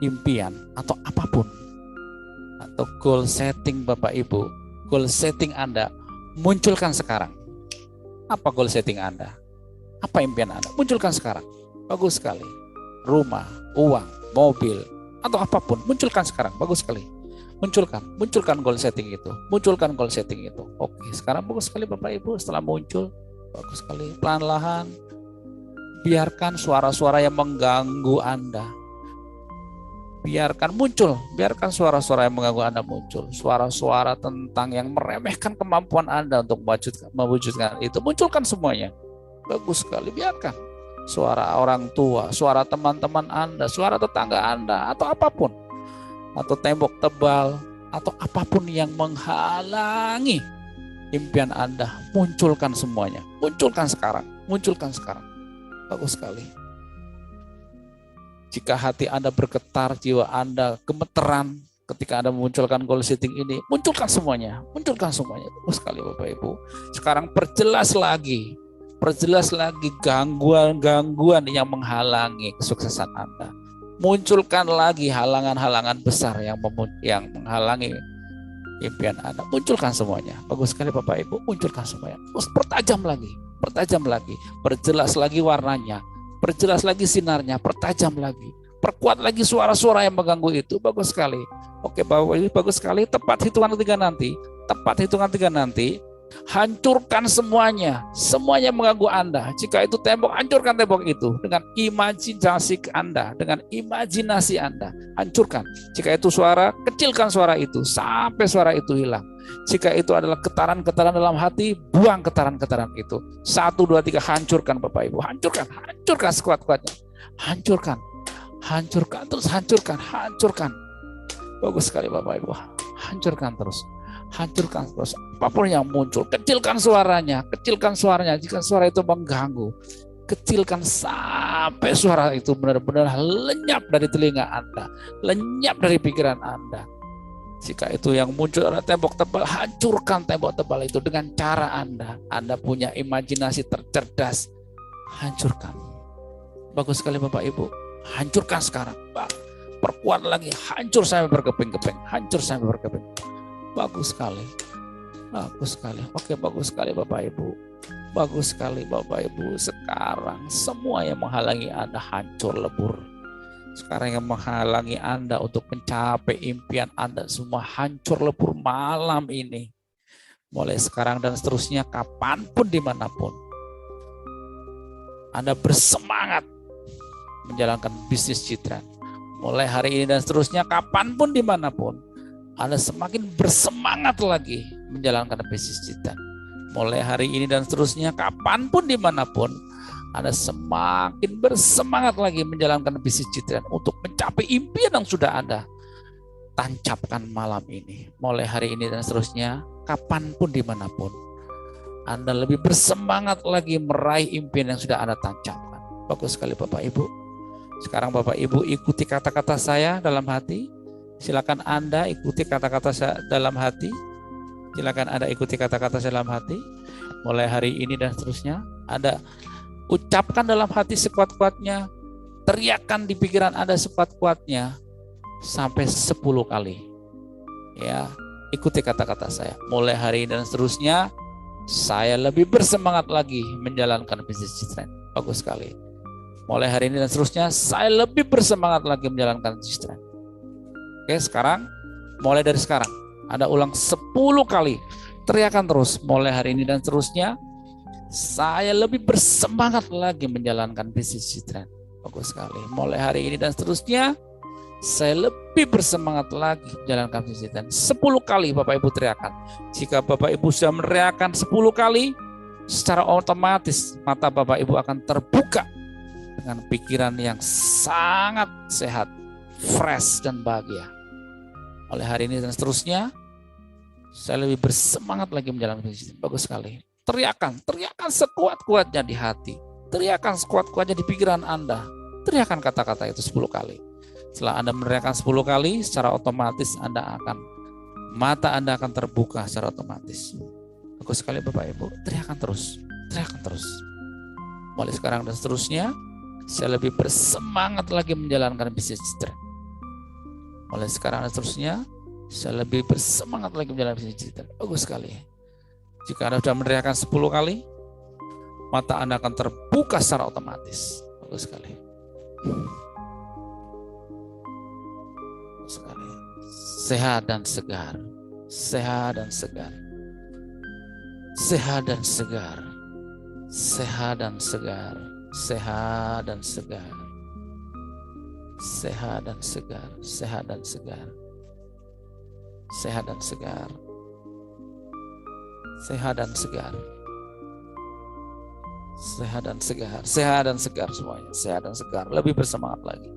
impian atau apapun, atau goal setting Bapak Ibu, goal setting Anda, munculkan sekarang. Apa goal setting Anda? Apa impian Anda? Munculkan sekarang. Bagus sekali. Rumah, uang, mobil, atau apapun, munculkan sekarang. Bagus sekali. Munculkan goal setting itu. Munculkan goal setting itu. Oke, sekarang bagus sekali Bapak Ibu. Setelah muncul, bagus sekali. Pelan-pelan, biarkan suara-suara yang mengganggu Anda. Biarkan suara-suara yang mengganggu Anda muncul. Suara-suara tentang yang meremehkan kemampuan Anda untuk mewujudkan itu. Munculkan semuanya. Bagus sekali, biarkan. Suara orang tua, suara teman-teman Anda, suara tetangga Anda, atau apapun. Atau tembok tebal, atau apapun yang menghalangi impian Anda. Munculkan semuanya. Munculkan sekarang. Bagus sekali. Jika hati Anda bergetar, jiwa Anda gemeteran ketika Anda memunculkan goal setting ini, munculkan semuanya. Bagus sekali Bapak Ibu. Sekarang perjelas lagi gangguan-gangguan yang menghalangi kesuksesan Anda. Munculkan lagi halangan-halangan besar yang menghalangi impian Anda. Munculkan semuanya. Bagus sekali Bapak Ibu, munculkan semuanya. Terus pertajam lagi. Perjelas lagi warnanya. Perjelas lagi sinarnya, pertajam lagi, perkuat lagi suara-suara yang mengganggu itu. Bagus sekali. Oke Bapak Ibu, bagus sekali. Tepat hitungan tiga nanti, hancurkan semuanya mengganggu Anda. Jika itu tembok, hancurkan tembok itu dengan imajinasi Anda, hancurkan. Jika itu suara, kecilkan suara itu sampai suara itu hilang. Jika itu adalah getaran-getaran dalam hati, buang getaran-getaran itu. 1, 2, 3, hancurkan Bapak Ibu. Hancurkan sekuat-kuatnya. Hancurkan. Terus hancurkan. Bagus sekali Bapak Ibu. Hancurkan terus. Apapun yang muncul, kecilkan suaranya. Jika suara itu mengganggu, kecilkan sampai suara itu benar-benar lenyap dari telinga Anda, lenyap dari pikiran Anda. Jika itu yang muncul adalah tembok tebal, hancurkan tembok tebal itu dengan cara Anda. Anda punya imajinasi tercerdas, hancurkan. Bagus sekali Bapak Ibu, hancurkan sekarang. Perkuat lagi, hancur sampai berkeping-keping. Bagus sekali. Oke, bagus sekali Bapak Ibu. Bagus sekali Bapak Ibu. Sekarang semua yang menghalangi Anda hancur lebur. Sekarang yang menghalangi Anda untuk mencapai impian Anda semua hancur lebur malam ini. Mulai sekarang dan seterusnya, kapanpun dimanapun Anda bersemangat menjalankan bisnis Citran. Mulai hari ini dan seterusnya, kapanpun dimanapun Anda semakin bersemangat lagi menjalankan bisnis Citran. Mulai hari ini dan seterusnya, kapanpun dimanapun Anda semakin bersemangat lagi menjalankan bisnis Citran untuk mencapai impian yang sudah Anda tancapkan malam ini. Mulai hari ini dan seterusnya, kapanpun dimanapun Anda lebih bersemangat lagi meraih impian yang sudah Anda tancapkan. Bagus sekali Bapak Ibu. Sekarang Bapak Ibu ikuti kata-kata saya dalam hati. Silakan Anda ikuti kata-kata saya dalam hati. Silakan Anda ikuti kata-kata saya dalam hati. Mulai hari ini dan seterusnya, Anda ucapkan dalam hati sekuat-kuatnya, teriakkan di pikiran Anda sekuat-kuatnya sampai 10 kali. Ya, ikuti kata-kata saya. Mulai hari ini dan seterusnya, saya lebih bersemangat lagi menjalankan bisnis Citran. Bagus sekali. Mulai hari ini dan seterusnya, saya lebih bersemangat lagi menjalankan bisnis Citran. Oke, sekarang, mulai dari sekarang, Anda ulang 10 kali. Teriakan terus, mulai hari ini dan seterusnya, saya lebih bersemangat lagi menjalankan bisnis Citran. Bagus sekali. Mulai hari ini dan seterusnya, saya lebih bersemangat lagi menjalankan bisnis Citran. 10 kali Bapak Ibu teriakan. Jika Bapak Ibu sudah meneriakan 10 kali, secara otomatis mata Bapak Ibu akan terbuka dengan pikiran yang sangat sehat, fresh dan bahagia. Oleh hari ini dan seterusnya, saya lebih bersemangat lagi menjalankan bisnis Citran. Bagus sekali. Teriakan sekuat-kuatnya di hati. Teriakan sekuat-kuatnya di pikiran Anda. Teriakan kata-kata itu 10 kali. Setelah Anda meneriakan 10 kali, secara otomatis mata Anda akan terbuka secara otomatis. Bagus sekali Bapak Ibu, teriakan terus. Mulai sekarang dan seterusnya, saya lebih bersemangat lagi menjalankan bisnis Citran. Mulai sekarang dan seterusnya, saya lebih bersemangat lagi menjalankan bisnis Citran. Bagus sekali. Jika Anda sudah meneriakan 10 kali, mata Anda akan terbuka secara otomatis. Bagus sekali. Sekali. Sehat dan segar. Sehat dan segar. Sehat dan segar. Sehat dan segar. Sehat dan segar. Sehat dan segar. Sehat dan segar. Sehat dan segar. Sehat dan segar. Sehat dan segar. Sehat dan segar semuanya. Sehat dan segar. Lebih bersemangat lagi.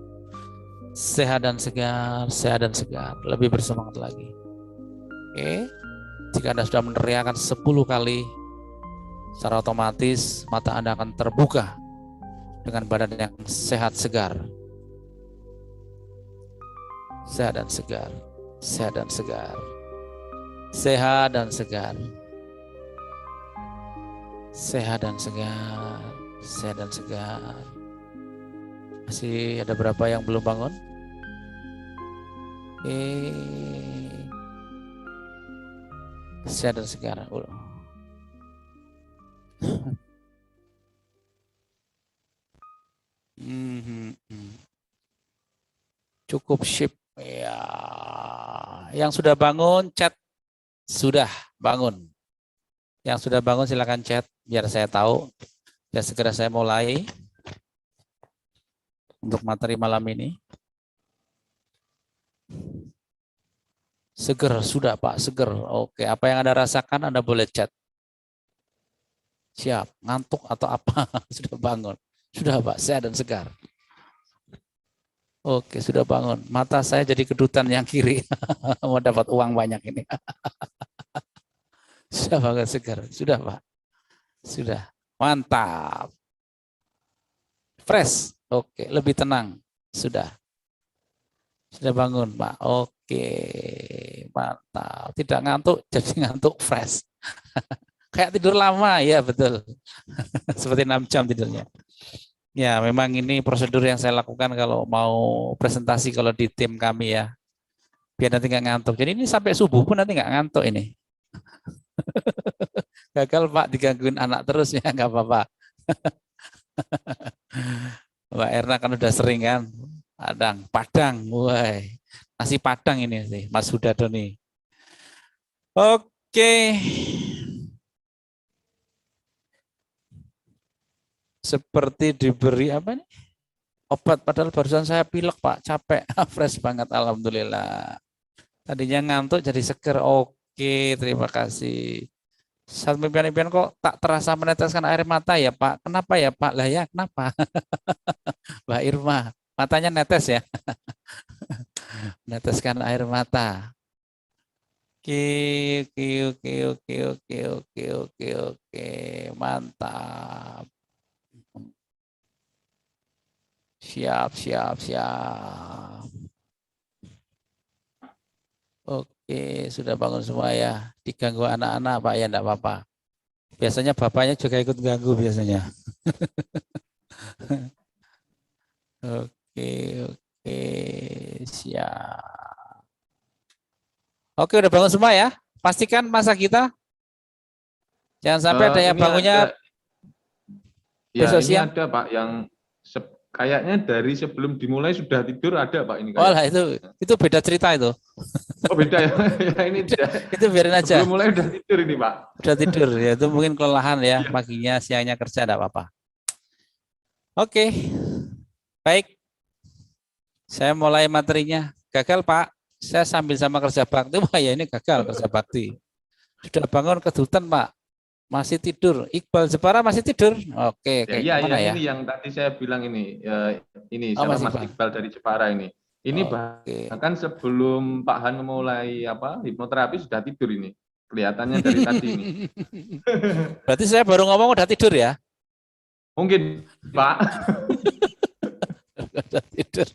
Sehat dan segar, sehat dan segar, lebih bersemangat lagi. Oke, jika Anda sudah meneriakan 10 kali, secara otomatis mata Anda akan terbuka dengan badan yang sehat segar. Sehat dan segar, sehat dan segar, sehat dan segar, sehat dan segar, sehat dan segar. Masih ada berapa yang belum bangun? Sehat dan segar. Cukup sip. Ya, yang sudah bangun chat. Sudah bangun. Yang sudah bangun silakan chat biar saya tahu. Ya segera saya mulai untuk materi malam ini. Seger, sudah Pak, seger. Oke, apa yang Anda rasakan Anda boleh chat. Siap, ngantuk atau apa? Sudah bangun. Sudah Pak, sehat dan segar. Oke, sudah bangun. Mata saya jadi kedutan yang kiri. Mau dapat uang banyak ini. Sudah bangun segar. Sudah Pak. Sudah. Mantap. Fresh. Oke, lebih tenang. Sudah. Sudah bangun, Pak. Oke, mantap. Tidak ngantuk, jadi ngantuk fresh. Kayak tidur lama, ya betul. Seperti 6 jam tidurnya. Ya, memang ini prosedur yang saya lakukan kalau mau presentasi kalau di tim kami ya. Biar nanti nggak ngantuk. Jadi ini sampai subuh pun nanti nggak ngantuk ini. Gagal Pak, digangguin anak terus ya, nggak apa-apa. Mbak Erna kan udah sering kan, Padang, wah, nasi Padang ini sih, Mas Hudado nih. Oke, seperti diberi apa nih? Obat, padahal barusan saya pilek Pak, capek, fresh banget, alhamdulillah. Tadinya ngantuk jadi seger. Oke, terima kasih. Saat mimpian-mimpian kok tak terasa meneteskan air mata ya Pak. Kenapa ya Pak? Lah ya kenapa? Mbak Irma, matanya netes ya. Meneteskan air mata. Oke, oke, oke, oke, oke, oke, oke, oke. Mantap. Siap, siap, siap. Oke, sudah bangun semua ya. Diganggu anak-anak Pak ya, enggak apa-apa. Biasanya bapaknya juga ikut ganggu biasanya. Oke, oke, siap. Oke, udah bangun semua ya. Pastikan masa kita. Jangan sampai ada yang Ini bangunnya ya besok ini siang. ada Pak yang kayaknya dari sebelum dimulai sudah tidur ada Pak ini Oh kayak. lah itu beda cerita itu. Oh beda ya. Ya ini Itu biarin aja. sebelum mulai udah tidur ini Pak. Udah tidur ya, itu mungkin kelelahan ya, Iya. paginya siangnya kerja enggak apa-apa. Oke. Baik. Saya mulai materinya. Gagal Pak. Saya sambil sama kerja bakti. Wah ya ini gagal kerja bakti. Sudah bangun kedutan Pak. Masih tidur. Iqbal Jepara masih tidur. Oke, kayak Iya, gimana ya? ini yang tadi saya bilang ini. Ini Oh, sama Mas Mas Iqbal. Iqbal dari Jepara ini. Ini Oke. bahkan sebelum Pak Han mulai hipnoterapi sudah tidur ini. Kelihatannya dari tadi ini. Berarti saya baru ngomong udah tidur ya? Mungkin Pak. Udah tidur.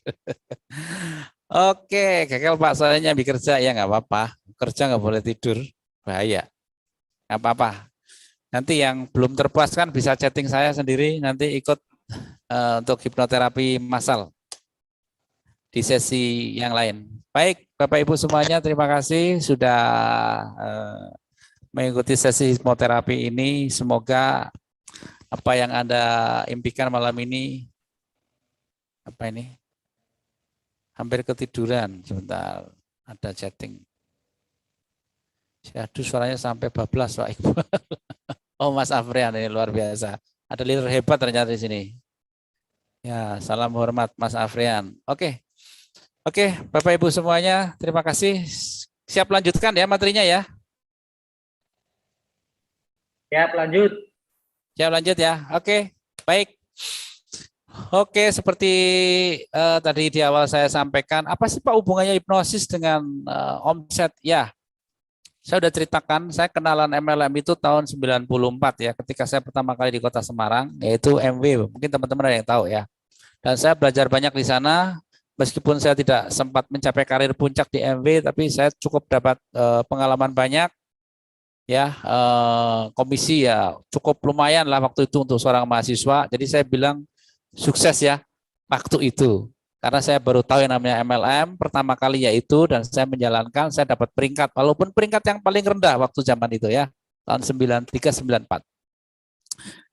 Oke, gagal Pak, saya nyambi kerja ya nggak apa-apa. Kerja nggak boleh tidur, bahaya. Nggak apa-apa. Nanti yang belum terpuaskan bisa chatting saya sendiri, nanti ikut untuk hipnoterapi massal di sesi yang lain. Baik, Bapak Ibu semuanya, terima kasih sudah mengikuti sesi hipnoterapi ini. Semoga apa yang Anda impikan malam ini, apa ini? Hampir ketiduran, sebentar, ada chatting. Aduh, suaranya sampai bablas Pak Iqbal. Oh, Mas Afrian ini luar biasa. Ada leader hebat ternyata di sini. Ya, salam hormat Mas Afrian. Oke. Oke, Bapak Ibu semuanya, terima kasih. Siap lanjutkan ya materinya ya. Siap, lanjut. Siap lanjut ya. Oke, baik. Oke, seperti tadi di awal saya sampaikan, apa sih Pak hubungannya hipnosis dengan omset? Ya, saya sudah ceritakan, saya kenalan MLM itu tahun 94 ya, ketika saya pertama kali di Kota Semarang, yaitu MW, mungkin teman-teman ada yang tahu ya. Dan saya belajar banyak di sana, meskipun saya tidak sempat mencapai karir puncak di MW, tapi saya cukup dapat pengalaman banyak, ya, komisi ya cukup lumayan lah waktu itu untuk seorang mahasiswa. Jadi saya bilang sukses ya waktu itu, karena saya baru tahu yang namanya MLM pertama kali yaitu, dan saya menjalankan, saya dapat peringkat, walaupun peringkat yang paling rendah waktu zaman itu ya, tahun 93-94.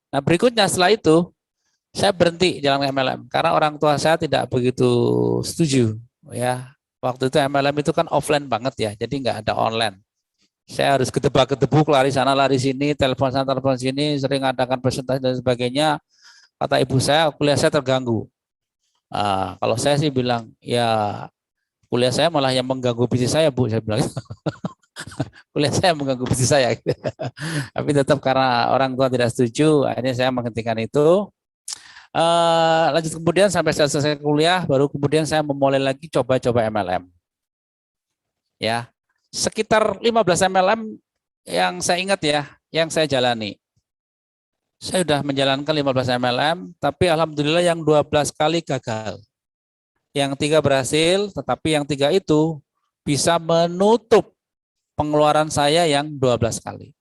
Nah berikutnya setelah itu saya berhenti jalan MLM karena orang tua saya tidak begitu setuju ya. Waktu itu MLM itu kan offline banget ya, jadi nggak ada online. Saya harus gedebak-gedebuk, lari sana lari sini, telepon sana telepon sini, sering adakan presentasi dan sebagainya. Kata ibu saya, kuliah saya terganggu. Kalau saya sih bilang, ya kuliah saya malah yang mengganggu bisnis saya, Bu. Saya bilang, kuliah saya mengganggu bisnis saya. Tapi tetap karena orang tua tidak setuju, akhirnya saya menghentikan itu. Lanjut kemudian sampai saya selesai kuliah, baru kemudian saya memulai lagi coba-coba MLM. Ya, sekitar 15 MLM yang saya ingat ya, yang saya jalani. Saya sudah menjalankan 15 MLM, tapi alhamdulillah yang 12 kali gagal. Yang 3 berhasil, tetapi yang 3 itu bisa menutup pengeluaran saya yang 12 kali.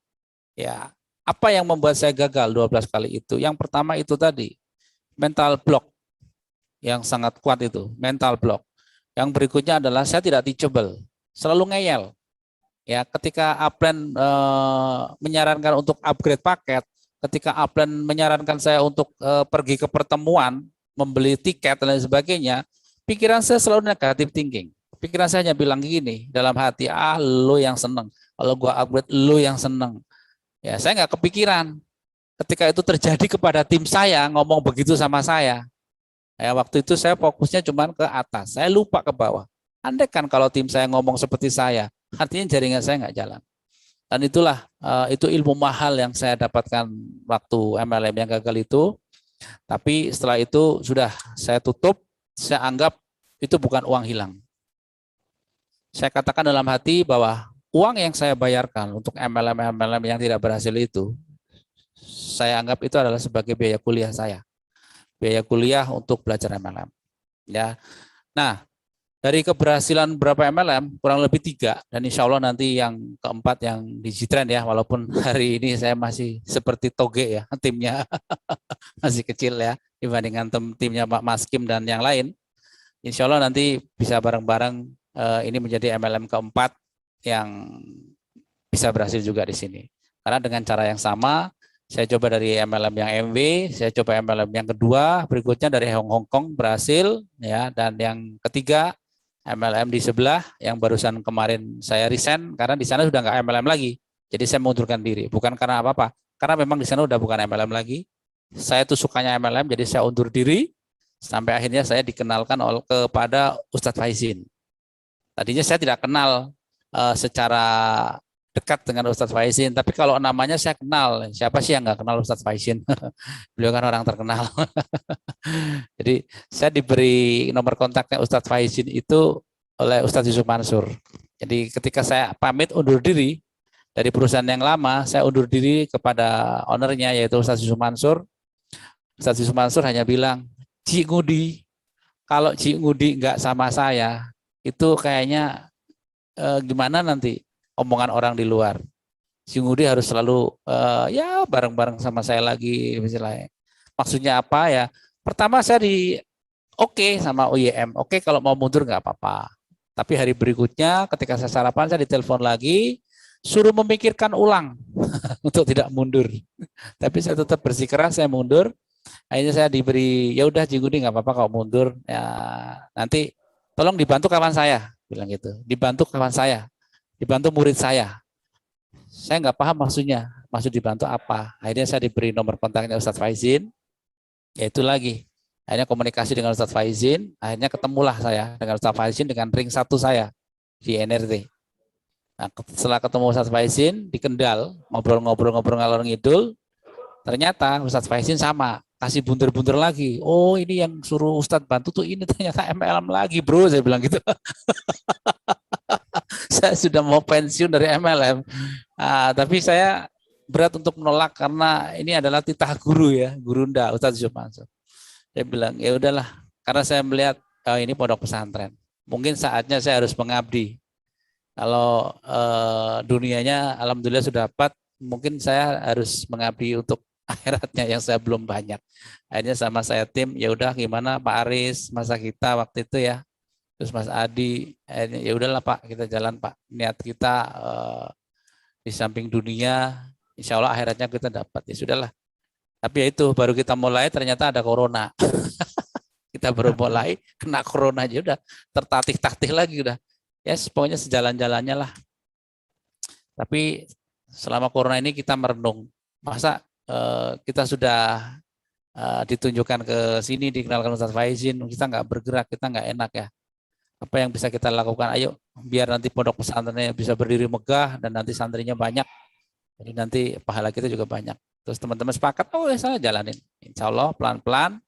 Ya, apa yang membuat saya gagal 12 kali itu? Yang pertama itu tadi, mental block yang sangat kuat itu, mental block. Yang berikutnya adalah saya tidak teachable, selalu ngeyel. ya ketika Upland menyarankan untuk upgrade paket, ketika Upland menyarankan saya untuk pergi ke pertemuan, membeli tiket dan lain sebagainya, pikiran saya selalu negatif thinking. Pikiran saya hanya bilang gini dalam hati, lo yang seneng. Kalau gua upgrade, lo yang seneng. Ya, saya nggak kepikiran ketika itu terjadi kepada tim saya ngomong begitu sama saya. Ya, waktu itu saya fokusnya cuma ke atas. Saya lupa ke bawah. Andai kan kalau tim saya ngomong seperti saya, artinya jaringan saya nggak jalan. Dan itulah itu ilmu mahal yang saya dapatkan waktu MLM yang gagal itu. Tapi setelah itu sudah saya tutup. Saya anggap itu bukan uang hilang. Saya katakan dalam hati bahwa uang yang saya bayarkan untuk MLM yang tidak berhasil itu, saya anggap itu adalah sebagai biaya kuliah saya. Biaya kuliah untuk belajar MLM. Ya. Nah, dari keberhasilan berapa MLM, kurang lebih 3, dan insya Allah nanti yang keempat yang di G-Trend ya, walaupun hari ini saya masih seperti toge ya, timnya masih kecil ya, dibandingkan timnya Pak Maskim dan yang lain. Insya Allah nanti bisa bareng-bareng ini menjadi MLM keempat yang bisa berhasil juga di sini. Karena dengan cara yang sama, saya coba dari MLM yang MW, saya coba MLM yang kedua, berikutnya dari Hong Kong berhasil, ya, dan yang ketiga MLM di sebelah yang barusan kemarin saya resign karena di sana sudah nggak MLM lagi. Jadi saya mengundurkan diri, bukan karena apa-apa, karena memang di sana udah bukan MLM lagi. Saya tuh sukanya MLM, jadi saya undur diri sampai akhirnya saya dikenalkan kepada Ustadz Faizin. Tadinya saya tidak kenal secara dekat dengan Ustadz Faizin, tapi kalau namanya saya kenal. Siapa sih yang nggak kenal Ustadz Faizin? Beliau kan orang terkenal. Jadi saya diberi nomor kontaknya Ustadz Faizin itu oleh Ustadz Yusuf Mansur. Jadi ketika saya pamit undur diri dari perusahaan yang lama, saya undur diri kepada ownernya yaitu Ustadz Yusuf Mansur. Ustadz Yusuf Mansur hanya bilang, Cik Ngudi, kalau Cik Ngudi nggak sama saya, itu kayaknya gimana nanti omongan orang di luar. Cik Ngudi harus selalu ya bareng-bareng sama saya lagi misalnya. Maksudnya apa ya? Pertama saya oke sama OYM. Oke kalau mau mundur nggak apa-apa. Tapi hari berikutnya ketika saya sarapan saya ditelepon lagi suruh memikirkan ulang untuk tidak mundur. Tapi saya tetap bersikeras saya mundur. Akhirnya saya diberi ya udah Cik Ngudi nggak apa-apa kalau mundur. Ya nanti tolong dibantu kawan saya bilang gitu. Dibantu kawan saya. Dibantu murid saya. Saya nggak paham maksudnya. Maksud dibantu apa? Akhirnya saya diberi nomor kontaknya Ustadz Faizin. Ya itu lagi. Akhirnya komunikasi dengan Ustadz Faizin. Akhirnya ketemulah saya dengan Ustadz Faizin dengan ring 1 saya di NRT. Nah, setelah ketemu Ustadz Faizin di Kendal, ngobrol-ngobrol ngalor ngidul, ternyata Ustadz Faizin sama. Kasih bunter-bunter lagi. Oh ini yang suruh Ustadz bantu tuh ini ternyata MLM lagi bro. Saya bilang gitu. Saya sudah mau pensiun dari MLM, tapi saya berat untuk menolak karena ini adalah titah guru ya, gurunda Ustadz Yusuf Mansur. Saya bilang ya udahlah, karena saya melihat ini pondok pesantren, mungkin saatnya saya harus mengabdi. Kalau dunianya alhamdulillah sudah dapat, mungkin saya harus mengabdi untuk akhiratnya yang saya belum banyak. Akhirnya sama saya tim, ya udah gimana Pak Aris, masa kita waktu itu ya. Terus Mas Adi, ya udahlah Pak, kita jalan Pak. Niat kita di samping dunia, insya Allah akhiratnya kita dapat. Ya sudahlah. Tapi ya itu, baru kita mulai ternyata ada corona. Kita baru mulai, kena corona aja udah. Tertatih-tatih lagi udah. Ya pokoknya sejalan-jalannya lah. Tapi selama corona ini kita merenung. Masa kita sudah ditunjukkan ke sini, dikenalkan Ustadz Faizin, kita nggak bergerak, kita nggak enak ya. Apa yang bisa kita lakukan? Ayo, biar nanti pondok pesantrennya bisa berdiri megah dan nanti santrinya banyak. Jadi nanti pahala kita juga banyak. Terus teman-teman sepakat, oh ya saya jalanin. Insya Allah pelan-pelan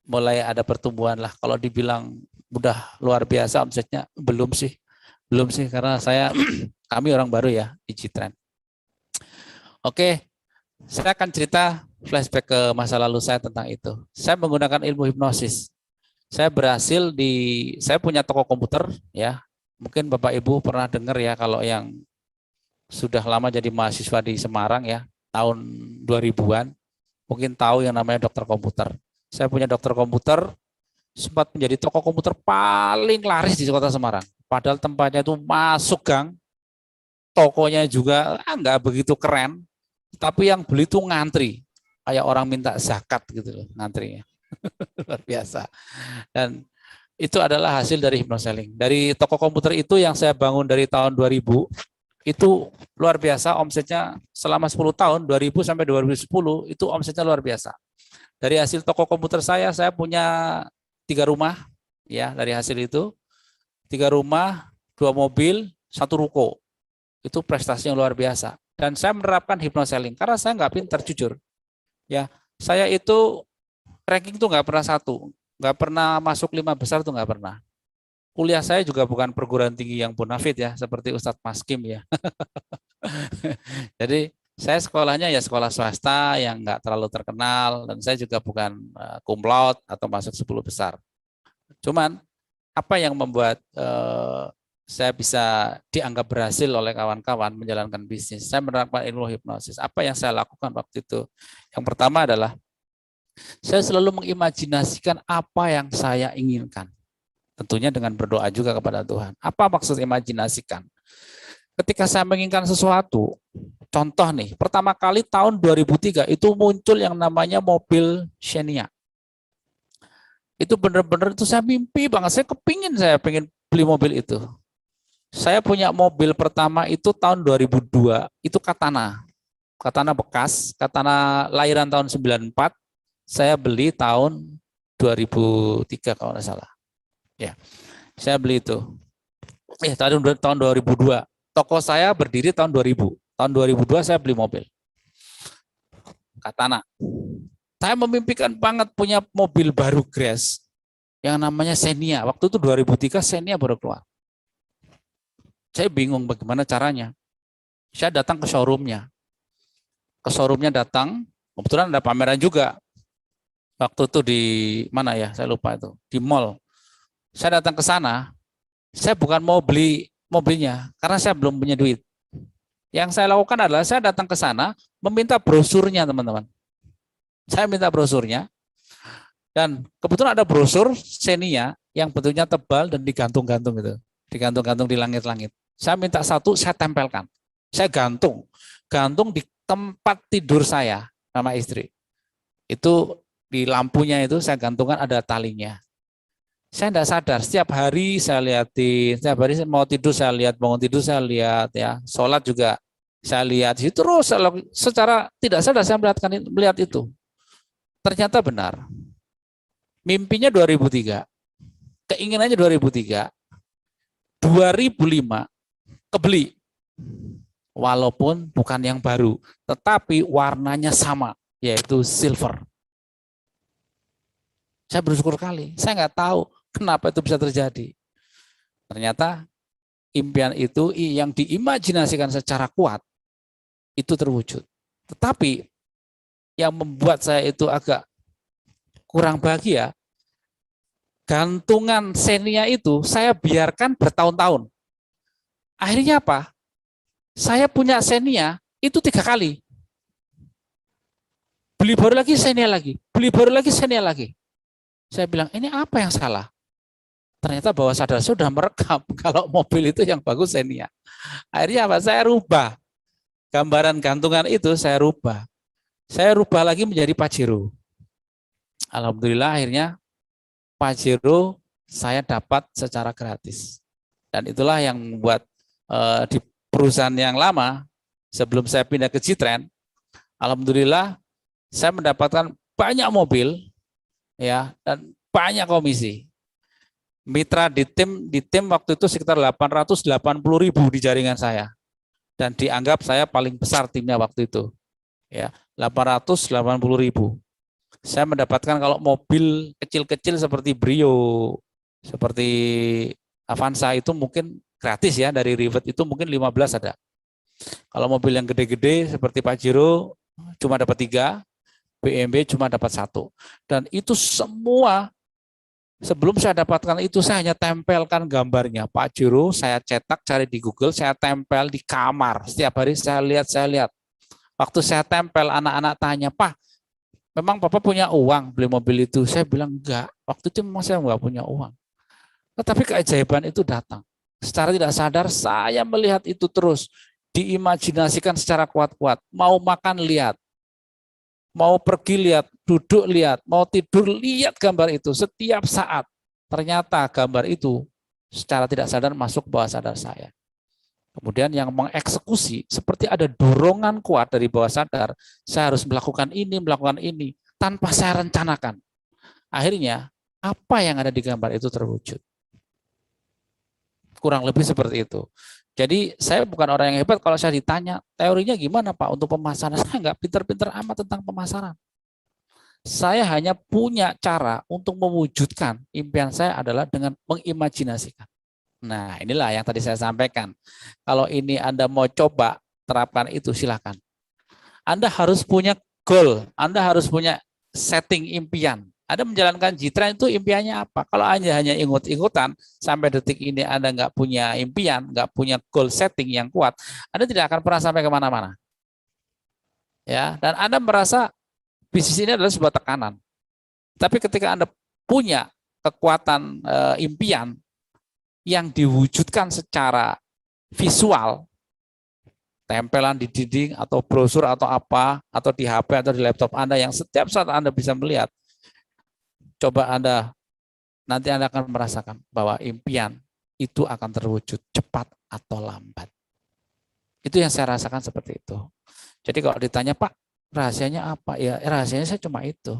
mulai ada pertumbuhan lah. Kalau dibilang udah luar biasa omsetnya, belum sih karena kami orang baru ya di G-Trend. Oke, saya akan cerita flashback ke masa lalu saya tentang itu. Saya menggunakan ilmu hipnosis. Saya saya punya toko komputer ya. Mungkin Bapak Ibu pernah dengar ya kalau yang sudah lama jadi mahasiswa di Semarang ya, tahun 2000-an, mungkin tahu yang namanya dokter komputer. Saya punya dokter komputer, sempat menjadi toko komputer paling laris di kota Semarang. Padahal tempatnya itu masuk gang, tokonya juga nggak begitu keren, tapi yang beli itu ngantri, kayak orang minta zakat gitu loh, ngantrinya. Luar biasa. Dan itu adalah hasil dari hypnoselling. Dari toko komputer itu yang saya bangun dari tahun 2000, itu luar biasa omsetnya selama 10 tahun, 2000 sampai 2010, itu omsetnya luar biasa. Dari hasil toko komputer saya punya 3 rumah, ya dari hasil itu, 3 rumah, 2 mobil, 1 ruko. Itu prestasinya luar biasa. Dan saya menerapkan hypnoselling karena saya nggak pintar, jujur. Ya, saya itu ranking tuh nggak pernah 1, nggak pernah masuk 5 besar tuh nggak pernah. Kuliah saya juga bukan perguruan tinggi yang bonafit ya, seperti Ustadz Maskim ya. Jadi saya sekolahnya ya sekolah swasta yang nggak terlalu terkenal, dan saya juga bukan cum laude atau masuk 10 besar. Cuman apa yang membuat saya bisa dianggap berhasil oleh kawan-kawan menjalankan bisnis? Saya menerapkan ilmu hipnosis. Apa yang saya lakukan waktu itu? Yang pertama adalah saya selalu mengimajinasikan apa yang saya inginkan. Tentunya dengan berdoa juga kepada Tuhan. Apa maksud imajinasikan? Ketika saya menginginkan sesuatu, contoh nih, pertama kali tahun 2003 itu muncul yang namanya mobil Xenia. Itu benar-benar itu saya mimpi banget, saya pengen beli mobil itu. Saya punya mobil pertama itu tahun 2002, itu Katana. Katana bekas, Katana lahiran tahun 94, saya beli tahun 2003 kalau nggak salah. Ya, saya beli itu. Tahun 2002. Toko saya berdiri tahun 2000. Tahun 2002 saya beli mobil Katana. Saya memimpikan banget punya mobil baru Grace yang namanya Xenia. Waktu itu 2003 Xenia baru keluar. Saya bingung bagaimana caranya. Saya datang ke showroomnya. Ke showroomnya datang, kebetulan ada pameran juga. Waktu itu di mana ya? Saya lupa itu. Di mall. Saya datang ke sana, saya bukan mau beli mobilnya, karena saya belum punya duit. Yang saya lakukan adalah saya datang ke sana, meminta brosurnya teman-teman. Saya minta brosurnya, dan kebetulan ada brosur Xenia yang bentuknya tebal dan digantung-gantung gitu. Digantung-gantung di langit-langit. Saya minta 1, saya tempelkan. Saya gantung di tempat tidur saya sama istri. Itu di lampunya itu saya gantungkan ada talinya. Saya tidak sadar, setiap hari saya lihatin, setiap hari mau tidur saya lihat, bangun tidur saya lihat, ya, sholat juga saya lihat, terus secara tidak sadar saya melihat itu. Ternyata benar, mimpinya 2003, keinginannya 2003, 2005 kebeli, walaupun bukan yang baru, tetapi warnanya sama, yaitu silver. Saya bersyukur kali, saya nggak tahu kenapa itu bisa terjadi. Ternyata impian itu yang diimajinasikan secara kuat, itu terwujud. Tetapi yang membuat saya itu agak kurang bahagia, gantungan Xenia itu saya biarkan bertahun-tahun. Akhirnya apa? Saya punya Xenia itu 3 kali. Beli baru lagi, Xenia lagi. Beli baru lagi, Xenia lagi. Saya bilang, ini apa yang salah? Ternyata bawah sadar saya sudah merekam kalau mobil itu yang bagus Xenia. Akhirnya apa? Saya rubah. Gambaran gantungan itu saya rubah. Saya rubah lagi menjadi Pajero. Alhamdulillah akhirnya Pajero saya dapat secara gratis. Dan itulah yang membuat di perusahaan yang lama, sebelum saya pindah ke Citren, alhamdulillah saya mendapatkan banyak mobil, ya, dan banyak komisi. Mitra di tim waktu itu sekitar 880.000 di jaringan saya, dan dianggap saya paling besar timnya waktu itu, ya, 880.000. Saya mendapatkan kalau mobil kecil-kecil seperti Brio, seperti Avanza itu mungkin gratis ya, dari Rivet itu mungkin 15 ada. Kalau mobil yang gede-gede seperti Pajero cuma dapat 3, BMW cuma dapat 1. Dan itu semua sebelum saya dapatkan itu saya hanya tempelkan gambarnya Pajero, saya cetak, cari di Google, saya tempel di kamar. Setiap hari saya lihat. Waktu saya tempel, anak-anak tanya, "Pak, memang Papa punya uang beli mobil itu?" Saya bilang enggak. Waktu itu memang saya enggak punya uang. Tetapi keajaiban itu datang. secara tidak sadar saya melihat itu terus, diimajinasikan secara kuat-kuat. Mau makan lihat, mau pergi lihat, duduk lihat, mau tidur lihat gambar itu setiap saat. Ternyata gambar itu secara tidak sadar masuk ke bawah sadar saya. Kemudian yang mengeksekusi seperti ada dorongan kuat dari bawah sadar, saya harus melakukan ini, tanpa saya rencanakan. Akhirnya, apa yang ada di gambar itu terwujud. Kurang lebih seperti itu. Jadi saya bukan orang yang hebat kalau saya ditanya, teorinya gimana Pak untuk pemasaran? Saya nggak pinter-pinter amat tentang pemasaran. Saya hanya punya cara untuk mewujudkan impian saya adalah dengan mengimajinasikan. Nah, inilah yang tadi saya sampaikan. Kalau ini Anda mau coba terapkan itu, silakan. Anda harus punya goal, Anda harus punya setting impian. Anda menjalankan G-Train itu impiannya apa? Kalau Anda hanya ingut-ingutan, sampai detik ini Anda nggak punya impian, nggak punya goal setting yang kuat, Anda tidak akan pernah sampai kemana-mana. Ya, dan Anda merasa bisnis ini adalah sebuah tekanan. Tapi ketika Anda punya kekuatan impian, yang diwujudkan secara visual, tempelan di dinding atau brosur atau apa, atau di HP atau di laptop Anda yang setiap saat Anda bisa melihat, coba nanti Anda akan merasakan bahwa impian itu akan terwujud cepat atau lambat. Itu yang saya rasakan seperti itu. Jadi kalau ditanya, Pak, rahasianya apa? Ya rahasianya saya cuma itu.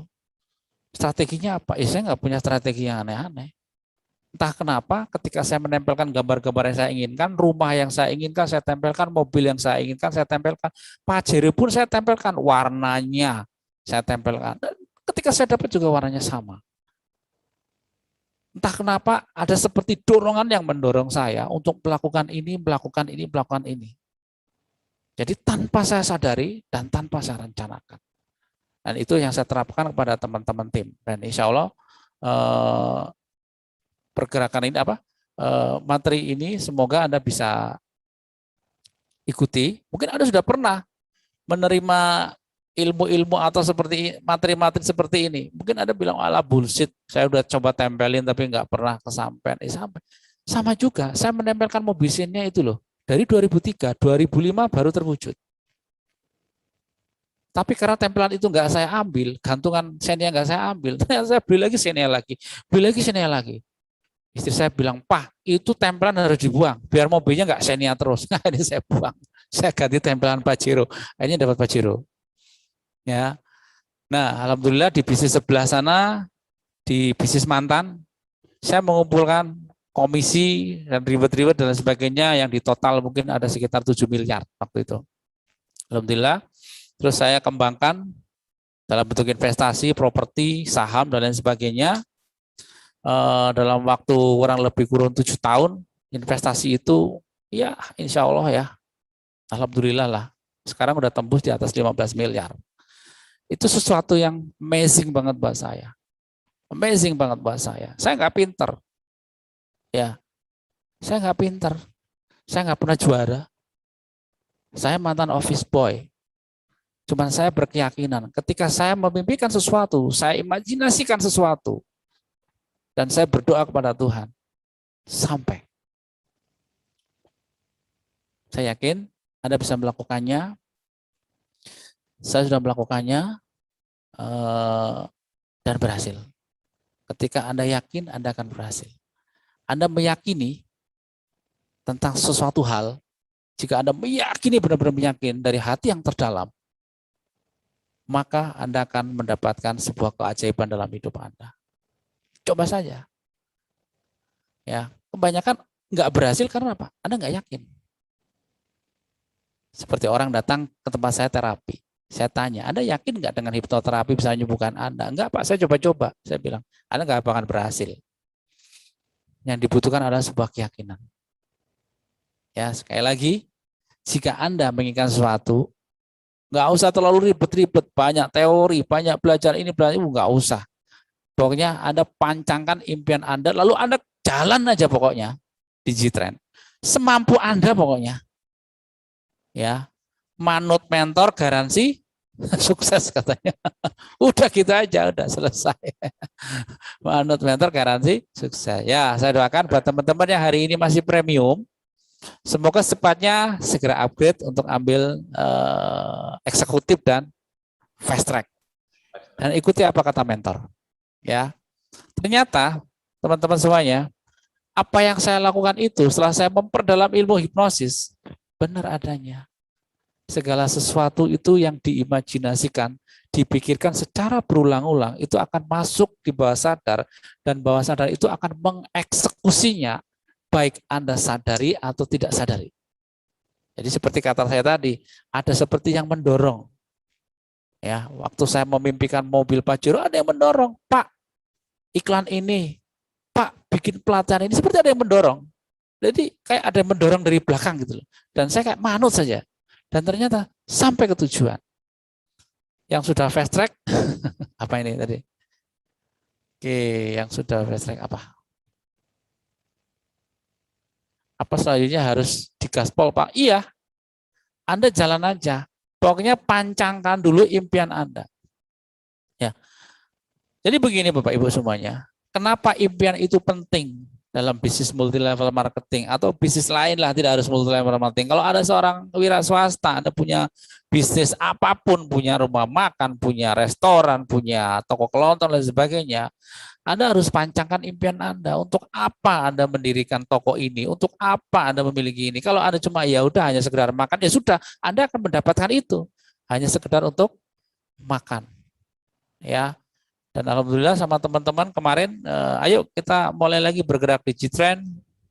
Strateginya apa? Ya saya nggak punya strategi yang aneh-aneh. Entah kenapa ketika saya menempelkan gambar-gambar yang saya inginkan, rumah yang saya inginkan saya tempelkan, mobil yang saya inginkan saya tempelkan, Pajero pun saya tempelkan, warnanya saya tempelkan. Dan ketika saya dapat juga warnanya sama. Entah kenapa ada seperti dorongan yang mendorong saya untuk melakukan ini, melakukan ini, melakukan ini. Jadi tanpa saya sadari dan tanpa saya rencanakan. Dan itu yang saya terapkan kepada teman-teman tim. Dan insya Allah pergerakan ini materi ini semoga Anda bisa ikuti. Mungkin Anda sudah pernah menerima ilmu-ilmu atau seperti materi-materi seperti ini. Mungkin Anda bilang ala bullshit, saya udah coba tempelin tapi nggak pernah kesampaian. Sampai. Sama juga, saya menempelkan mobisinnya itu loh. Dari 2003, 2005 baru terwujud. Tapi karena tempelan itu nggak saya ambil, gantungan sennya nggak saya ambil, ternyata saya beli lagi sennya lagi. Istri saya bilang, Pak, itu tempelan harus dibuang, biar mobilnya nggak senia terus. Nah, ini saya buang, saya ganti tempelan Pajero. Akhirnya dapat Pajero. Ya, nah, alhamdulillah di bisnis sebelah sana, di bisnis mantan, saya mengumpulkan komisi dan ribet-ribet dan sebagainya yang di total mungkin ada sekitar 7 miliar waktu itu. Alhamdulillah, terus saya kembangkan dalam bentuk investasi, properti, saham dan lain sebagainya. Dalam waktu kurang 7 tahun investasi itu ya insya Allah ya alhamdulillah lah sekarang udah tembus di atas 15 miliar. Itu sesuatu yang amazing banget buat saya, saya nggak pinter ya, saya nggak pernah juara, saya mantan office boy. Cuman saya berkeyakinan ketika saya memimpikan sesuatu, saya imajinasikan sesuatu, dan saya berdoa kepada Tuhan, sampai. Saya yakin Anda bisa melakukannya. Saya sudah melakukannya dan berhasil. Ketika Anda yakin, Anda akan berhasil. Anda meyakini tentang sesuatu hal, jika Anda meyakini, benar-benar meyakin dari hati yang terdalam, maka Anda akan mendapatkan sebuah keajaiban dalam hidup Anda. Coba saja. Ya, kebanyakan nggak berhasil karena apa? Anda nggak yakin. Seperti orang datang ke tempat saya terapi. Saya tanya, Anda yakin nggak dengan hipnoterapi bisa menyembuhkan Anda? Enggak Pak, saya coba-coba. Saya bilang, Anda nggak akan berhasil. Yang dibutuhkan adalah sebuah keyakinan. Ya, sekali lagi, jika Anda menginginkan sesuatu, nggak usah terlalu ribet-ribet, banyak teori, banyak belajar ini, belajar itu, nggak usah. Pokoknya Anda pancangkan impian Anda, lalu Anda jalan aja pokoknya di G-Train. Semampu Anda pokoknya. Ya, manut mentor garansi Sukses katanya. Udah gitu aja, udah selesai. Manut mentor garansi sukses. Ya, saya doakan buat teman-teman yang hari ini masih premium, semoga secepatnya segera upgrade untuk ambil eksekutif dan fast track. Dan ikuti apa kata mentor. Ya, ternyata teman-teman semuanya, apa yang saya lakukan itu setelah saya memperdalam ilmu hipnosis, benar adanya. Segala sesuatu itu yang diimajinasikan, dipikirkan secara berulang-ulang, itu akan masuk di bawah sadar, dan bawah sadar itu akan mengeksekusinya, baik Anda sadari atau tidak sadari. Jadi seperti kata saya tadi, ada seperti yang mendorong. Ya, waktu saya memimpikan mobil Pajero, ada yang mendorong, Pak, iklan ini, Pak, bikin pelatihan ini, seperti ada yang mendorong. Jadi kayak ada yang mendorong dari belakang gitu loh. Dan saya kayak manut saja. Dan ternyata sampai ke tujuan. Yang sudah fast track, apa ini tadi? Oke, yang sudah fast track apa? Apa selanjutnya harus digaspol, Pak? Iya, Anda jalan aja. Pokoknya pancangkan dulu impian Anda. Ya. Jadi begini Bapak Ibu semuanya, kenapa impian itu penting dalam bisnis multi level marketing atau bisnis lain lah, tidak harus multi level marketing. Kalau ada seorang wira swasta, Anda punya bisnis apapun, punya rumah makan, punya restoran, punya toko kelontong dan sebagainya, Anda harus pancangkan impian Anda. Untuk apa Anda mendirikan toko ini? Untuk apa Anda memiliki ini? Kalau Anda cuma ya udah hanya sekedar makan, ya sudah, Anda akan mendapatkan itu. Hanya sekedar untuk makan. Ya. Dan alhamdulillah sama teman-teman kemarin, ayo kita mulai lagi bergerak di G-Trend.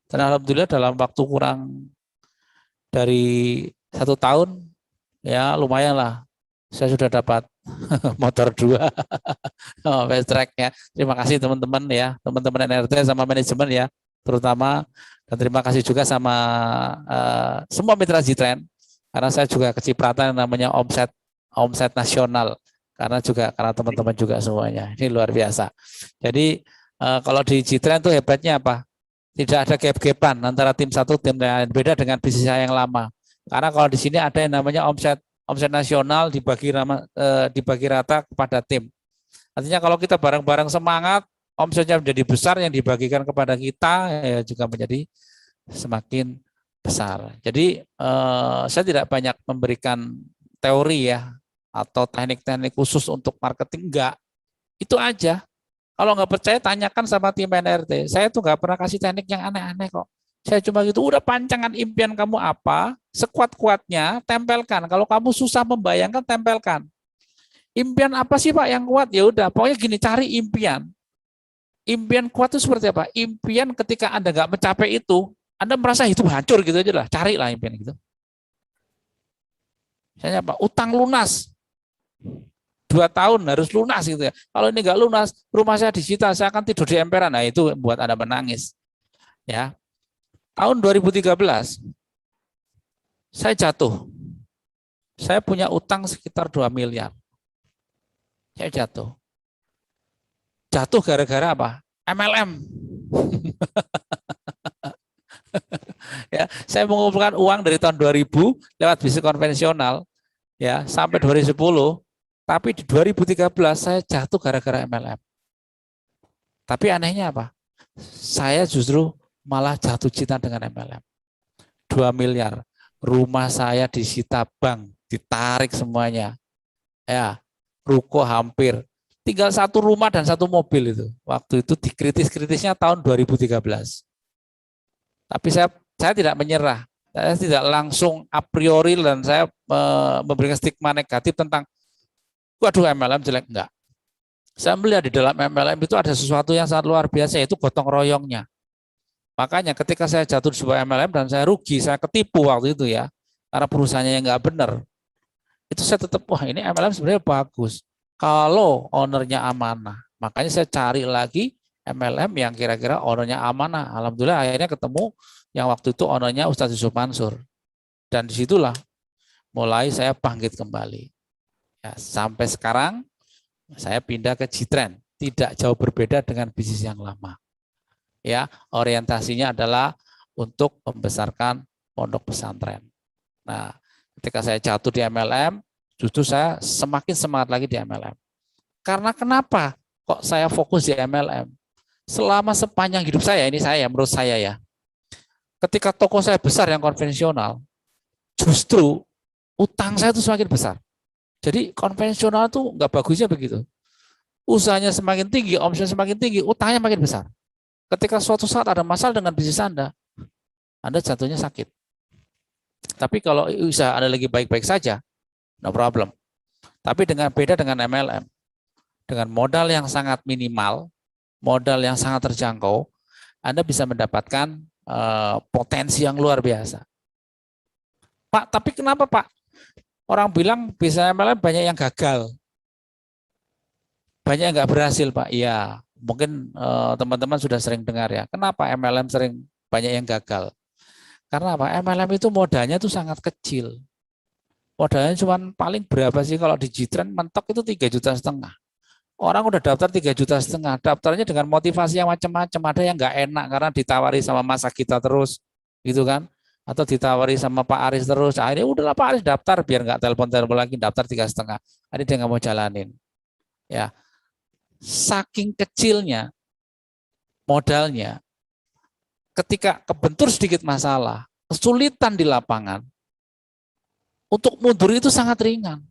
Dan alhamdulillah dalam waktu kurang dari 1 tahun, ya lumayan lah. Saya sudah dapat motor 2 fast track ya. Terima kasih teman-teman ya, teman-teman NRT sama manajemen ya, terutama. Dan terima kasih juga sama semua mitra G-Trend, karena saya juga kecipratan yang namanya omset nasional. Karena teman-teman juga semuanya. Ini luar biasa. Jadi kalau di G-Trend itu hebatnya apa? Tidak ada gap-gapan antara tim satu tim lain. Beda dengan bisnis saya yang lama. Karena kalau di sini ada yang namanya omset nasional dibagi rata kepada tim. Artinya kalau kita bareng-bareng semangat, omsetnya menjadi besar, yang dibagikan kepada kita ya juga menjadi semakin besar. Jadi saya tidak banyak memberikan teori ya, atau teknik-teknik khusus untuk marketing, enggak. Itu aja. Kalau nggak percaya, tanyakan sama tim NRT. Saya tuh nggak pernah kasih teknik yang aneh-aneh kok. Saya cuma gitu, udah pancangan impian kamu apa, sekuat-kuatnya, tempelkan. Kalau kamu susah membayangkan, tempelkan. Impian apa sih Pak yang kuat? Ya udah, pokoknya gini, cari impian. Impian kuat itu seperti apa? Impian ketika Anda nggak mencapai itu, Anda merasa hidup hancur gitu aja lah. Carilah impian gitu. Misalnya apa? Utang lunas. 2 tahun harus lunas gitu ya. Kalau ini nggak lunas, rumah saya disita, saya akan tidur di emperan. Nah itu buat Anda menangis. Ya, tahun 2013 saya jatuh. Saya punya utang sekitar 2 miliar. Saya jatuh. Jatuh gara-gara apa? MLM. Ya, saya mengumpulkan uang dari tahun 2000 lewat bisnis konvensional ya sampai 2010. Tapi di 2013 saya jatuh gara-gara MLM. Tapi anehnya apa? Saya justru malah jatuh cinta dengan MLM. 2 miliar. Rumah saya disita bank, ditarik semuanya. Ya, ruko hampir. Tinggal 1 rumah dan 1 mobil itu. Waktu itu dikritis-kritisnya tahun 2013. Tapi saya tidak menyerah. Saya tidak langsung a priori dan saya memberikan stigma negatif tentang waduh MLM jelek, enggak. Saya melihat di dalam MLM itu ada sesuatu yang sangat luar biasa, yaitu gotong royongnya. Makanya ketika saya jatuh di sebuah MLM dan saya rugi, saya ketipu waktu itu ya, karena perusahaannya yang enggak benar. Itu saya tetap, wah ini MLM sebenarnya bagus. Kalau ownernya amanah. Makanya saya cari lagi MLM yang kira-kira ownernya amanah. Alhamdulillah akhirnya ketemu yang waktu itu ownernya Ustadz Yusuf Mansur. Dan disitulah mulai saya bangkit kembali. Ya, sampai sekarang saya pindah ke G-Trend, tidak jauh berbeda dengan bisnis yang lama. Ya, orientasinya adalah untuk membesarkan pondok pesantren. Nah, ketika saya jatuh di MLM, Justru saya semakin semangat lagi di MLM. Karena kenapa kok saya fokus di MLM? Selama sepanjang hidup saya, ini saya menurut saya ya, ketika toko saya besar yang konvensional, justru utang saya itu semakin besar. Jadi konvensional tuh nggak bagusnya begitu. Usahanya semakin tinggi, omsetnya semakin tinggi, utangnya makin besar. Ketika suatu saat ada masalah dengan bisnis Anda jatuhnya sakit. Tapi kalau usaha Anda lagi baik-baik saja, no problem. Tapi beda dengan MLM. Dengan modal yang sangat minimal, modal yang sangat terjangkau, Anda bisa mendapatkan potensi yang luar biasa. Pak, tapi kenapa Pak? Orang bilang bisa MLM banyak yang gagal. Banyak yang nggak berhasil Pak. Iya, mungkin teman-teman sudah sering dengar ya. Kenapa MLM sering banyak yang gagal? Karena apa? MLM itu modalnya tuh sangat kecil. Modalnya cuma paling berapa sih kalau di Jitren mentok itu 3,5 juta. Orang udah daftar 3,5 juta, daftarnya dengan motivasi yang macam-macam. Ada yang nggak enak karena ditawari sama masa kita terus, gitu kan? Atau ditawari sama Pak Aris terus. Akhirnya udahlah Pak Aris daftar biar nggak telepon-telepon lagi, daftar 3,5. Akhirnya dia nggak mau jalanin. Ya, saking kecilnya modalnya, ketika kebentur sedikit masalah, kesulitan di lapangan, untuk mundur itu sangat ringan.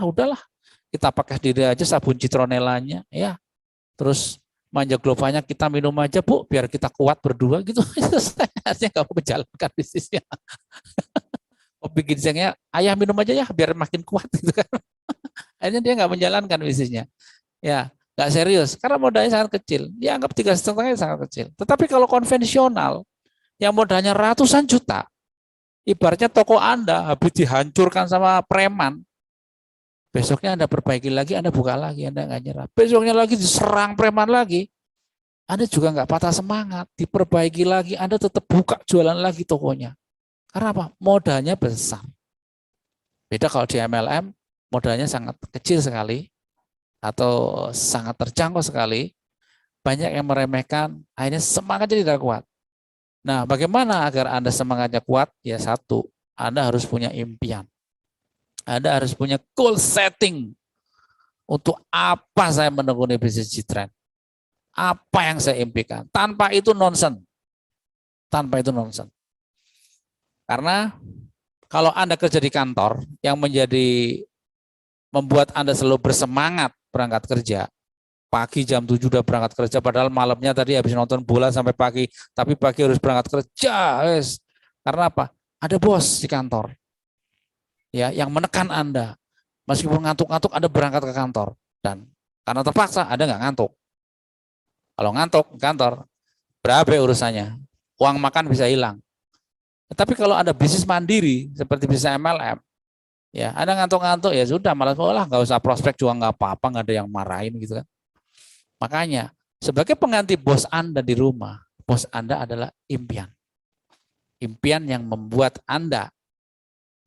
Udahlah, kita pakai diri aja sabun citronellanya, ya. Terus manja glovanya kita minum aja Bu, biar kita kuat berdua gitu. Artinya nggak mau menjalankan bisnisnya. Kopi ginsengnya, ayah minum aja ya, biar makin kuat gitu kan. Akhirnya dia nggak menjalankan bisnisnya. Ya, nggak serius karena modalnya sangat kecil. Dia anggap 3,5 sangat kecil. Tetapi kalau konvensional yang modalnya ratusan juta, ibaratnya toko Anda habis dihancurkan sama preman, besoknya Anda perbaiki lagi, Anda buka lagi, Anda nggak nyerah. Besoknya lagi diserang preman lagi, Anda juga nggak patah semangat, diperbaiki lagi, Anda tetap buka jualan lagi tokonya. Karena apa? Modalnya besar. Beda kalau di MLM, modalnya sangat kecil sekali, atau sangat terjangkau sekali, banyak yang meremehkan, akhirnya semangatnya tidak kuat. Nah, bagaimana agar Anda semangatnya kuat? Ya satu, Anda harus punya impian. Anda harus punya goal setting. Untuk apa saya menekuni bisnis Jitren? Apa yang saya impikan? Tanpa itu nonsen. Tanpa itu nonsen. Karena kalau Anda kerja di kantor yang membuat Anda selalu bersemangat berangkat kerja, pagi jam 7 udah berangkat kerja, padahal malamnya tadi habis nonton bola sampai pagi, tapi pagi harus berangkat kerja. Karena apa? Ada bos di kantor, ya, yang menekan Anda. Meskipun ngantuk-ngantuk, Anda berangkat ke kantor. Dan karena terpaksa, Anda nggak ngantuk. Kalau ngantuk di kantor, berapa urusannya? Uang makan bisa hilang. Tapi kalau Anda bisnis mandiri, seperti bisnis MLM, ya, Anda ngantuk-ngantuk, ya sudah, malas nggak usah prospek juga nggak apa-apa, nggak ada yang marahin gitu kan. Makanya, sebagai pengganti bos Anda di rumah, bos Anda adalah impian. Impian yang membuat Anda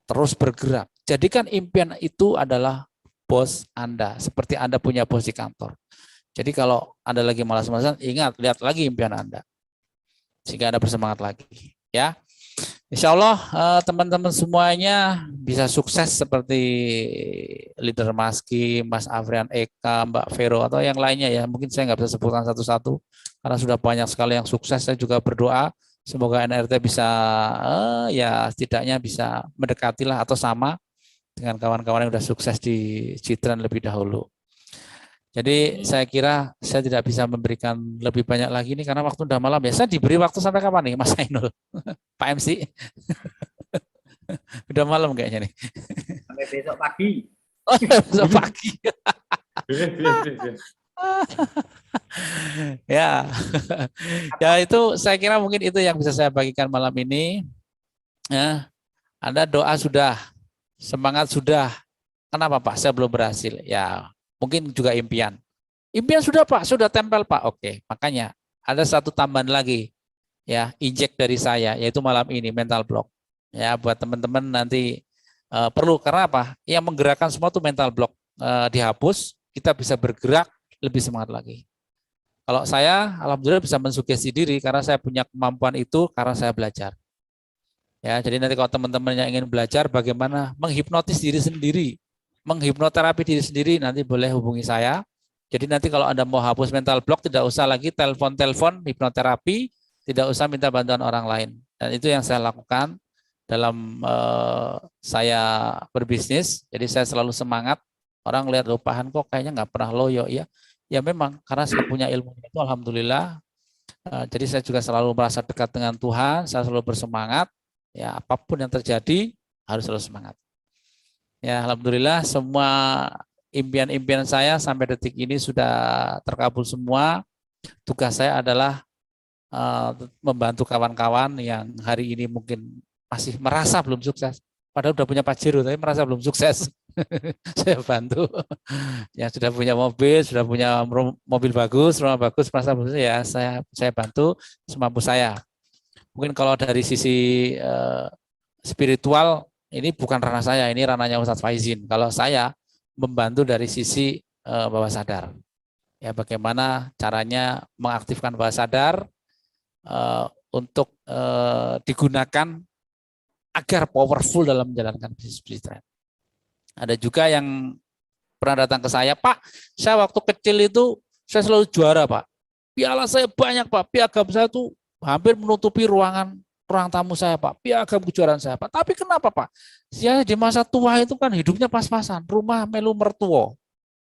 terus bergerak. Jadikan impian itu adalah bos Anda, seperti Anda punya bos di kantor. Jadi kalau Anda lagi malas-malasan, ingat, lihat lagi impian Anda. Sehingga Anda bersemangat lagi. Ya. Insya Allah teman-teman semuanya bisa sukses seperti leader Maski, Mas Afrian Eka, Mbak Vero, atau yang lainnya ya. Mungkin saya nggak bisa sebutkan satu-satu karena sudah banyak sekali yang sukses. Saya juga berdoa semoga NRT bisa ya setidaknya bisa mendekatilah atau sama dengan kawan-kawan yang sudah sukses di Jitren lebih dahulu. Jadi saya kira saya tidak bisa memberikan lebih banyak lagi ini karena waktu udah malam ya. Saya diberi waktu sampai kapan nih Mas Ainul? Pak MC? Udah malam kayaknya nih. Sampai besok pagi. Oh, besok pagi. Ya. Ya itu saya kira mungkin itu yang bisa saya bagikan malam ini. Ya. Anda doa sudah, semangat sudah. Kenapa Pak? Saya belum berhasil. Ya. Mungkin juga impian. Impian sudah Pak, sudah tempel Pak. Oke, makanya ada satu tambahan lagi ya, injek dari saya yaitu malam ini mental block. Ya, buat teman-teman nanti perlu karena apa? Yang menggerakkan semua itu mental block dihapus, kita bisa bergerak lebih semangat lagi. Kalau saya alhamdulillah bisa mensugesti diri karena saya punya kemampuan itu karena saya belajar. Ya, jadi nanti kalau teman-teman yang ingin belajar bagaimana menghipnotis diri sendiri menghipnoterapi diri sendiri, nanti boleh hubungi saya. Jadi nanti kalau Anda mau hapus mental block, tidak usah lagi telepon-telepon hipnoterapi, tidak usah minta bantuan orang lain. Dan itu yang saya lakukan dalam saya berbisnis. Jadi saya selalu semangat. Orang lihat Pahan kok kayaknya nggak pernah loyo ya. Ya memang karena saya punya ilmu itu, alhamdulillah. Jadi saya juga selalu merasa dekat dengan Tuhan. Saya selalu bersemangat. Ya apapun yang terjadi harus selalu semangat. Ya alhamdulillah semua impian-impian saya sampai detik ini sudah terkabul semua. Tugas saya adalah membantu kawan-kawan yang hari ini mungkin masih merasa belum sukses. Padahal udah punya Pajero tapi merasa belum sukses. Saya bantu. Yang sudah punya mobil, sudah punya mobil bagus, rumah bagus, merasa belum sukses, ya saya bantu semampu saya. Mungkin kalau dari sisi spiritual ini bukan ranah saya, ini ranahnya Ustadz Faizin. Kalau saya membantu dari sisi bawah sadar. Ya bagaimana caranya mengaktifkan bawah sadar untuk digunakan agar powerful dalam menjalankan bisnis tren. Ada juga yang pernah datang ke saya, Pak, saya waktu kecil itu saya selalu juara, Pak. Piala saya banyak, Pak. Piagam saya tuh hampir menutupi ruang tamu saya, Pak. Piagam kejuaraan saya, Pak. Tapi kenapa, Pak? Saya di masa tua itu kan hidupnya pas-pasan, rumah melu mertua.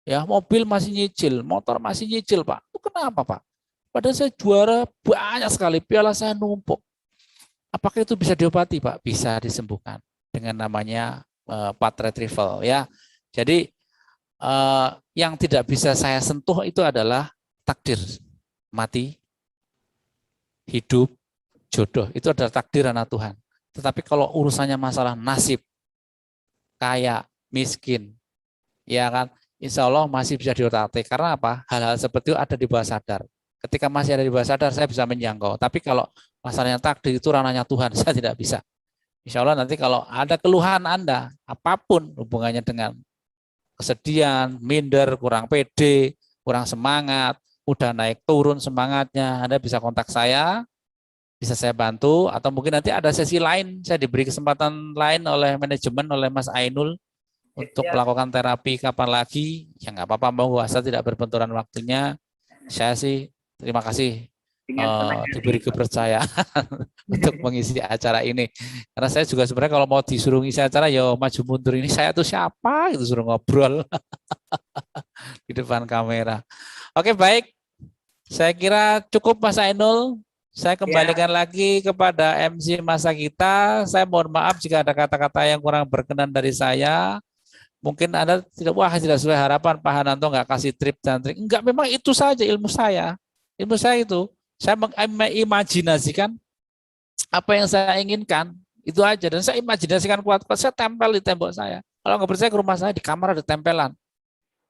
Ya, mobil masih nyicil, motor masih nyicil, Pak. Itu kenapa, Pak? Padahal saya juara banyak sekali, piala saya numpuk. Apakah itu bisa diobati, Pak? Bisa disembuhkan dengan namanya path retrieval, ya. Jadi yang tidak bisa saya sentuh itu adalah takdir, mati, hidup, jodoh. Itu adalah takdir anak Tuhan. Tetapi kalau urusannya masalah nasib, kaya, miskin, ya kan, insya Allah masih bisa diotak-atik. Karena apa? Hal-hal seperti itu ada di bawah sadar. Ketika masih ada di bawah sadar, saya bisa menjangkau. Tapi kalau masalahnya takdir itu ranahnya Tuhan, saya tidak bisa. Insya Allah nanti kalau ada keluhan Anda, apapun hubungannya dengan kesedihan, minder, kurang pede, kurang semangat, udah naik turun semangatnya, Anda bisa kontak saya, bisa saya bantu, atau mungkin nanti ada sesi lain, saya diberi kesempatan lain oleh manajemen, oleh Mas Ainul, untuk melakukan terapi kapan lagi, ya nggak apa-apa, mau saya tidak berbenturan waktunya. Saya sih terima kasih diberi kepercayaan untuk mengisi acara ini. Karena saya juga sebenarnya kalau mau disuruh ngisi acara, ya maju mundur ini saya tuh siapa, itu suruh ngobrol di depan kamera. Oke, baik. Saya kira cukup Mas Ainul. Saya kembalikan lagi kepada MC masa kita. Saya mohon maaf jika ada kata-kata yang kurang berkenan dari saya. Mungkin Anda tidak sesuai harapan, Pak Hananto nggak kasih trip dan trik. Enggak, memang itu saja ilmu saya. Ilmu saya itu, saya mengimajinasikan apa yang saya inginkan, itu aja. Dan saya imajinasikan kuat-kuat, saya tempel di tembok saya. Kalau nggak percaya ke rumah saya, di kamar ada tempelan.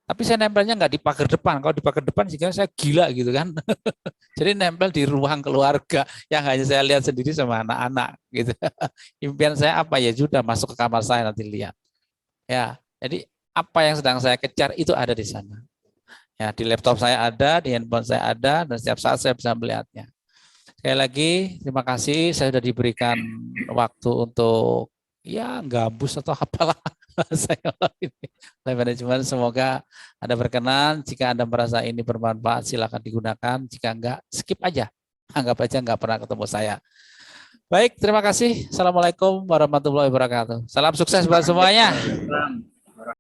Tapi saya nempelnya nggak di pagar depan. Kalau di pagar depan, jika saya gila gitu kan. Jadi nempel di ruang keluarga yang hanya saya lihat sendiri sama anak-anak. Gitu. Impian saya apa ya, sudah masuk ke kamar saya nanti lihat. Ya, jadi apa yang sedang saya kejar itu ada di sana. Ya, di laptop saya ada, di handphone saya ada, dan setiap saat saya bisa melihatnya. Sekali lagi, terima kasih. Saya sudah diberikan waktu untuk ya gabus atau apalah saya ini. Oleh manajemen, semoga Anda berkenan. Jika Anda merasa ini bermanfaat, silakan digunakan. Jika enggak, skip aja. Anggap aja enggak pernah ketemu saya. Baik, terima kasih. Assalamualaikum warahmatullahi wabarakatuh. Salam sukses buat semuanya.